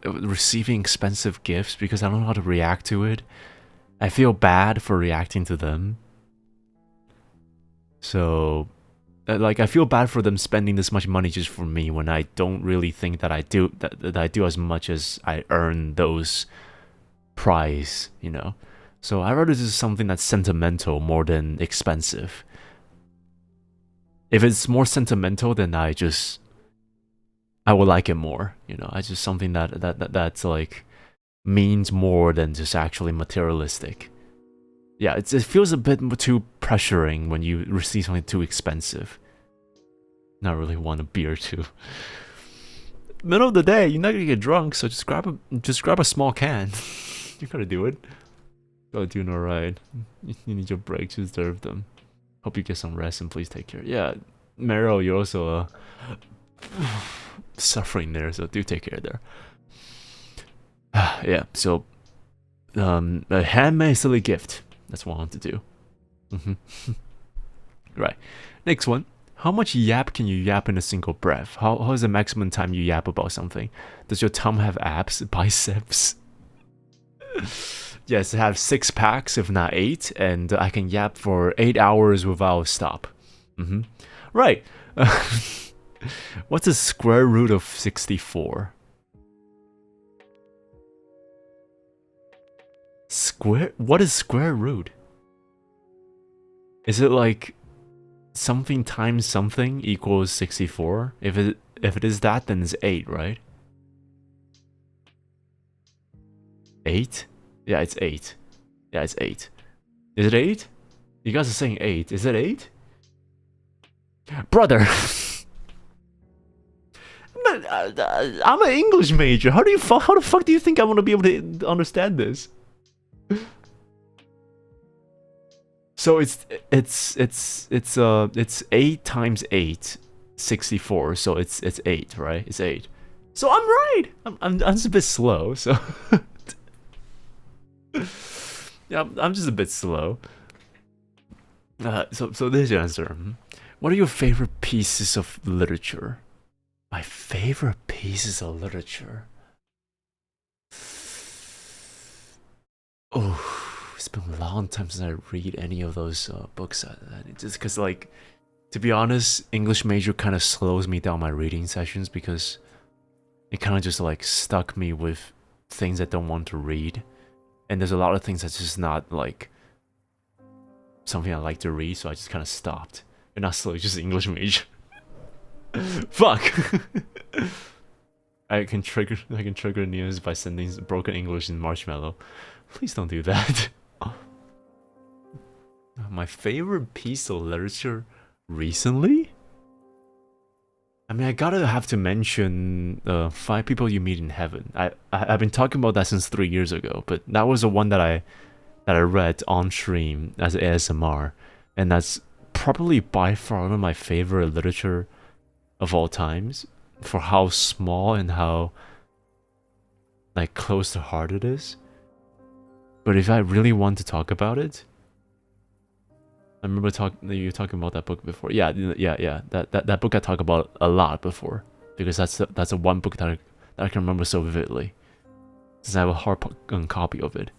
receiving expensive gifts because I don't know how to react to it. I feel bad for reacting to them. So, like, I feel bad for them spending this much money just for me when I don't really think that I do that I do as much as I earn those prize, you know. So I'd rather do something that's sentimental more than expensive. If it's more sentimental, then I would like it more, you know. I just something that's like means more than just actually materialistic. Yeah, it feels a bit too pressuring when you receive something too expensive. Not really want a beer too. Middle of the day, you're not gonna get drunk, so just grab a small can. You gotta do it. Gotta do alright. You need your breaks, you deserve them. Hope you get some rest and please take care. Yeah, Meryl, you're also suffering there, so do take care there. Yeah, so a handmade silly gift. That's what I want to do. Right. Next one. How much yap can you yap in a single breath? How is the maximum time you yap about something? Does your tongue have abs, biceps? Yes, I have 6 packs, if not 8, and I can yap for 8 hours without stop. Right. What's the square root of 64? What is square root? Is it like something times something equals 64? If it is that, then it's 8, right? 8? Yeah, it's 8. Yeah, it's 8. Is it 8? You guys are saying 8. Is it 8? Brother! I'm an English major. How the fuck do you think I'm gonna be able to understand this? So it's 8 times 8, 64. So it's 8, right? It's 8. So I'm right. I'm just a bit slow. So yeah, I'm just a bit slow. So there's your answer. What are your favorite pieces of literature? My favorite pieces of literature. Oh, it's been a long time since I read any of those books. Just because, like, to be honest, English major kind of slows me down my reading sessions because it kind of just like stuck me with things I don't want to read, and there's a lot of things that's just not like something I like to read, so I just kind of stopped. And not slowly, just English major. Fuck. I can trigger Nious by sending broken English in Marshmallow. Please don't do that. My favorite piece of literature recently? I mean, I gotta have to mention 5 People You Meet in Heaven. I've been talking about that since 3 years ago, but that was the one that I read on stream as ASMR, and that's probably by far one of my favorite literature of all times for how small and how like close to heart it is. But if I really want to talk about it, I remember you talking about that book before. Yeah. That book I talked about a lot before because that's a one book that I can remember so vividly, since I have a hard copy of it.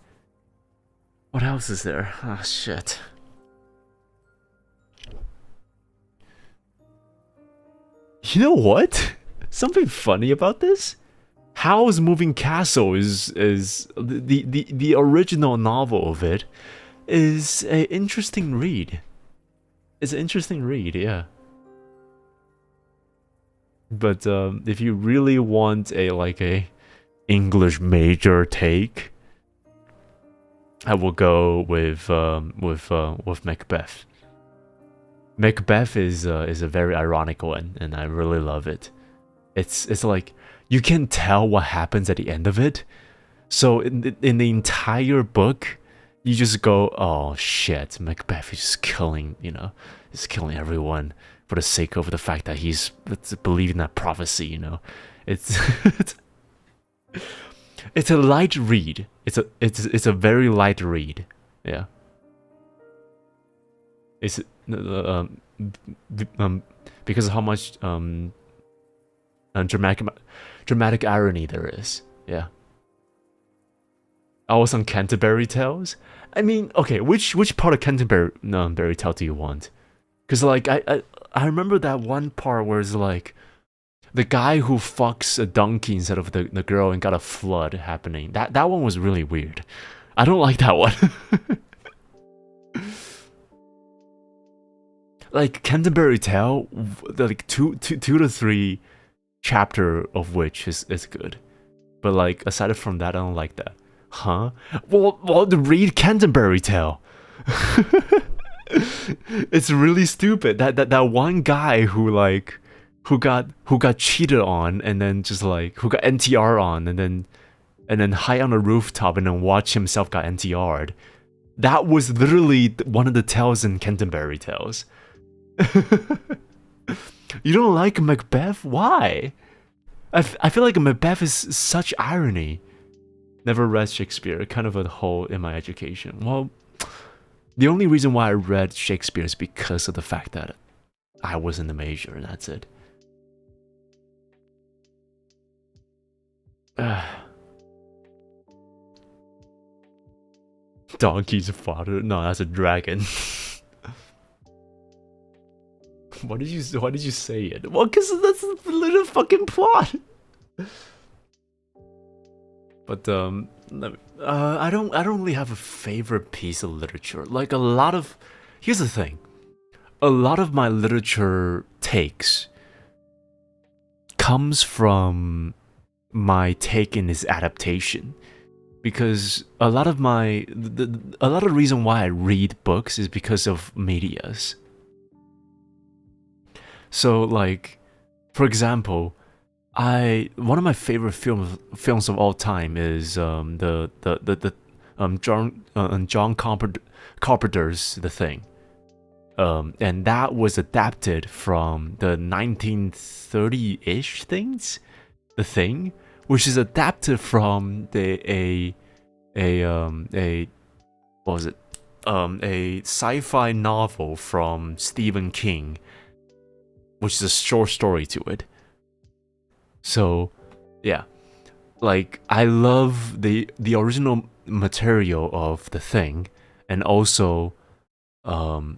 What else is there? Ah, shit. You know what? Something funny about this? Howl's Moving Castle is the original novel of it is an interesting read. It's an interesting read, yeah. But if you really want a English major take, I will go with Macbeth. Macbeth is a very ironic one, and I really love it. It's like you can tell what happens at the end of it. So in the entire book, you just go, oh shit, Macbeth is just killing, he's killing everyone for the sake of the fact that he's believing that prophecy, It's it's a light read. It's a very light read. Yeah. It's because of how much dramatic irony there is. Yeah. I was on Canterbury Tales. I mean, okay, which part of Canterbury Tale do you want? Because like I remember that one part where it's like the guy who fucks a donkey instead of the girl and got a flood happening. That one was really weird. I don't like that one. Like Canterbury Tale, like two to three chapter of which is good, but like aside from that, I don't like that. Huh? Well, read Canterbury Tale. It's really stupid. That one guy who got cheated on, and then just like who got NTR on, and then high on a rooftop and then watch himself got NTR'd. That was literally one of the tales in Canterbury Tales. You don't like Macbeth? Why? I feel like Macbeth is such irony. Never read Shakespeare, kind of a hole in my education. Well, the only reason why I read Shakespeare is because of the fact that I was in the major, and that's it. Donkey's father? No, that's a dragon. Why did you say it? Well, because that's the little fucking plot. But I don't really have a favorite piece of literature. Like here's the thing. A lot of my literature takes comes from my take in its adaptation. Because a lot of the reason why I read books is because of medias. So like, for example, one of my favorite films of all time is John Carpenter's The Thing, and that was adapted from the 1930-ish things, The Thing, which is adapted from a what was it? A sci-fi novel from Stephen King, which is a short story to it. So, yeah, like I love the original material of The Thing, and also, and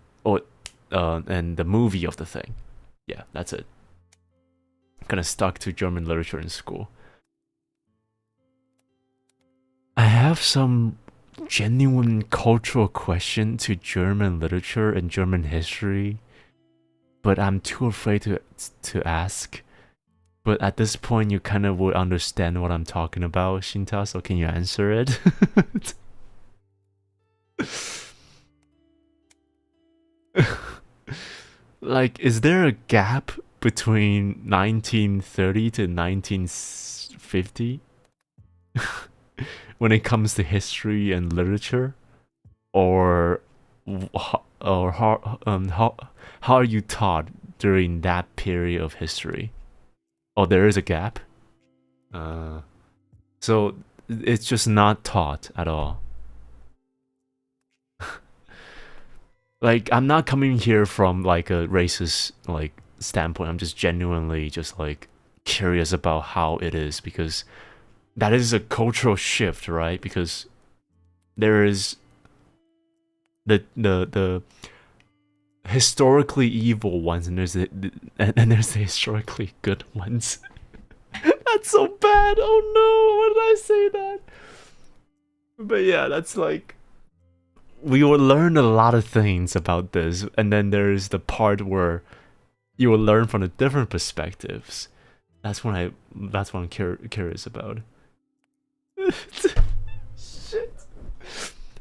the movie of The Thing. Yeah, that's it. Kind of stuck to German literature in school. I have some genuine cultural question to German literature and German history, but I'm too afraid to ask. But at this point, you kind of would understand what I'm talking about, Shinta, so can you answer it? Like, is there a gap between 1930 to 1950 when it comes to history and literature? Or how are you taught during that period of history? Oh, there is a gap. So it's just not taught at all. Like, I'm not coming here from like a racist like standpoint. I'm just genuinely just like curious about how it is, because that is a cultural shift, right? Because there is the historically evil ones, and there's the historically good ones. That's so bad. Oh no, why did I say that? But yeah, that's like, we will learn a lot of things about this, and then there's the part where you will learn from the different perspectives. That's what I'm curious about. Shit.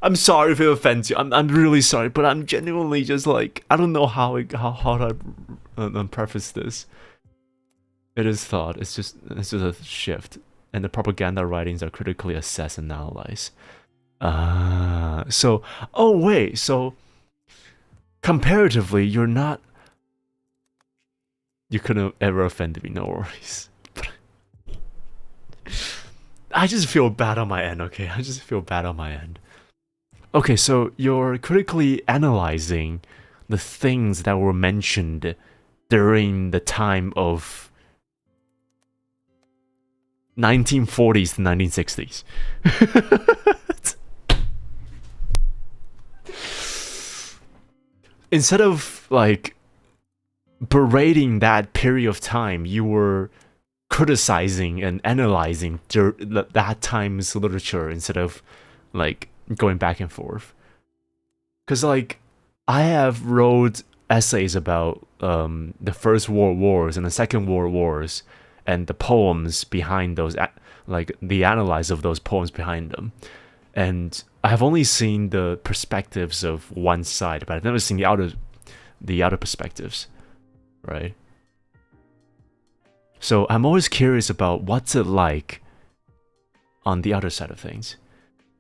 I'm sorry if it offends you. I'm really sorry, but I'm genuinely just like, I don't know how to preface this. It is thought. It's just a shift, and the propaganda writings are critically assessed and analyzed. So, oh wait, so comparatively, you couldn't have ever offended me, no worries. I just feel bad on my end, okay? I just feel bad on my end. Okay, so you're critically analyzing the things that were mentioned during the time of 1940s to 1960s. Instead of like berating that period of time, you were criticizing and analyzing that time's literature instead of like going back and forth. Because like, I have wrote essays about the First World Wars and the Second World Wars, and the poems behind those, like the analyze of those poems behind them. And I have only seen the perspectives of one side, but I've never seen the other perspectives, right? So I'm always curious about what's it like on the other side of things.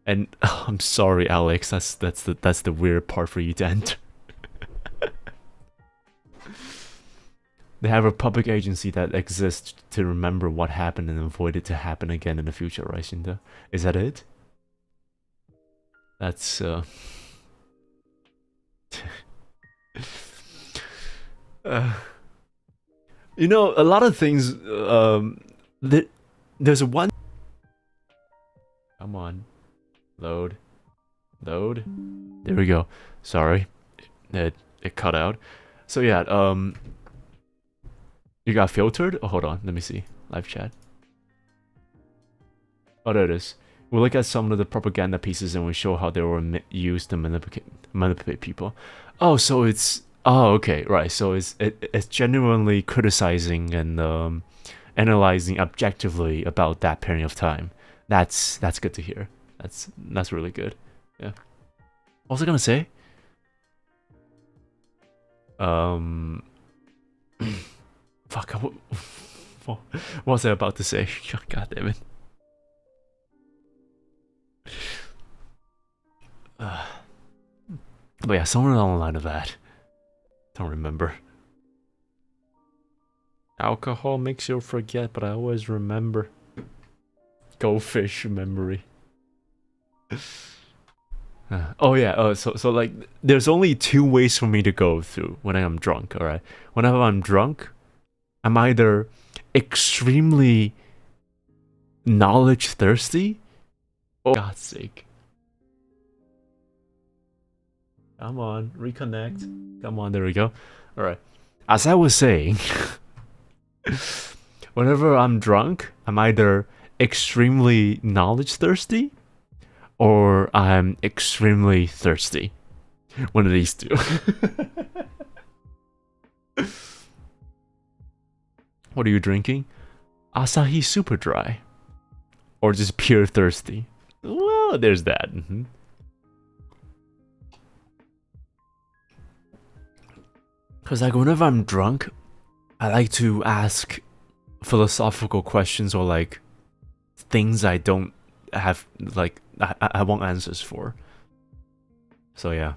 And I'm sorry, Alex, that's the weird part for you to enter. They have a public agency that exists to remember what happened and avoid it to happen again in the future, right, Shinda? Is that it? That's you know, a lot of things. There's one. Come on, load. There we go. Sorry, it cut out. So yeah, you got filtered. Oh, hold on, let me see. Live chat. Oh, there it is. We look at some of the propaganda pieces and we show how they were used to manipulate people. Oh, so it's... Oh, okay, right. So it's genuinely criticizing and analyzing objectively about that period of time. That's good to hear. That's really good. Yeah. What was I gonna say? Fuck. What was I about to say? God damn it. But yeah, somewhere along the line of that. Don't remember. Alcohol makes you forget, but I always remember. Goldfish memory. Oh yeah, so like, there's only two ways for me to go through when I am drunk, alright? Whenever I'm drunk, I'm either extremely knowledge thirsty, or God's sake. Come on, reconnect. Come on, there we go. Alright. As I was saying, whenever I'm drunk, I'm either extremely knowledge thirsty, or I'm extremely thirsty. One of these two. What are you drinking? Asahi Super Dry. Or just pure thirsty. Well, there's that. Because like whenever I'm drunk, I like to ask philosophical questions or like things I don't have, like, I want answers for. So yeah.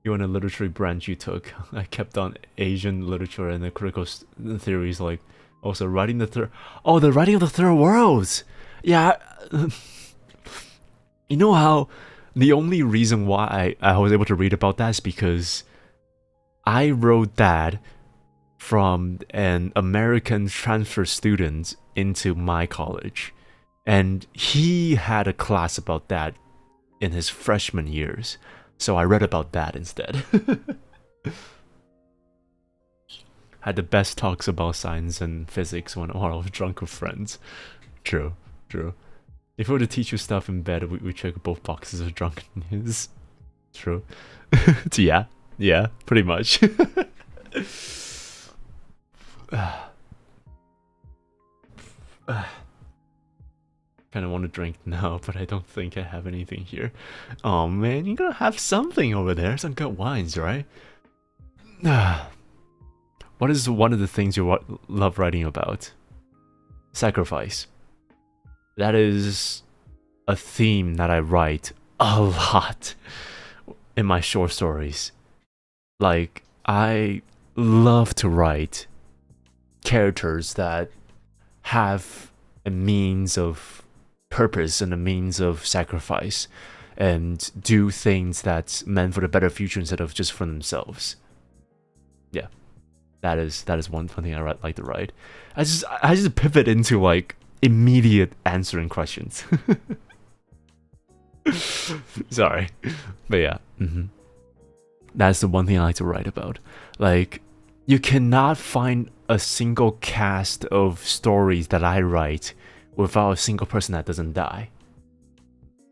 You want a literary branch you took? I kept on Asian literature and the critical theories, like also writing the third. Oh, the writing of the third worlds. Yeah. You know how the only reason why I was able to read about that is because I wrote that from an American transfer student into my college, and he had a class about that in his freshman years, so I read about that instead. Had the best talks about science and physics when I was drunk with friends. True, true. If we were to teach you stuff in bed, we check both boxes of drunkenness. True. Yeah, yeah, pretty much. Kind of want to drink now, but I don't think I have anything here. Oh man, you gotta have something over there. Some good wines, right? What is one of the things you love writing about? Sacrifice. That is a theme that I write a lot in my short stories. Like, I love to write characters that have a means of purpose and a means of sacrifice, and do things that's meant for the better future instead of just for themselves. Yeah, that is one thing I like to write. I just pivot into like immediate answering questions. Sorry, but yeah, that's the one thing I like to write about. Like, you cannot find a single cast of stories that I write without a single person that doesn't die.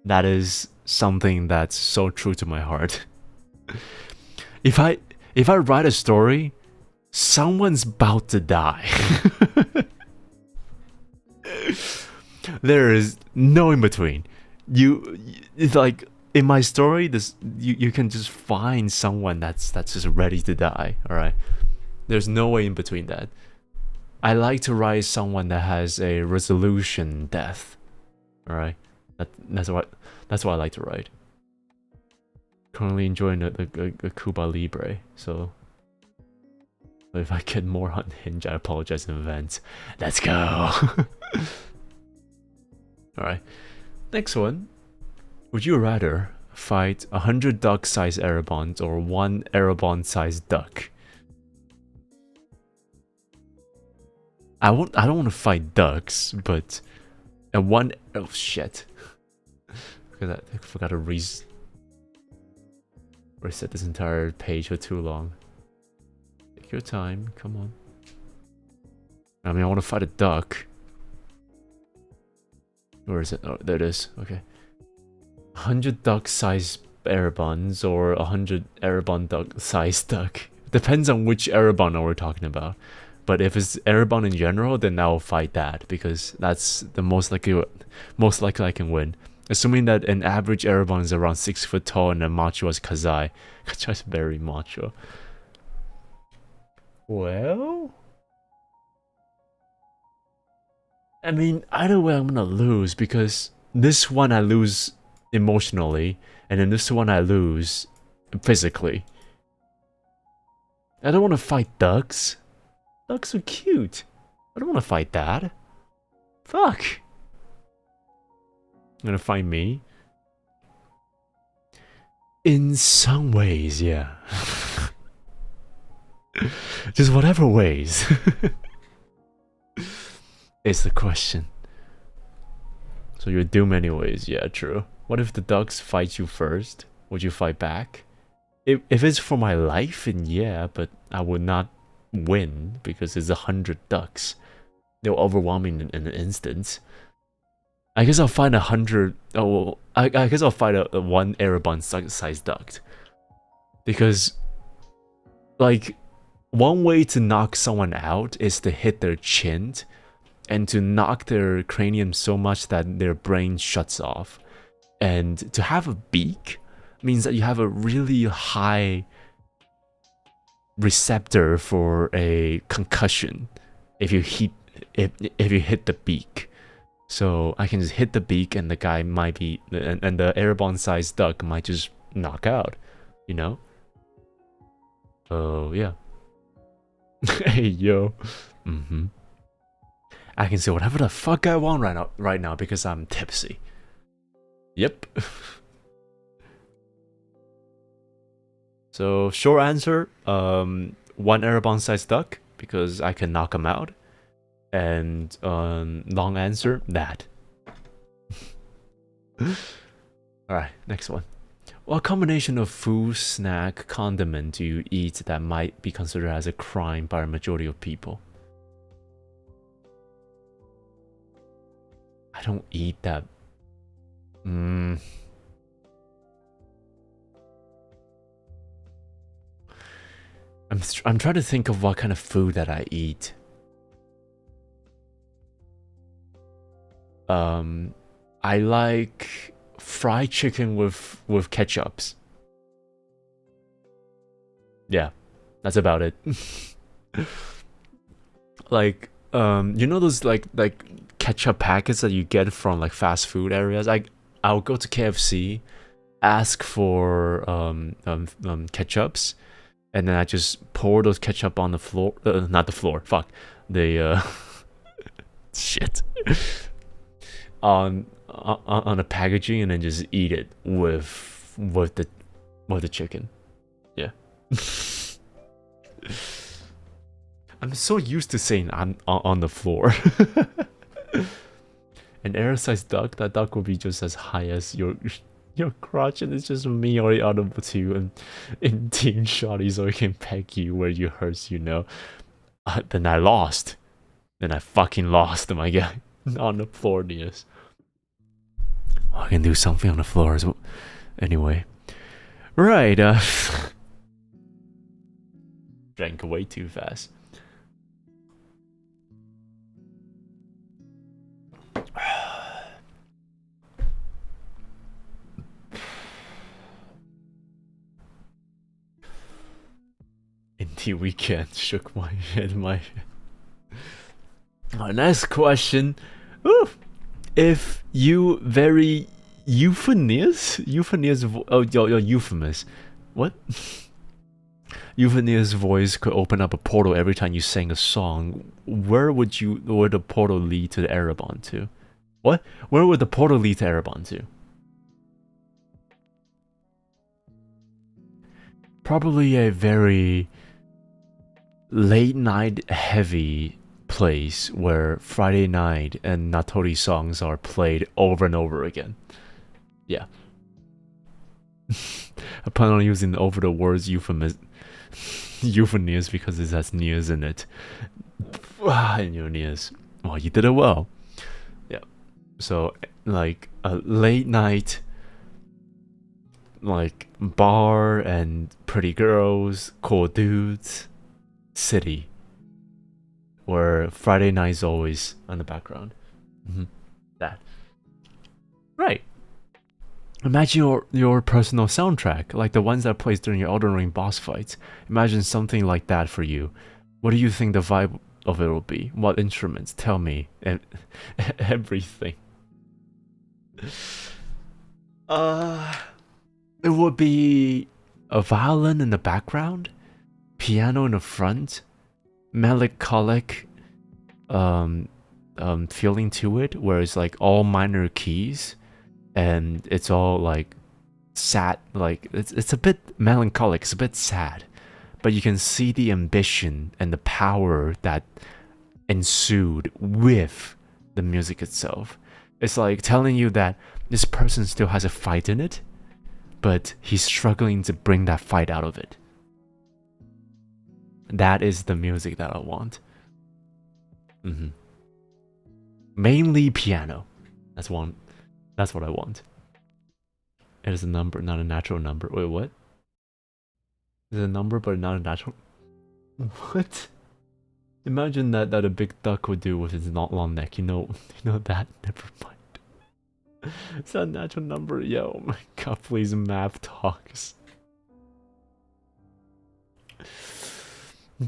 That is something that's so true to my heart. If I write a story, someone's about to die. There is no in between. It's like in my story, you can just find someone that's just ready to die. All right, there's no way in between that. I like to write someone that has a resolution death. All right, that's what I like to write. Currently enjoying the Cuba Libre, so if I get more unhinged, I apologize in advance. Let's go. Alright, next one. Would you rather fight 100 duck-sized Heiramond or 1 Heiramond-sized duck? I don't want to fight ducks, but oh shit. I forgot to reset this entire page for too long. Take your time, come on. I mean, I want to fight a duck. Where is it? Oh, there it is. Okay. 100 duck-sized Heiramons or 100 Heiramond duck-sized duck. Depends on which Heiramond we're talking about. But if it's Heiramond in general, then I'll fight that, because that's the most likely I can win. Assuming that an average Heiramond is around 6 foot tall and a macho as Kazai. Kazai's very macho. Well, I mean, either way I'm gonna lose, because this one I lose emotionally, and then this one I lose physically. I don't want to fight ducks. Ducks are cute. I don't want to fight that. Fuck. I'm gonna fight me. In some ways, yeah. Just whatever ways. It's the question. So you're doomed anyways, yeah, true. What if the ducks fight you first? Would you fight back? If it's for my life, then yeah, but I would not win because it's 100 ducks. They'll overwhelm me in an instant. I guess I'll find 100. Oh, well, I guess I'll find a one Heiramond-sized duck. Because, like, one way to knock someone out is to hit their chin and to knock their cranium so much that their brain shuts off. And to have a beak means that you have a really high receptor for a concussion if you hit the beak. So I can just hit the beak and the guy might be, and the Heiramond-sized duck might just knock out, you know? Oh yeah. Hey yo. I can say whatever the fuck I want right now because I'm tipsy. Yep. So short answer, one Heiramond-sized duck because I can knock him out, and long answer, that. All right, next one. What combination of food, snack, condiment do you eat that might be considered as a crime by a majority of people? I don't eat that. I'm trying to think of what kind of food that I eat. I like fried chicken with ketchups. Yeah, that's about it. Like, you know those like ketchup packets that you get from like fast food areas? I'll go to KFC, ask for ketchups, and then I just pour those ketchup on the floor. Not the floor. Fuck. The shit. On a packaging, and then just eat it with the chicken. Yeah. I'm so used to saying I'm on the floor. An air-sized duck, that duck will be just as high as your crotch, and it's just me or the other two and in team shotty so he can peck you where you hurts, you know. Then I lost. Then I fucking lost, my guy. On the floor, Nious. I can do something on the floor as well. Anyway. Right, drank way too fast. Indeed we can. Shook my head, my next question. Ooh. If you very euphonious, oh, your euphemous. What? Euphonious voice could open up a portal every time you sang a song. Where would the portal lead to the Heiramond to? What? Where would the portal lead to Heiramond to? Probably a very late night heavy place where Friday night and Natori songs are played over and over again. Yeah. I plan on using over the words euphonious because it has Nious in it. And your Nious. Well, you did it well. Yeah. So, like, a late night, like, bar and pretty girls, cool dudes, city, where Friday night is always on the background. That. Right. Imagine your personal soundtrack, like the ones that plays during your Elden Ring boss fights. Imagine something like that for you. What do you think the vibe of it will be? What instruments? Tell me. And everything. It would be a violin in the background, piano in the front, melancholic feeling to it, where it's like all minor keys and it's all like sad, like it's a bit melancholic, it's a bit sad, but you can see the ambition and the power that ensued with the music itself. It's like telling you that this person still has a fight in it, but he's struggling to bring that fight out of it. That is the music that I want. Mainly piano. That's what I want. It is a number, not a natural number. Wait, what? It's a number, but not a natural. What? Imagine that a big duck would do with its not long neck. You know that. Never mind. It's not a natural number. Yo, oh my god, please, math talks.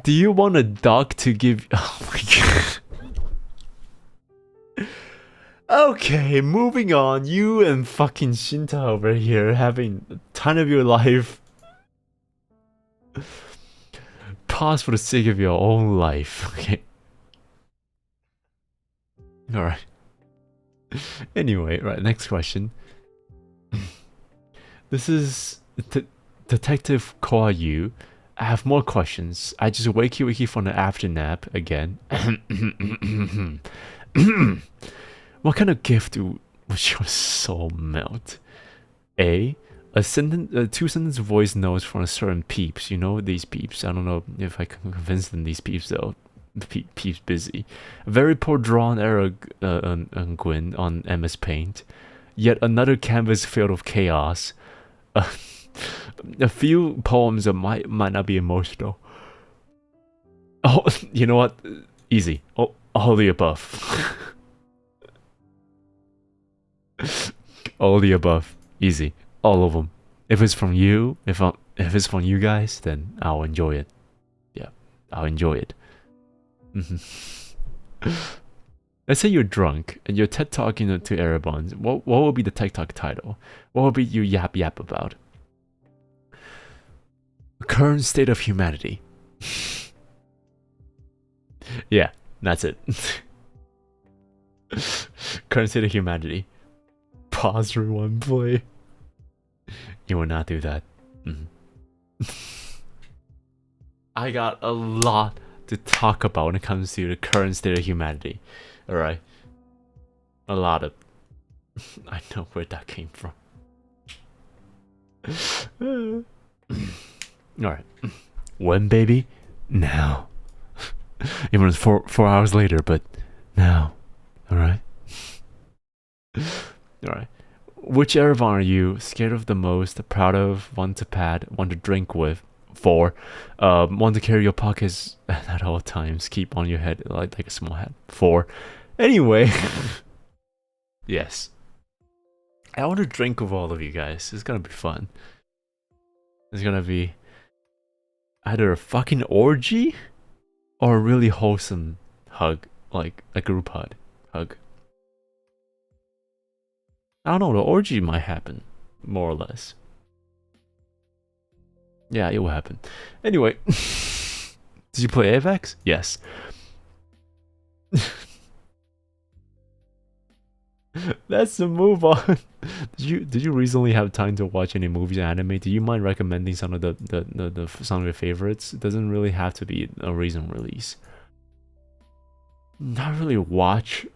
Do you want a duck to give? Oh my god. Okay, moving on. You and fucking Shinta over here having a ton of your life. Pause for the sake of your own life. Okay. Alright. Anyway, right, next question. This is Detective Koyu. I have more questions. I just wakey from the after nap again. What kind of gift would your soul melt? A two-sentence voice notes from a certain peeps. You know these peeps. I don't know if I can convince them these peeps though. Peeps busy. A very poor drawn error Gwyn on MS Paint. Yet another canvas filled with chaos. A few poems that might not be emotional. Oh, you know what? Easy. Oh, all the above. All the above. Easy. All of them. If it's from you, if it's from you guys, then I'll enjoy it. Yeah, I'll enjoy it. Let's say you're drunk and you're TED talking to Heiramond. What will be the TED talk title? What will be you yap about? Current state of humanity. Yeah, that's it. Current state of humanity. Pause, rewind, play. You will not do that. I got a lot to talk about when it comes to the current state of humanity. Alright. A lot of... I know where that came from. Alright. When, baby? Now. Even if it's 4 hours later, but now. Alright? Alright. Which Erevan are you scared of the most, proud of, want to pat, want to drink with? 4. Want to carry your pockets at all times, keep on your head like a small hat. 4. Anyway. Yes. I want to drink with all of you guys. It's gonna be fun. It's gonna be either a fucking orgy or a really wholesome hug, like a group hug. I don't know, the orgy might happen, more or less. Yeah, it will happen. Anyway, did you play Avex? Yes. Let's move on. Did you recently have time to watch any movies or anime? Do you mind recommending some of some of your favorites? It doesn't really have to be a recent release. Not really watch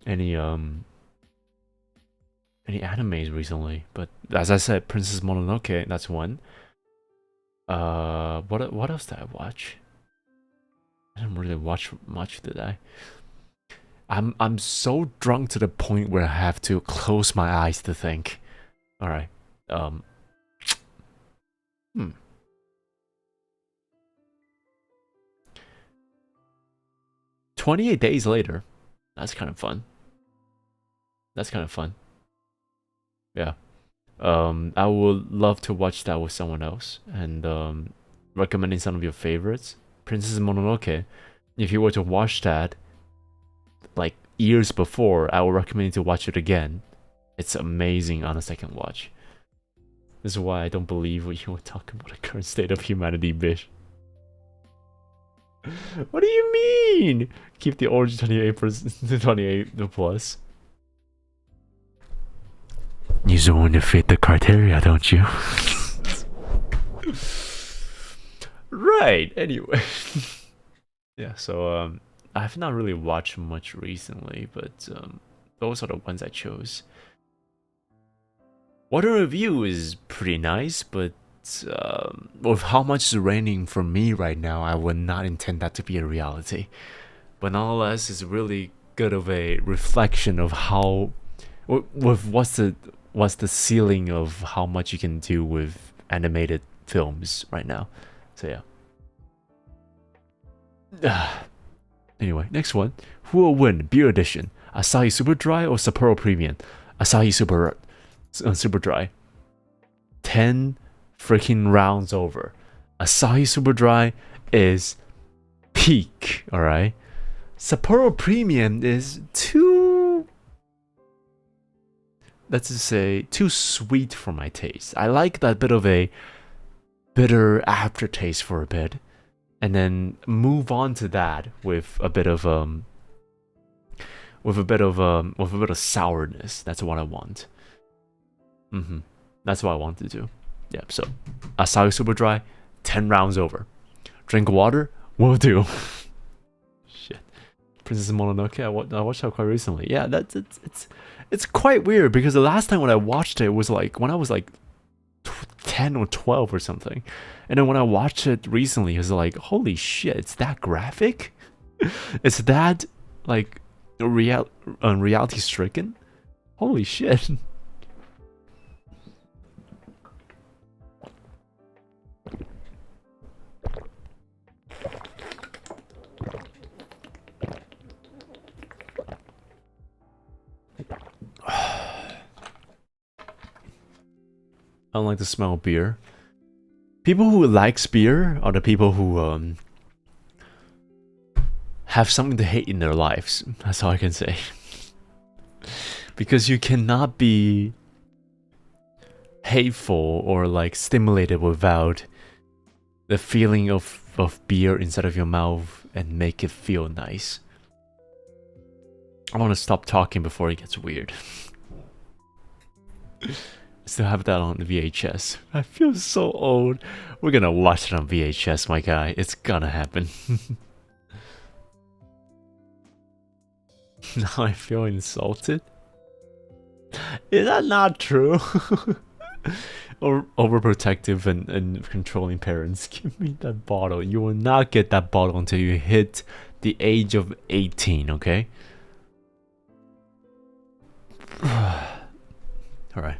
any animes recently, but as I said, Princess Mononoke, that's one. What else did I watch? I didn't really watch much, did I? I'm so drunk to the point where I have to close my eyes to think. All right. 28 days later. That's kind of fun. Yeah. I would love to watch that with someone else, and recommending some of your favorites. Princess Mononoke. If you were to watch that like years before, I would recommend you to watch it again. It's amazing on a second watch. This is why I don't believe what you were talking about the current state of humanity, bitch. What do you mean? Keep the orange 28%, 28 plus. You just want to fit the criteria, don't you? Right. Anyway. Yeah. So I've not really watched much recently, but those are the ones I chose. Water Review is pretty nice, but with how much is raining for me right now, I would not intend that to be a reality. But nonetheless, it's really good of a reflection of how, with what's the ceiling of how much you can do with animated films right now. So yeah. Anyway, next one. Who will win? Beer edition: Asahi Super Dry or Sapporo Premium? Asahi Super Dry. 10 freaking rounds over. Asahi Super Dry is peak, alright? Sapporo Premium is too, let's just say, too sweet for my taste. I like that bit of a bitter aftertaste for a bit, and then move on to that with a bit of sourness. That's what I want. That's what I want to do. Yeah, so Asahi Super Dry, 10 rounds over. Drink water, will do. Shit. Princess Mononoke, I watched that quite recently. Yeah, it's quite weird because the last time when I watched it was like when I was like 10 or 12 or something. And then when I watched it recently, it was like, holy shit, it's that graphic? It's that like reality stricken? Holy shit. I don't like the smell of beer. People who likes beer are the people who have something to hate in their lives. That's all I can say. Because you cannot be hateful or like stimulated without the feeling of beer inside of your mouth and make it feel nice. I want to stop talking before it gets weird. Still have that on VHS. I feel so old. We're gonna watch it on VHS, my guy. It's gonna happen. Now I feel insulted. Is that not true? Or overprotective and controlling parents. Give me that bottle. You will not get that bottle until you hit the age of 18, okay? Alright.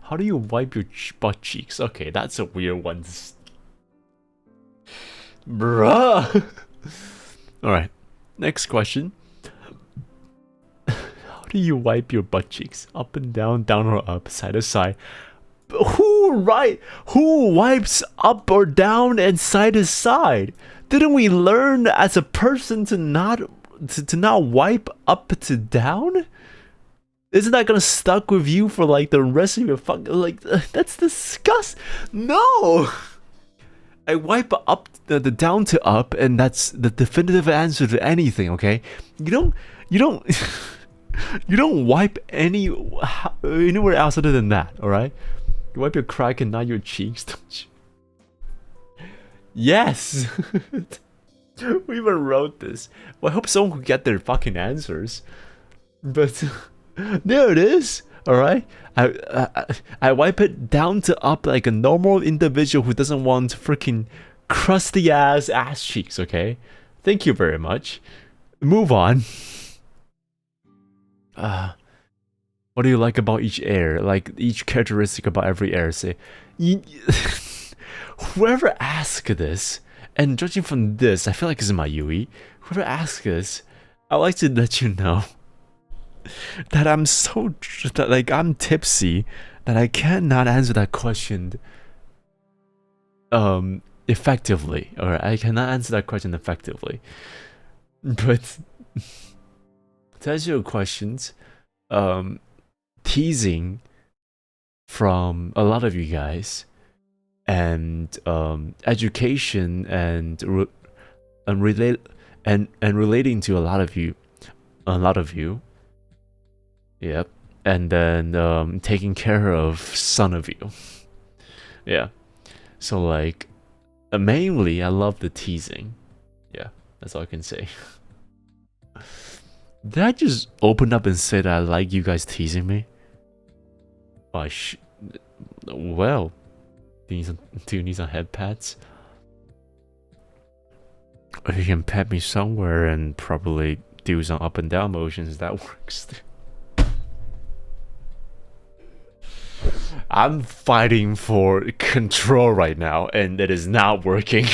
How do you wipe your butt cheeks? Okay, that's a weird one. Bruh! Alright, next question. How do you wipe your butt cheeks? Up and down, down or up, side to side? Who wipes up or down and side to side? Didn't we learn as a person to not wipe up to down? Isn't that gonna stuck with you for like the rest of your fucking like? That's disgust. No, I wipe up the down to up, and that's the definitive answer to anything. Okay, you don't you don't wipe anywhere else other than that. All right, you wipe your crack and not your cheeks, don't you? Yes. We even wrote this. Well, I hope someone could get their fucking answers, but. There it is. All right. I wipe it down to up like a normal individual who doesn't want freaking crusty ass cheeks. Okay. Thank you very much. Move on. What do you like about each air? Like each characteristic about every air. Say, whoever asked this, and judging from this, I feel like it's Mayui. Whoever asked this, I'd like to let you know that I'm I'm tipsy that I cannot answer that question effectively, or I cannot answer that question effectively. But to answer your questions, teasing from a lot of you guys, and education and and relating to a lot of you, yep, and then taking care of some of you, yeah. So like, mainly I love the teasing, yeah. That's all I can say. Did I just open up and say that I like you guys teasing me? Oh, well, do you need some head pats? Or you can pat me somewhere and probably do some up and down motions. That works. I'm fighting for control right now, and it is not working.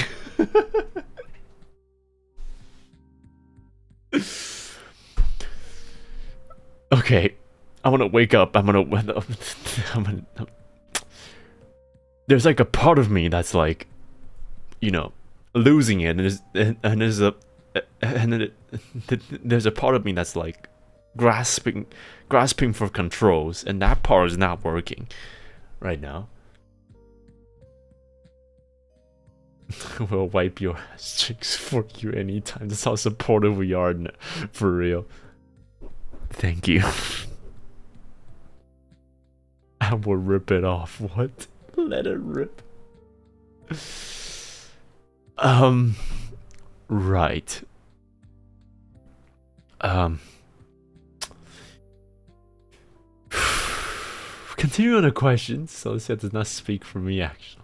Okay, I'm gonna wake up. There's like a part of me that's like, you know, losing it, and there's a part of me that's like grasping for controls, and that part is not working right now. We'll wipe your ass cheeks for you anytime. That's how supportive we are, for real. Thank you. I will rip it off. What? Let it rip. Right. Continue on the question. So this does not speak for me, actually.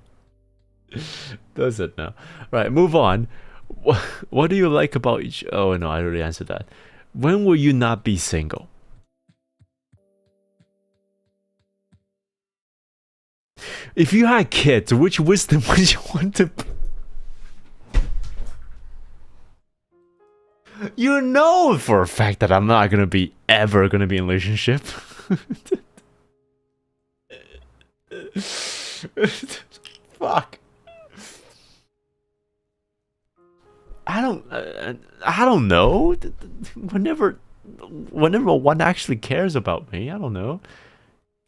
Does it now? Right, move on. What do you like about each? Oh no, I already answered that. When will you not be single? If you had kids, which wisdom would you want to? You know for a fact that I'm not ever gonna be in a relationship. Fuck. I don't know. Whenever one actually cares about me, I don't know.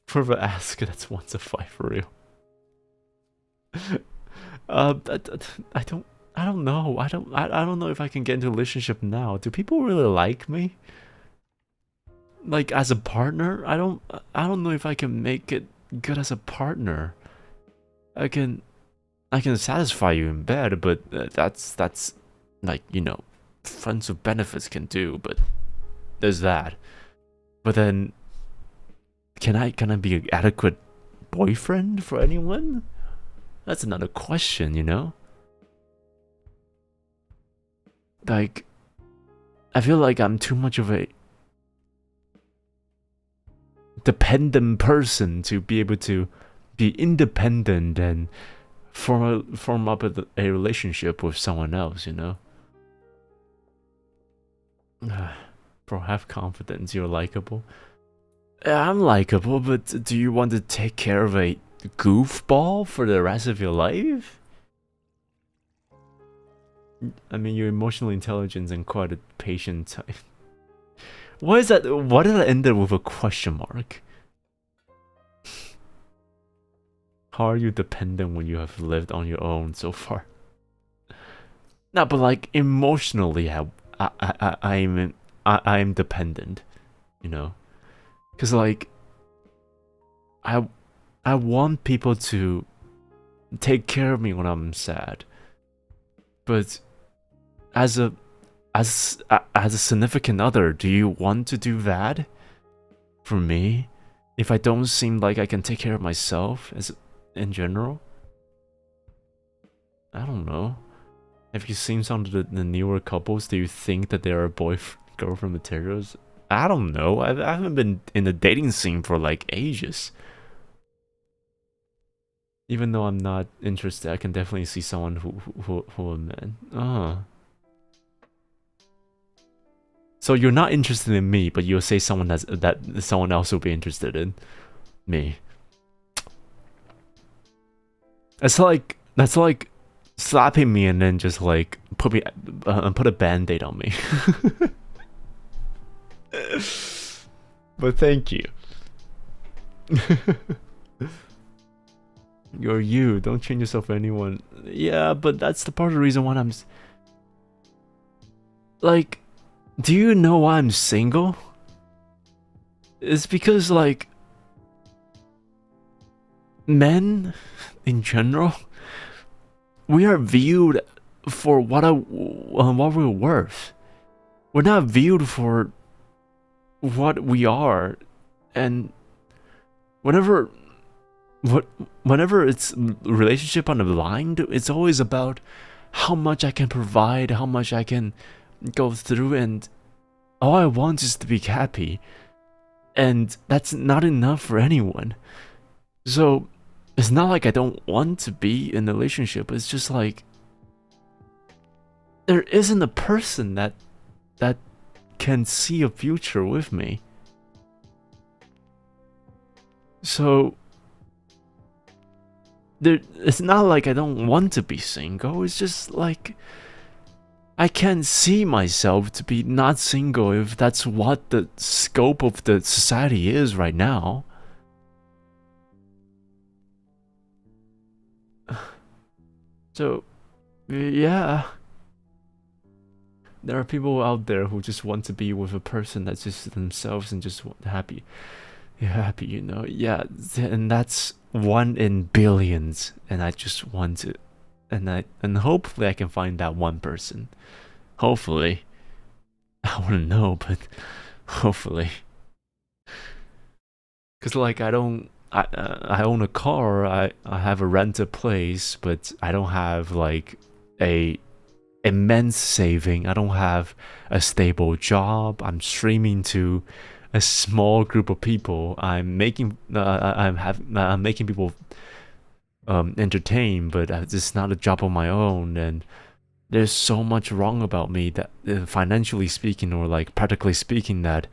Whoever asks, that's once a fight for real. I don't know. I don't know if I can get into a relationship now. Do people really like me? Like as a partner? I don't know if I can make it good as a partner. I can satisfy you in bed, but that's like, you know, friends with benefits can do, but there's that. But then can I be an adequate boyfriend for anyone? That's another question, you know? Like, I feel like I'm too much of a dependent person to be able to be independent and form up a relationship with someone else, you know? Bro, have confidence, you're likable. Yeah, I'm likable, but do you want to take care of a goofball for the rest of your life? I mean, you're emotionally intelligent and quite a patient type. What is that? Why did I end it with a question mark? How are you dependent when you have lived on your own so far? No, but like emotionally, I'm dependent, you know, because like I want people to take care of me when I'm sad, but as a significant other, do you want to do that for me if I don't seem like I can take care of myself in general? I don't know. Have you seen some of the newer couples? Do you think that they are boyfriend-girlfriend materials? I don't know. I haven't been in the dating scene for like ages. Even though I'm not interested, I can definitely see someone who a man. So you're not interested in me, but you'll say someone that someone else will be interested in me. That's like slapping me and then just like put a band-aid on me. But thank you. You're you. Don't change yourself for anyone. Yeah, but that's the part of the reason why Like, do you know why I'm single? It's because, like, men in general, we are viewed for what we're worth. We're not viewed for what we are, and whenever whenever it's relationship on the line, it's always about how much I can provide, how much I can go through, and all I want is to be happy, and that's not enough for anyone. So it's not like I don't want to be in a relationship. It's just like there isn't a person that can see a future with me. So it's not like I don't want to be single. It's just like I can't see myself to be not single if that's what the scope of the society is right now. So, yeah. There are people out there who just want to be with a person that's just themselves and just happy. You're happy, you know? Yeah, and that's one in billions. And I just want to, and hopefully I can find that one person. Hopefully. I wouldn't know, but hopefully. Cause like I own a car. I have a rented place, but I don't have like a immense saving. I don't have a stable job. I'm streaming to a small group of people. I'm making I'm making people entertain, but it's not a job of my own. And there's so much wrong about me that financially speaking, or like practically speaking, that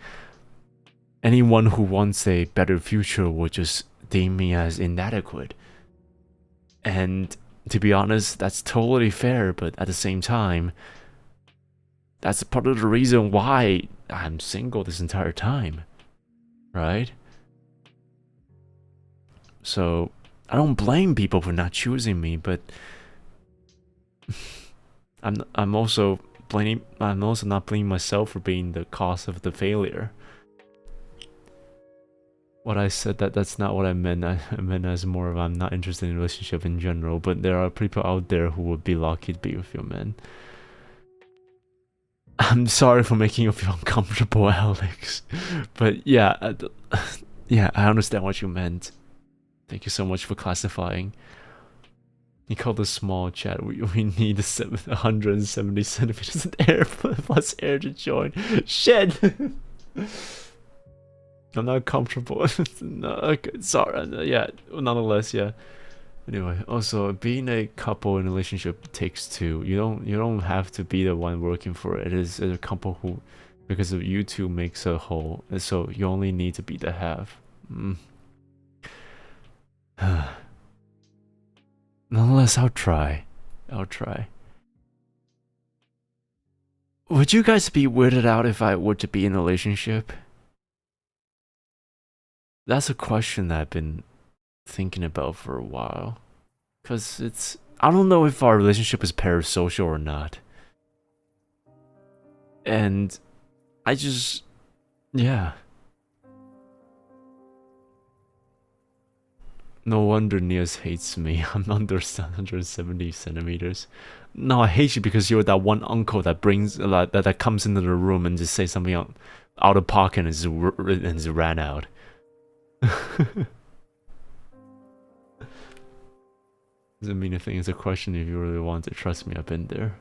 anyone who wants a better future would just deem me as inadequate. And to be honest, that's totally fair, but at the same time, that's part of the reason why I'm single this entire time, right? So I don't blame people for not choosing me, but I'm also not blaming myself for being the cause of the failure. What I said, that's not what I meant. I meant as more of I'm not interested in relationship in general, but there are people out there who would be lucky to be with you, man. I'm sorry for making you feel uncomfortable, Alex. But yeah, yeah, I understand what you meant. Thank you so much for classifying. You called a small chat. We need 170 centimeters of air plus air to join. Shit! I'm not comfortable. No, okay, sorry. Yeah, nonetheless, yeah. Anyway, also being a couple in a relationship takes two. You don't have to be the one working for it. It is a couple who, because of you two, makes a whole. And so you only need to be the half. Nonetheless, I'll try. I'll try. Would you guys be weirded out if I were to be in a relationship? That's a question that I've been thinking about for a while. Cause I don't know if our relationship is parasocial or not. And I just, yeah. No wonder Nious hates me. I'm under 170 centimeters. No, I hate you because you're that one uncle that brings that comes into the room and just say something out of pocket and just ran out. Doesn't mean a thing. It's a question if you really want to. Trust me, I've been there.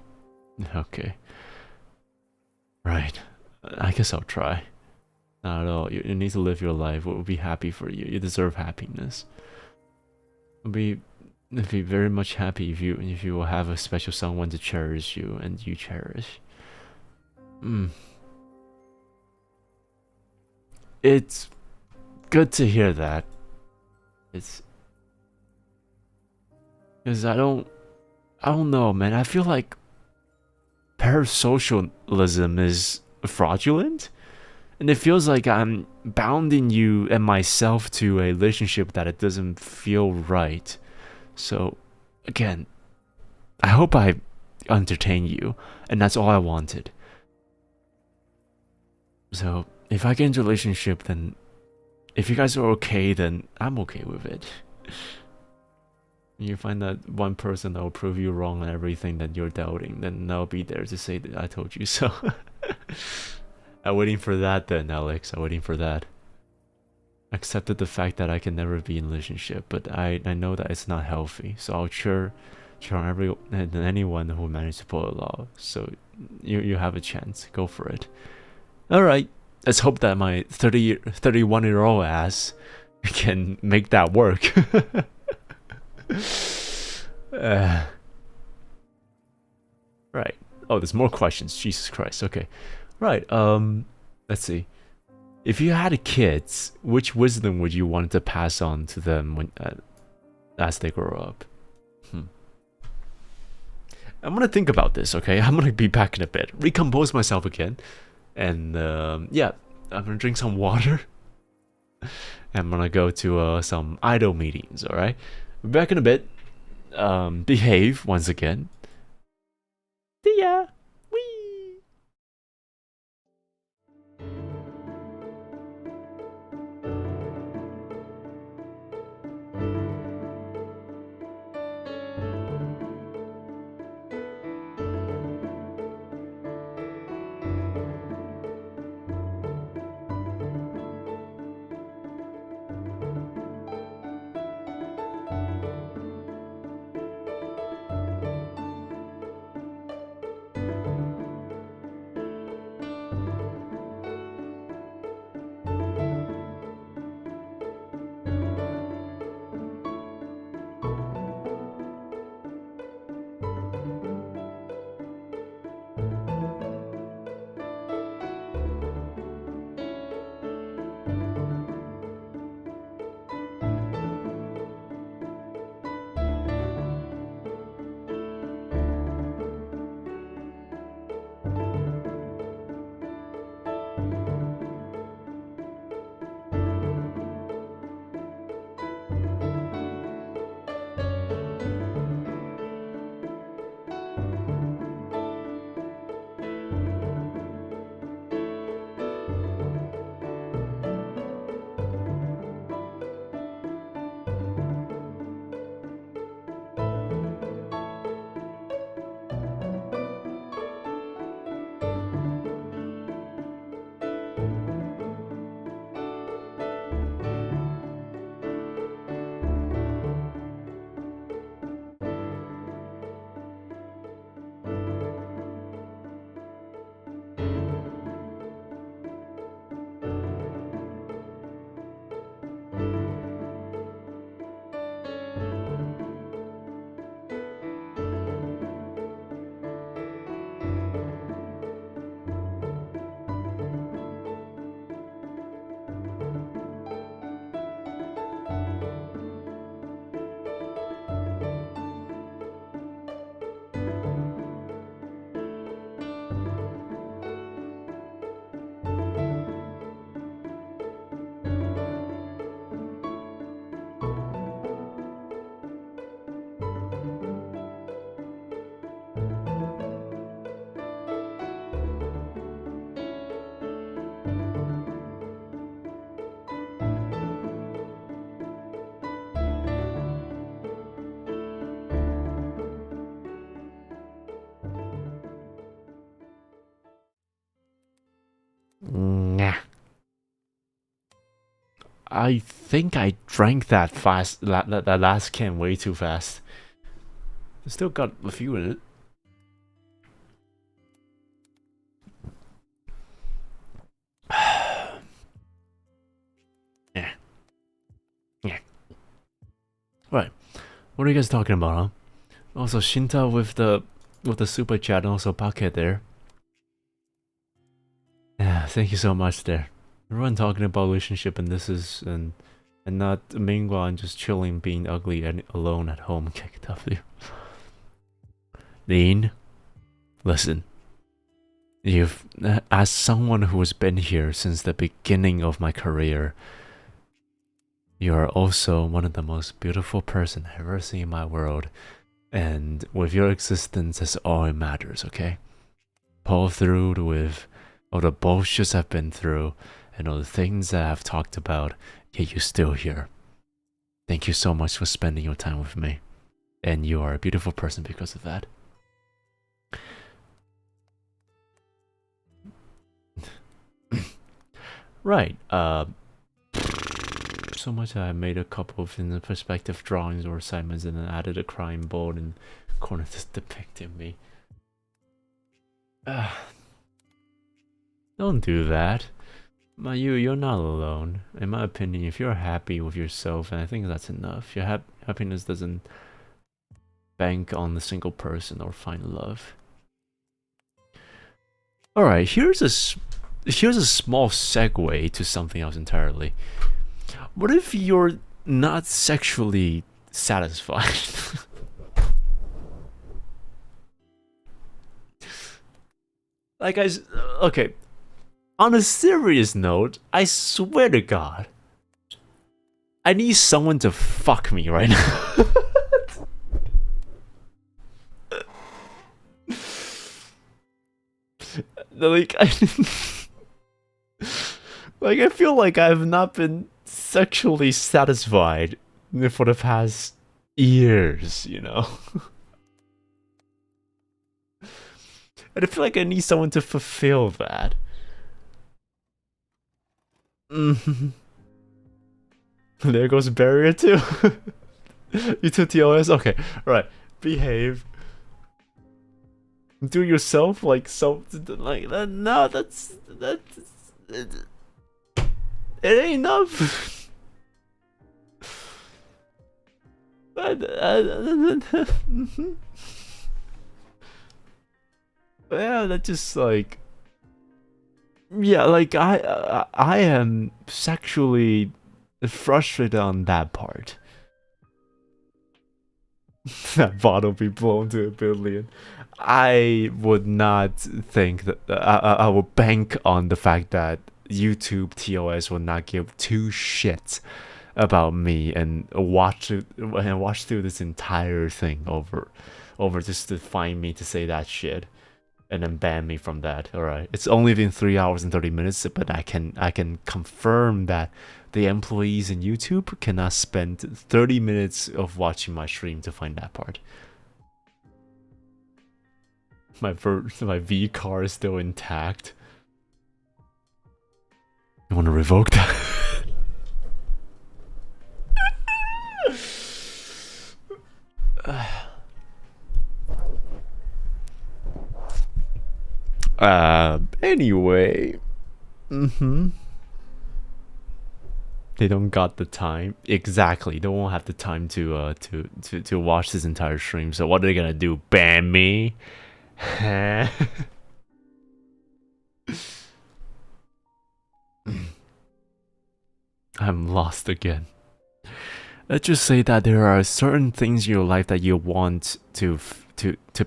Okay. Right. I guess I'll try. Not at all. You need to live your life. What would be happy for you? You deserve happiness. I'd be very much happy if you will have a special someone to cherish you and you cherish. It's good to hear that. It's because I don't know, man. I feel like parasocialism is fraudulent, and it feels like I'm bounding you and myself to a relationship that it doesn't feel right. So, again, I hope I entertain you, and that's all I wanted. So if I get into a relationship, then if you guys are okay, then I'm okay with it. You find that one person that will prove you wrong on everything that you're doubting, then I'll be there to say that I told you so. I'm waiting for that then, Alex. I'm waiting for that. Accepted the fact that I can never be in a relationship, but I know that it's not healthy, so I'll cheer on anyone who managed to pull it off. So you have a chance. Go for it. Alright. Let's hope that my 31-year-old ass can make that work. Right. Oh, there's more questions. Jesus Christ. Okay. Right. Let's see. If you had kids, which wisdom would you want to pass on to them when, as they grow up? I'm gonna think about this, okay? I'm gonna be back in a bit. Recompose myself again. And, yeah. I'm gonna drink some water. I'm gonna go to some idol meetings, alright? Back in a bit. Behave once again. See ya! Whee! Nah. I think I drank that fast, that last can way too fast. Still got a few in it. Yeah. Yeah. Right. What are you guys talking about, huh? Also, Shinta with the super chat, and also Paket there. Yeah, thank you so much there. Everyone talking about relationship, and this is and not Mingwa and just chilling, being ugly and alone at home. KW. Dean, listen. You've, as someone who has been here since the beginning of my career, you are also one of the most beautiful person I've ever seen in my world, and with your existence, that's all it matters. Okay, pull through with all the bullshits I've been through, and all the things that I've talked about, yet you're still here. Thank you so much for spending your time with me. And you are a beautiful person because of that. Right, so much I made a couple of in the perspective drawings or assignments and then added a crime board and corner just depicting me. Don't do that. You're not alone. In my opinion, if you're happy with yourself, and I think that's enough. Your happiness doesn't bank on a single person or find love. Alright, here's a small segue to something else entirely. What if you're not sexually satisfied? Like okay. On a serious note, I swear to God, I need someone to fuck me right now. Like, I feel like I've not been sexually satisfied for the past years, you know? And I feel like I need someone to fulfill that. There goes barrier 2. You took TOS? Okay, right. Behave. Do yourself like like that. No, that's it ain't enough. Yeah, that just like, yeah, like I am sexually frustrated on that part. That bottle be blown to 1 billion. I would not think that I will bank on the fact that YouTube TOS will not give 2 shits about me and watch through this entire thing over just to find me to say that shit and then ban me from that. All right, it's only been 3 hours and 30 minutes, but I can confirm that the employees in YouTube cannot spend 30 minutes of watching my stream to find that part. My V car is still intact. You want to revoke that? Anyway. They don't got the time. Exactly. They won't have the time to watch this entire stream. So what are they gonna do? Ban me? I'm lost again. Let's just say that there are certain things in your life that you want to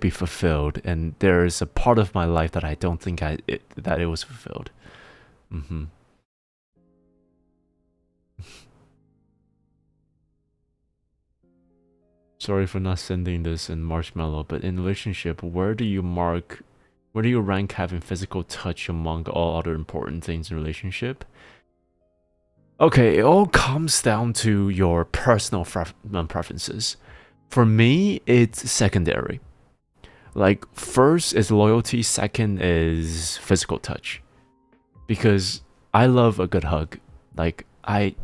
be fulfilled, and there is a part of my life that I don't think that it was fulfilled. Sorry for not sending this in Marshmallow, but in relationship, where do you rank having physical touch among all other important things in relationship? Okay, it all comes down to your personal preferences. For me, it's secondary. Like, first is loyalty, second is physical touch. Because I love a good hug. Like, I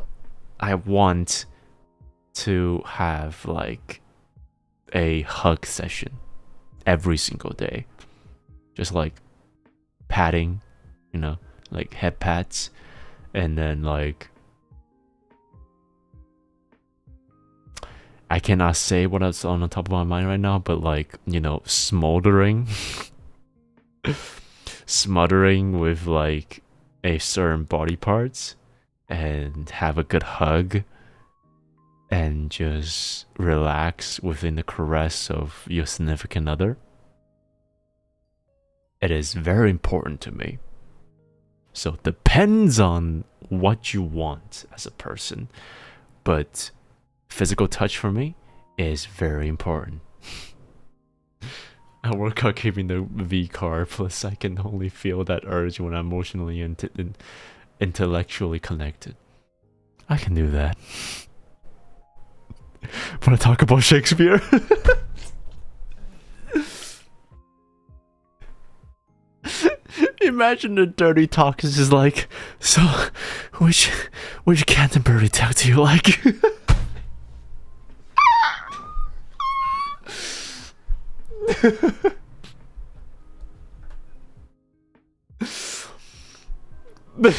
want to have, like, a hug session every single day. Just, like, patting, you know, like, head pats. And then, like, I cannot say what is on the top of my mind right now, but like, you know, smothering with like a certain body parts and have a good hug and just relax within the caress of your significant other. It is very important to me. So it depends on what you want as a person, but physical touch for me is very important. I work out keeping the V car, plus I can only feel that urge when I'm emotionally and intellectually connected. I can do that. Wanna talk about Shakespeare? Imagine the dirty talk is just like, so, which Canterbury tale do you like? The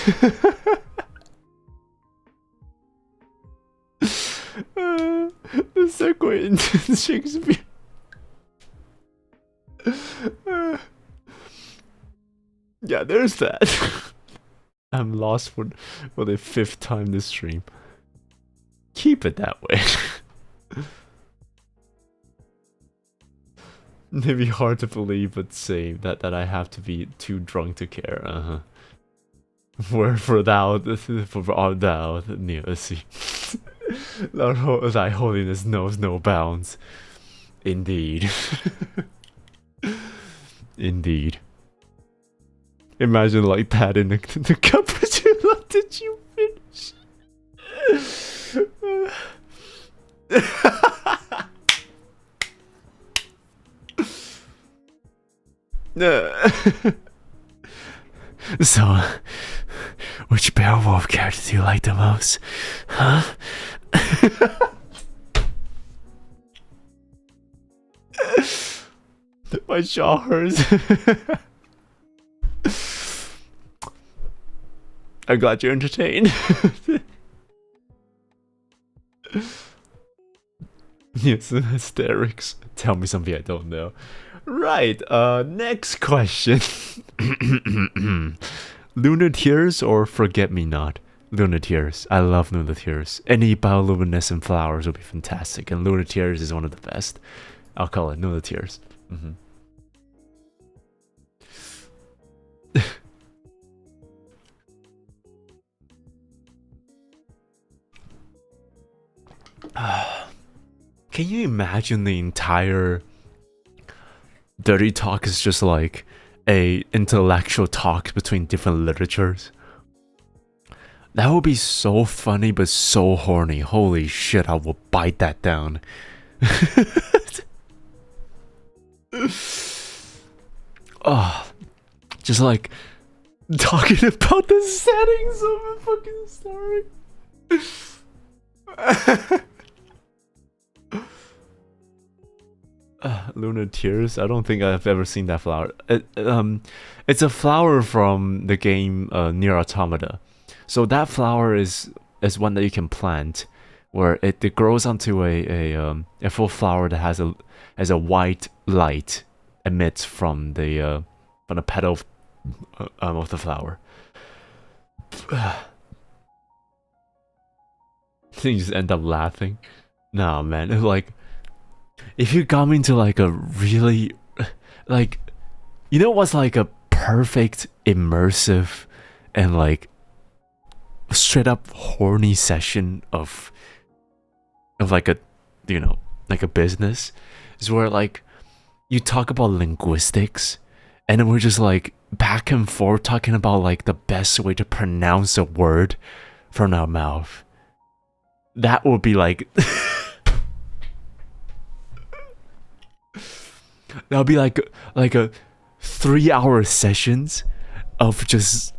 segue into Shakespeare. Yeah, there's that. I'm lost for the 5th time this stream. Keep it that way. Maybe hard to believe, but same that I have to be too drunk to care. For thou, Nious. Thy holiness knows no bounds. Indeed. Indeed. Imagine like that in the cappuccino. Did you finish? So, which Beowulf character do you like the most? Huh? My jaw hurts. I'm glad you're entertained. Yes, hysterics. Tell me something I don't know. Right, next question. Lunar Tears or Forget Me Not? Lunar Tears. I love Lunar Tears. Any bioluminescent flowers would be fantastic, and Lunar Tears is one of the best. I'll call it Lunar Tears. Can you imagine the entire dirty talk is just like a intellectual talk between different literatures? That would be so funny but so horny. Holy shit, I will bite that down. Oh, just like talking about the settings of a fucking story. Lunar Tears? I don't think I've ever seen that flower. It's a flower from the game Nier Automata. So that flower is one that you can plant, where it grows onto a full flower that has a white light emits from the petal of the flower. You just end up laughing. Nah, man, it's like, if you got me into like a really, like, you know what's like a perfect immersive and like straight up horny session of like a, you know, like a business, is where like you talk about linguistics and then we're just like back and forth talking about like the best way to pronounce a word from our mouth. That would be like that'll be like a 3-hour sessions of just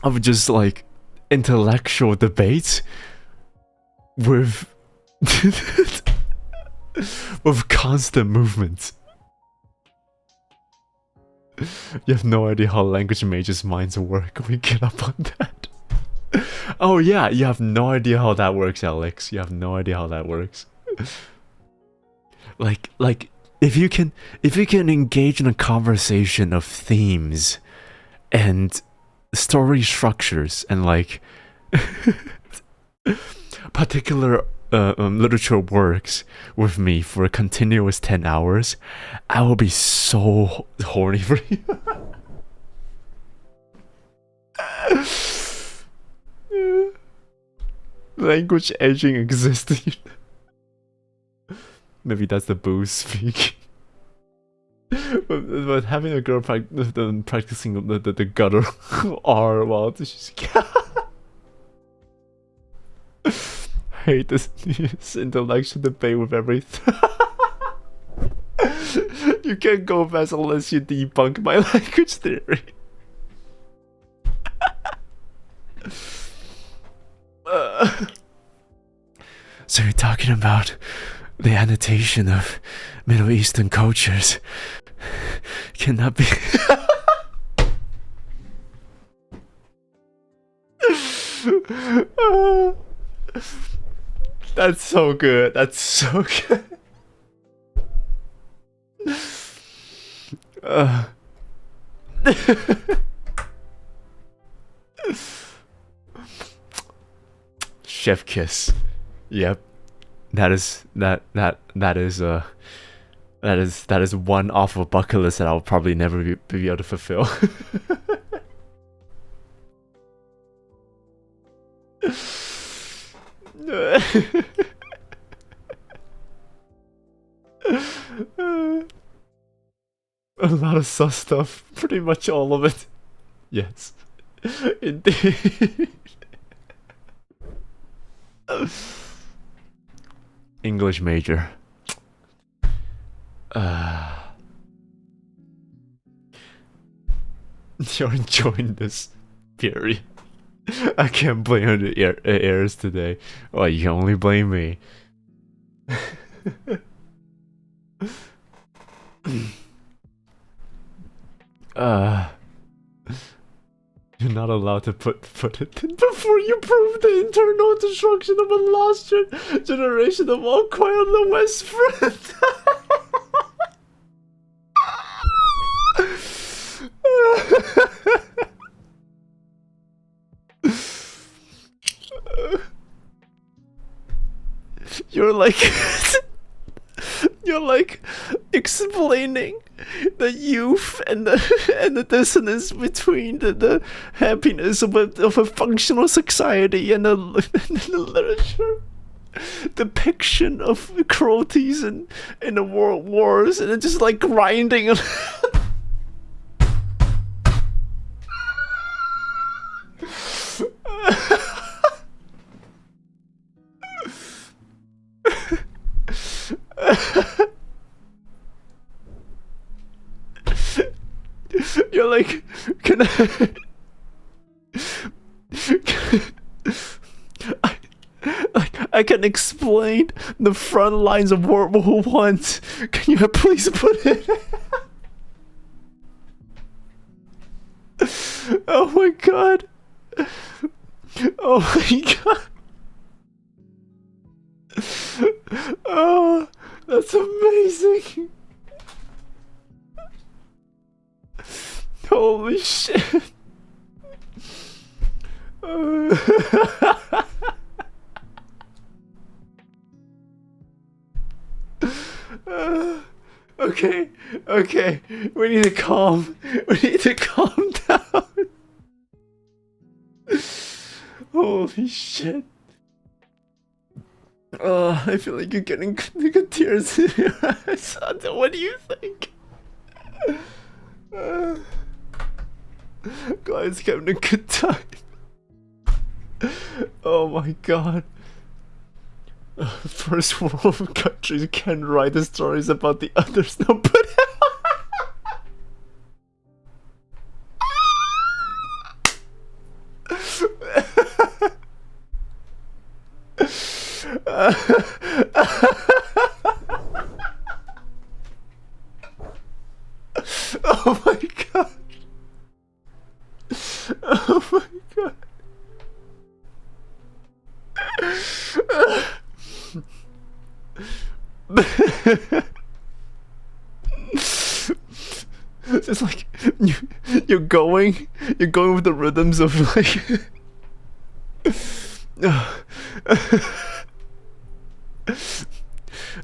of just like intellectual debates with with constant movement. You have no idea how language majors' minds work. We get up on that. Oh yeah, you have no idea how that works, Alex. You have no idea how that works. like if you can engage in a conversation of themes and story structures and like particular literature works with me for a continuous 10 hours, I will be so horny for you. language edging existing. Maybe that's the booze speaking. But having a girl practicing the gutter R while she's hate this intellectual debate with everything. You can't go fast unless you debunk my language theory. So you're talking about the annotation of Middle Eastern cultures cannot be. That's so good. That's so good. Chef kiss. Yep. That is one off of a bucket list that I'll probably never be able to fulfill. A lot of sus stuff, pretty much all of it. Yes, indeed. English major. You're enjoying this, period. I can't blame the airs today. Well, you can only blame me. You're not allowed to put it in before you prove the internal destruction of a lost generation of all quiet on the West Front. You're like explaining the youth and the dissonance between the happiness of a functional society and the literature depiction of cruelties in the world wars, and it's just like grinding. You're like, I can explain the front lines of World War I. Can you please put it? Oh my god. Oh my god. Oh, that's amazing. Holy shit. Okay, we need to calm down. Holy shit. I feel like you're getting good tears in your eyes. What do you think? Guys, having a good time. Oh my god. First world countries can write the stories about the others. No, but oh my god. Oh my god. It's like you're going with the rhythms of like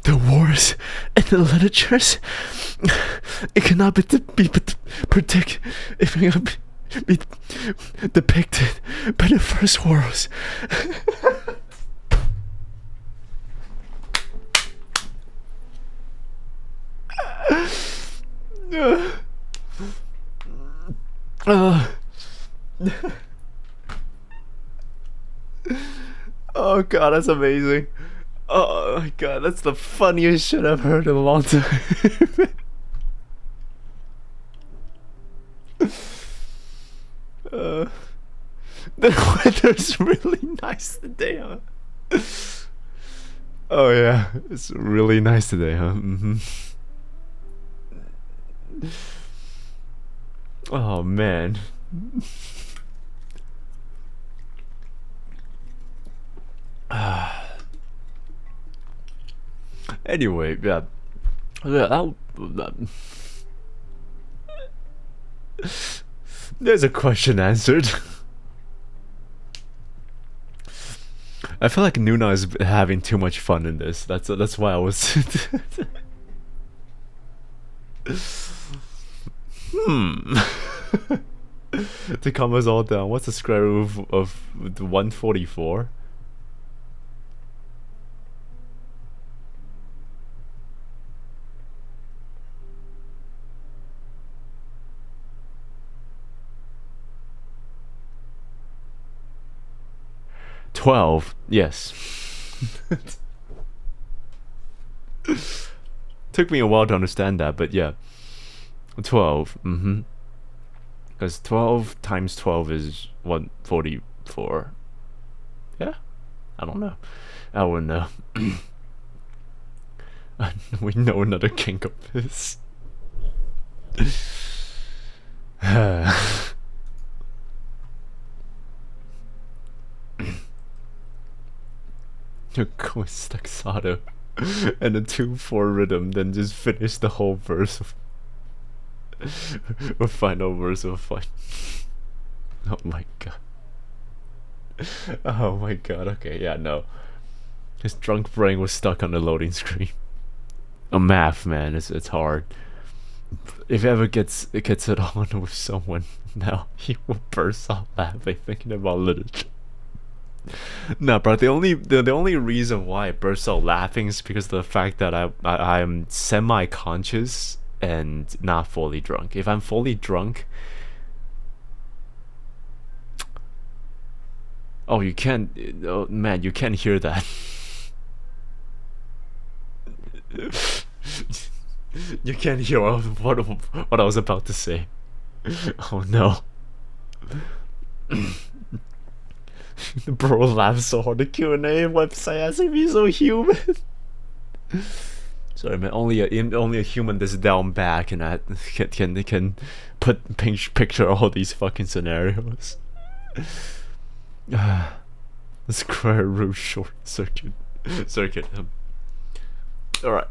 the wars and the literatures. It cannot be predict. It cannot be depicted by the first wars. Oh god, that's amazing. Oh my god, that's the funniest shit I've heard in a long time. The weather's really nice today, huh? Oh yeah, it's really nice today, huh? Oh man. Anyway, yeah. There's a question answered. I feel like Nuna is having too much fun in this. That's why I was. To calm us all down, what's the square root of 144? $12, yes. Took me a while to understand that, but yeah. 12, because 12 times 12 is 144. Yeah? I don't know. I wouldn't know. We know another kink of this. You go with staccato and a 2/4 rhythm, then just finish the whole verse of or final verse of fun. Oh my god. Oh my god, okay, yeah, no. His drunk brain was stuck on the loading screen. Math, man, it's hard. If he ever gets it on with someone now, he will burst out laughing thinking about literature. No, bro. The only reason why I burst out laughing is because of the fact that I'm semi-conscious and not fully drunk. If I'm fully drunk, oh, you can't. Oh, man, you can't hear that. You can't hear what I was about to say. Oh no. Bro laughs so hard. The Q&A website has to be so human. Sorry, man. Only a human that's down bad can picture all these fucking scenarios. The square root short circuit. All right.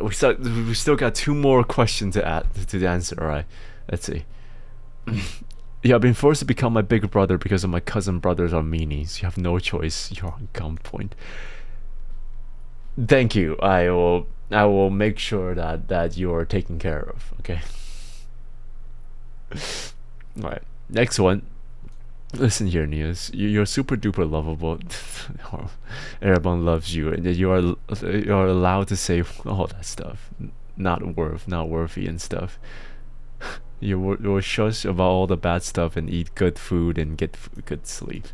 We still got 2 more questions to add to the answer. All right. Let's see. Yeah, I've been forced to become my bigger brother because of my cousin brothers are meanies. You have no choice. You're on gunpoint. Thank you. I will make sure that you're taken care of. Okay. All right. Next one. Listen here, Nious. You're super duper lovable. Heiramond loves you, and you are allowed to say all that stuff. Not worthy and stuff. You will shush about all the bad stuff and eat good food and get good sleep.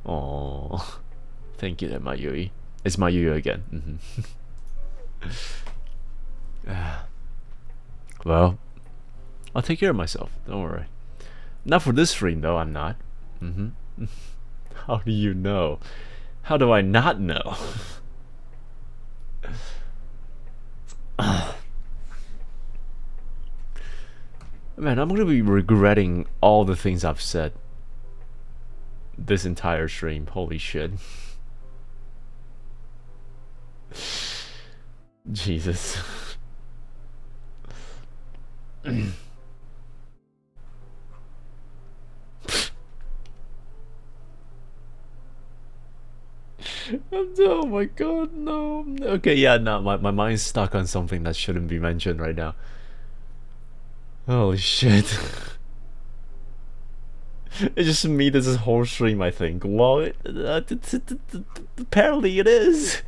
Oh, thank you, Mayui. It's Mayui again. Well, I'll take care of myself. Don't worry. Not for this stream though. I'm not. How do you know? How do I not know? Man, I'm gonna be regretting all the things I've said this entire stream. Holy shit. Jesus. Oh my god, no. Okay, yeah, no, my mind's stuck on something that shouldn't be mentioned right now. Holy shit. It's just me this whole stream, I think. Well, apparently it is.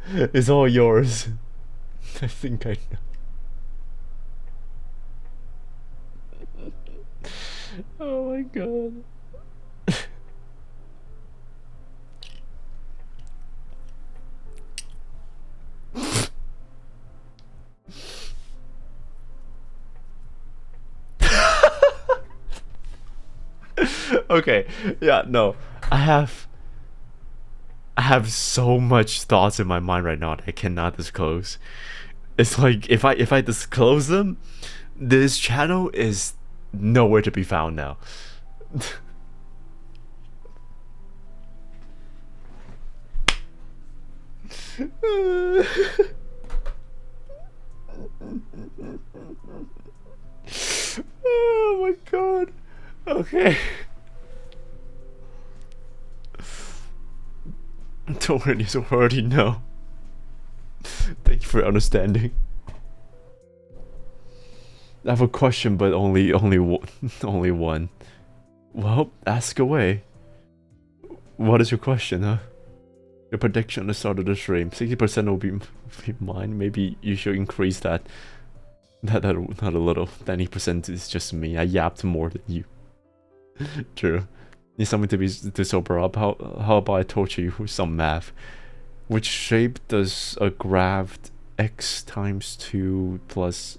It's all yours. I think I know. Oh my god. Okay, yeah, no. I have so much thoughts in my mind right now that I cannot disclose. It's like if I disclose them, this channel is nowhere to be found now. Oh my god. Okay. Don't worry, so I already know. Thank you for understanding. I have a question, but only one, only one. Well, ask away. What is your question, huh? Your prediction at the start of the stream. 60% will be mine. Maybe you should increase that. Not a little. 90% is just me. I yapped more than you. True. Need something to sober up. How about I torture you with some math? Which shape does a graph x times 2 plus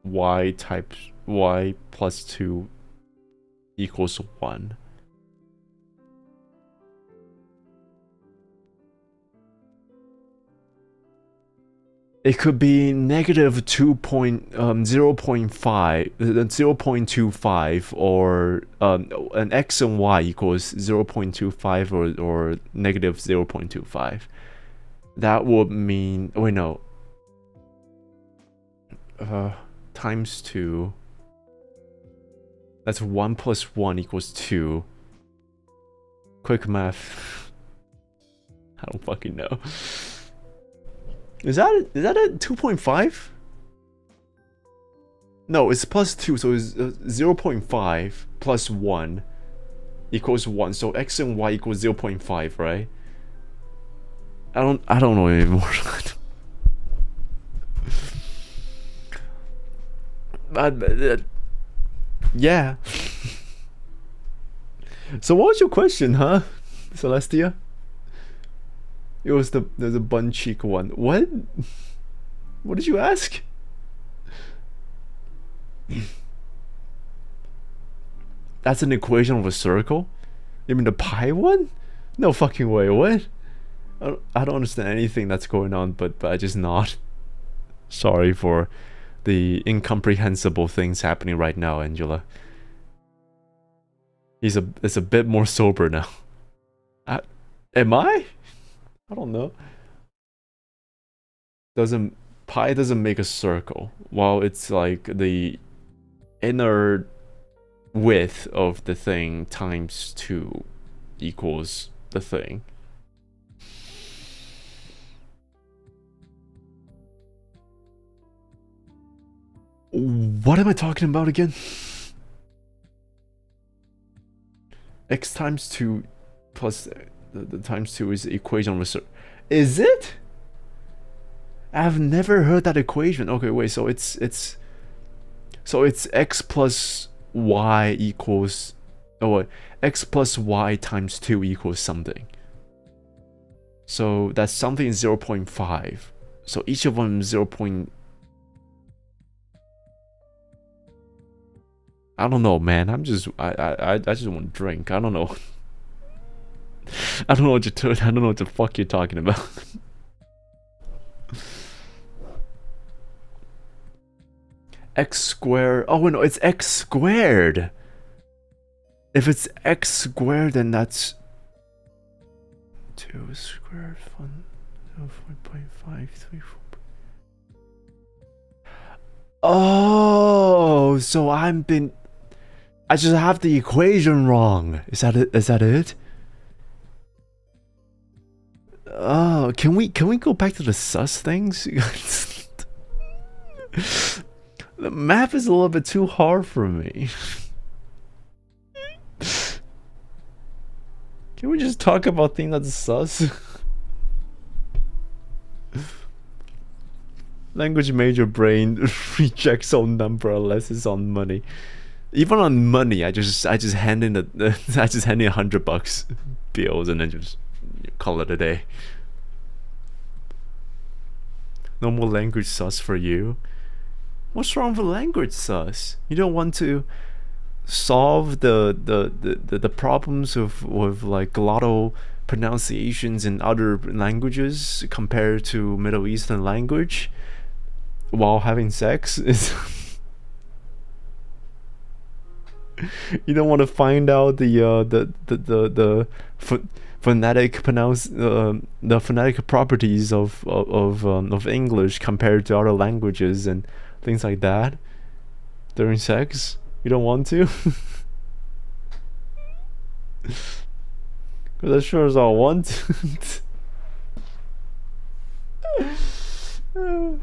y times y plus 2 equals 1? It could be negative 0.25 or an x and y equals 0.25 or negative 0.25. That would mean, wait, no, times 2, that's 1 plus 1 equals 2. Quick math. I don't fucking know. Is that a 2.5? No, it's plus 2, so it's 0.5 plus 1 equals 1. So x and y equals 0.5, right? I don't know anymore. but yeah. So what was your question, huh, Celestia? It was the bun cheek one. What? What did you ask? That's an equation of a circle? You mean the pi one? No fucking way. What? I don't understand anything that's going on, but I just nod. Sorry for the incomprehensible things happening right now, Angela. It's a bit more sober now. Am I? I don't know. Pi doesn't make a circle. While it's like the inner width of the thing times 2 equals the thing. What am I talking about again? X times 2 plus the times 2 is the equation of a circle. Is it? I've never heard that equation. Okay, wait, so it's x plus y equals, oh wait, x plus y times 2 equals something. So that something is 0.5. So each of them is 0. I don't know, man. I just want to drink. I don't know. I don't know what the fuck you're talking about. X squared. Oh no, it's x squared. If it's x squared, then that's 2 squared 4.5 3 4. Oh, so I just have the equation wrong. Is that it? Is that it? Oh, can we go back to the sus things? The math is a little bit too hard for me. Can we just talk about things that's sus? Language major brain rejects all number unless it's on money. Even on money, I just hand in I just hand in $100 bills and then just call it a day. No more language sus for you. What's wrong with language sus? You don't want to solve the problems with like glottal pronunciations in other languages compared to Middle Eastern language while having sex? You don't want to find out the phonetic the phonetic properties of English compared to other languages and things like that during sex? You don't want to? Because I sure as all want to.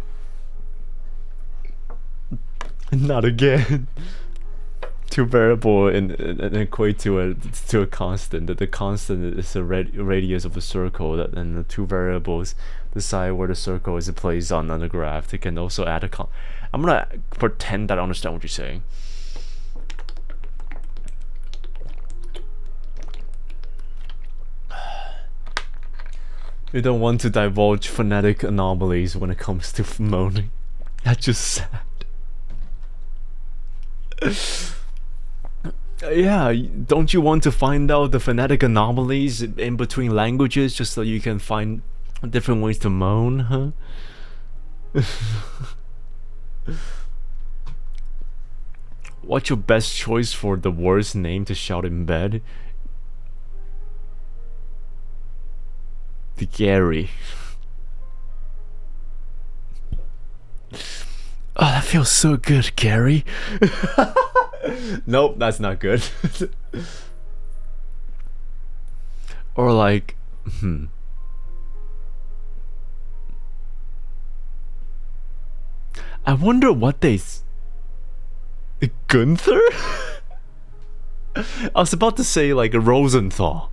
Not again. Two variable and equate to a constant. That the constant is the radius of a circle. That and the two variables decide where the circle is placed on the graph. They can also add a I'm gonna pretend that I understand what you're saying. You don't want to divulge phonetic anomalies when it comes to moaning. That's just sad. Yeah, don't you want to find out the phonetic anomalies in between languages just so you can find different ways to moan, huh? What's your best choice for the worst name to shout in bed? The Gary. Oh, that feels so good, Gary. Nope, that's not good. Or like, I wonder what they. Gunther? I was about to say like Rosenthal.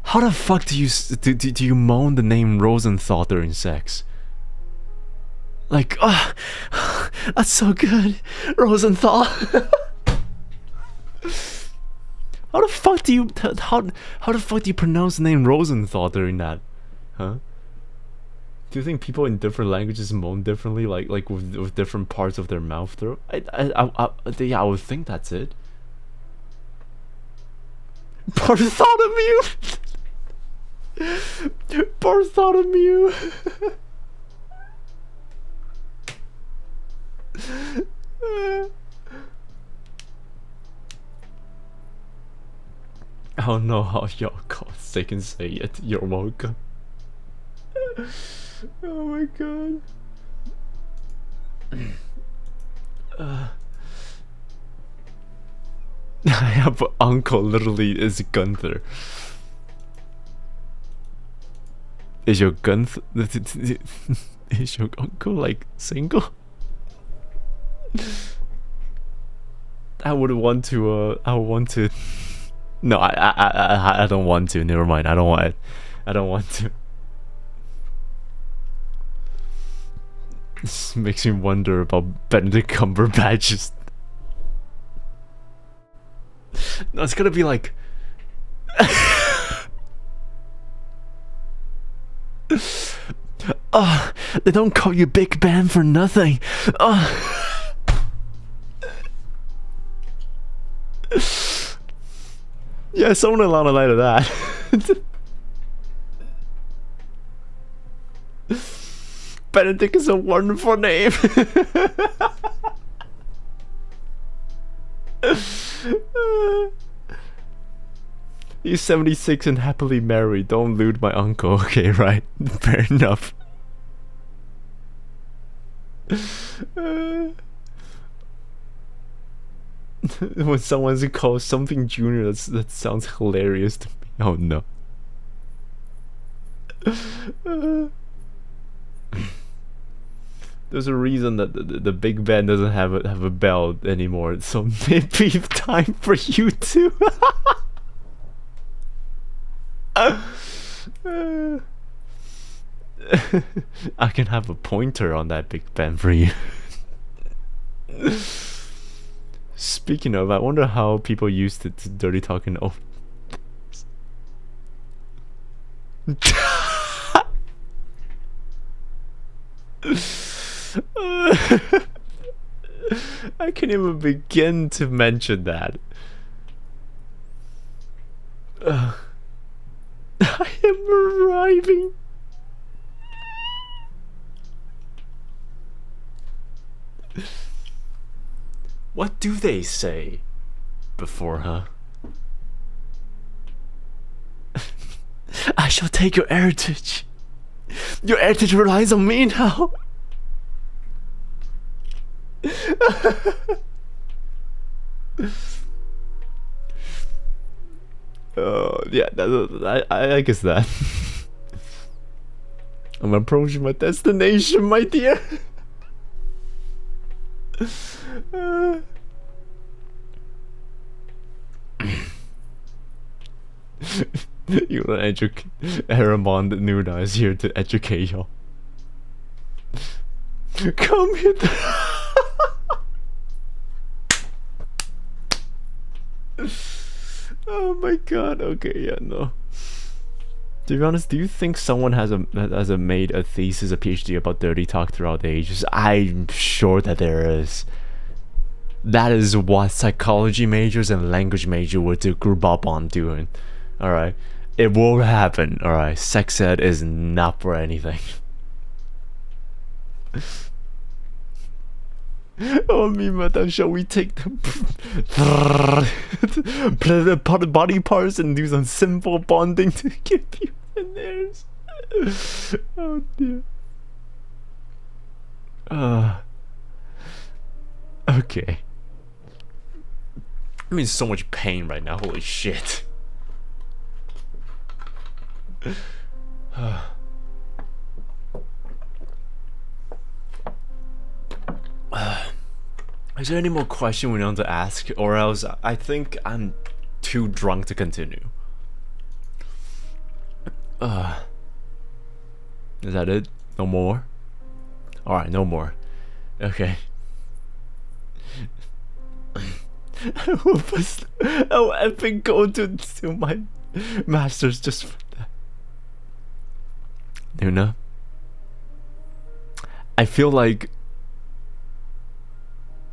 How the fuck do you moan the name Rosenthal during sex? Like, that's so good, Rosenthal. How the fuck do you pronounce the name Rosenthal during that, huh? Do you think people in different languages moan differently, like with different parts of their mouth throat? Yeah, I would think that's it. Bartholomew. Bartholomew. I don't know how y'all they can say it. You're welcome. Oh my god. I have an uncle literally is Gunther. Is your is your uncle like single? I would want to no, I don't want to. Never mind. I don't want to. This makes me wonder about Benedict Cumberbatch's. No, it's gonna be like. Oh, they don't call you Big Ben for nothing. Oh. Yeah, someone along the line of that. Benedict is a wonderful name. He's 76 and happily married. Don't lewd my uncle. Okay, right. Fair enough. When someone's called something junior, that sounds hilarious to me. Oh no. There's a reason that the Big Ben doesn't have a bell anymore, so maybe it's time for you to. I can have a pointer on that Big Ben for you. Speaking of, I wonder how people used to dirty talking. Oh. I can't even begin to mention that. I am arriving. What do they say before, huh? I shall take your heritage. Your heritage relies on me now. Yeah, I guess that. I'm approaching my destination, my dear. You wanna educate Heiramond Nuna is here to educate y'all. Come here. Oh my god, okay, yeah, no. To be honest, do you think someone has made a thesis, a PhD about dirty talk throughout the ages? I'm sure that there is. That is what psychology majors and language major would do group up on doing. Alright? It will happen, alright? Sex ed is not for anything. Oh me, madam, shall we take the body parts and do some simple bonding to give you the nerves? Oh dear. Okay. I'm in so much pain right now, holy shit. Is there any more question we want to ask, or else I think I'm too drunk to continue. Is that it? No more? Alright, no more. Okay. I'll epic go to my masters just for that. Nuna, I feel like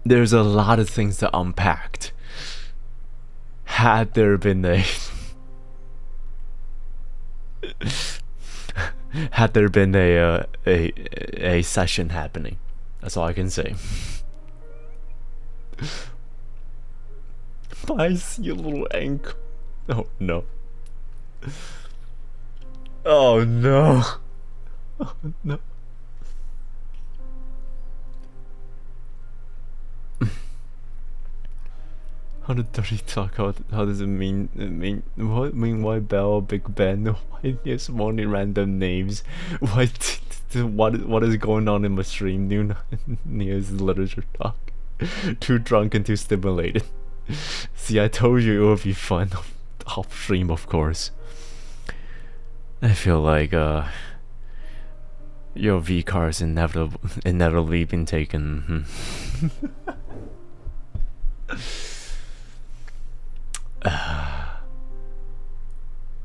there's a lot of things to unpack. Had there been a had there been a session happening, that's all I can say. I see a little ankle. Oh no. Oh no. Oh no. How did dirty talk? How does it mean? What mean? Why Bell, Big Ben? Why there's morning random names? What is going on in my stream? Nious literature talk. Too drunk and too stimulated. See, I told you it would be fun. Off stream, of course. I feel like your V card's inevitably been taken.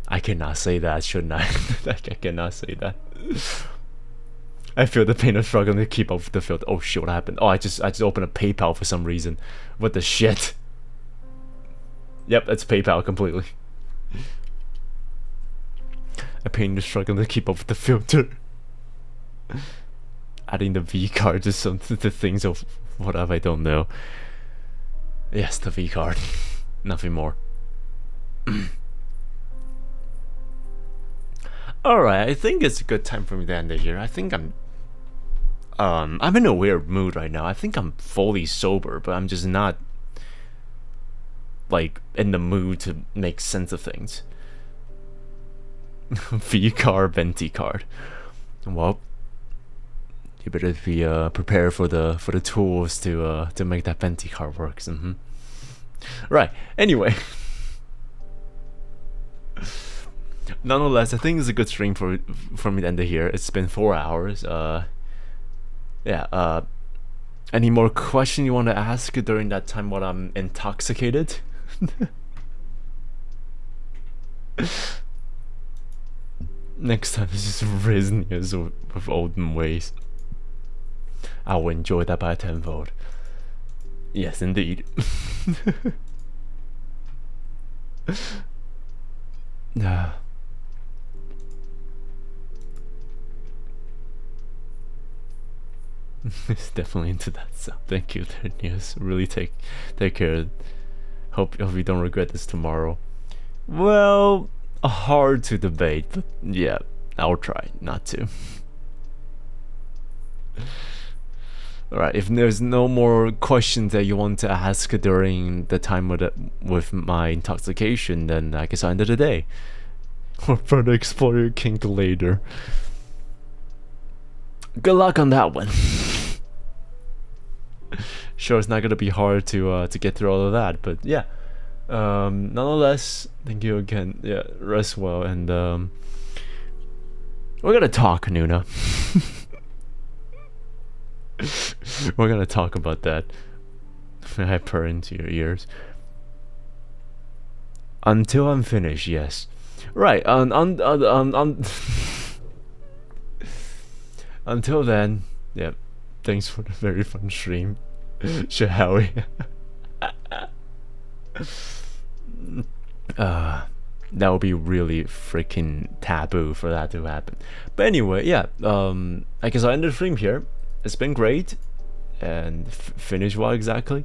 I cannot say that, shouldn't I? I cannot say that. I feel the pain of struggling to keep up with the field. Oh shit, what happened? Oh, I just opened a PayPal for some reason. What the shit? Yep, that's PayPal completely. A pain of struggling to keep up with the filter. Adding the V card to some the things of whatever, I don't know. Yes, the V card. Nothing more. Alright, I think it's a good time for me to end it here. I think I'm in a weird mood right now. I think I'm fully sober, but I'm just not like in the mood to make sense of things. V card, venti card. Well, you better be prepared for the tools to make that venti card works. Right. Anyway. Nonetheless, I think it's a good stream for me to end it here. It's been 4 hours. Yeah. Any more question you want to ask during that time while I'm intoxicated? Next time is just raise Nious with olden ways. I will enjoy that by tenfold. Yes, indeed. Nah. It's definitely into that stuff. Thank you, Nious. Really take care. Hope you don't regret this tomorrow. Well, hard to debate, but yeah, I'll try not to. Alright, if there's no more questions that you want to ask during the time with my intoxication, then I guess I'll end of the day. Or further explore your kink later. Good luck on that one. Sure, it's not gonna be hard to get through all of that, but yeah. Nonetheless, thank you again. Yeah, rest well, and we're gonna talk, Nuna. We're gonna talk about that. I purr into your ears. Until I'm finished, yes. Right. Until then, yeah. Thanks for the very fun stream, shall we? That would be really freaking taboo for that to happen. But anyway, yeah. I guess I'll end the stream here. It's been great, and finish what exactly?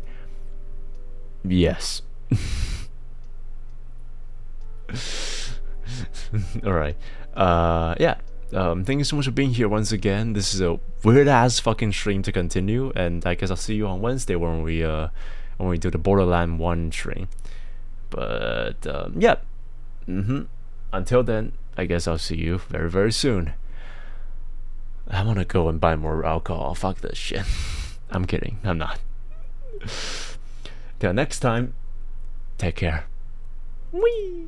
Yes. All right. Yeah. Thank you so much for being here once again. This is a weird ass fucking stream to continue, and I guess I'll see you on Wednesday when we do the Borderland 1 stream. But yeah. Until then, I guess I'll see you very, very soon. I wanna go and buy more alcohol. Fuck this shit. I'm kidding. I'm not. Till next time, take care. Whee!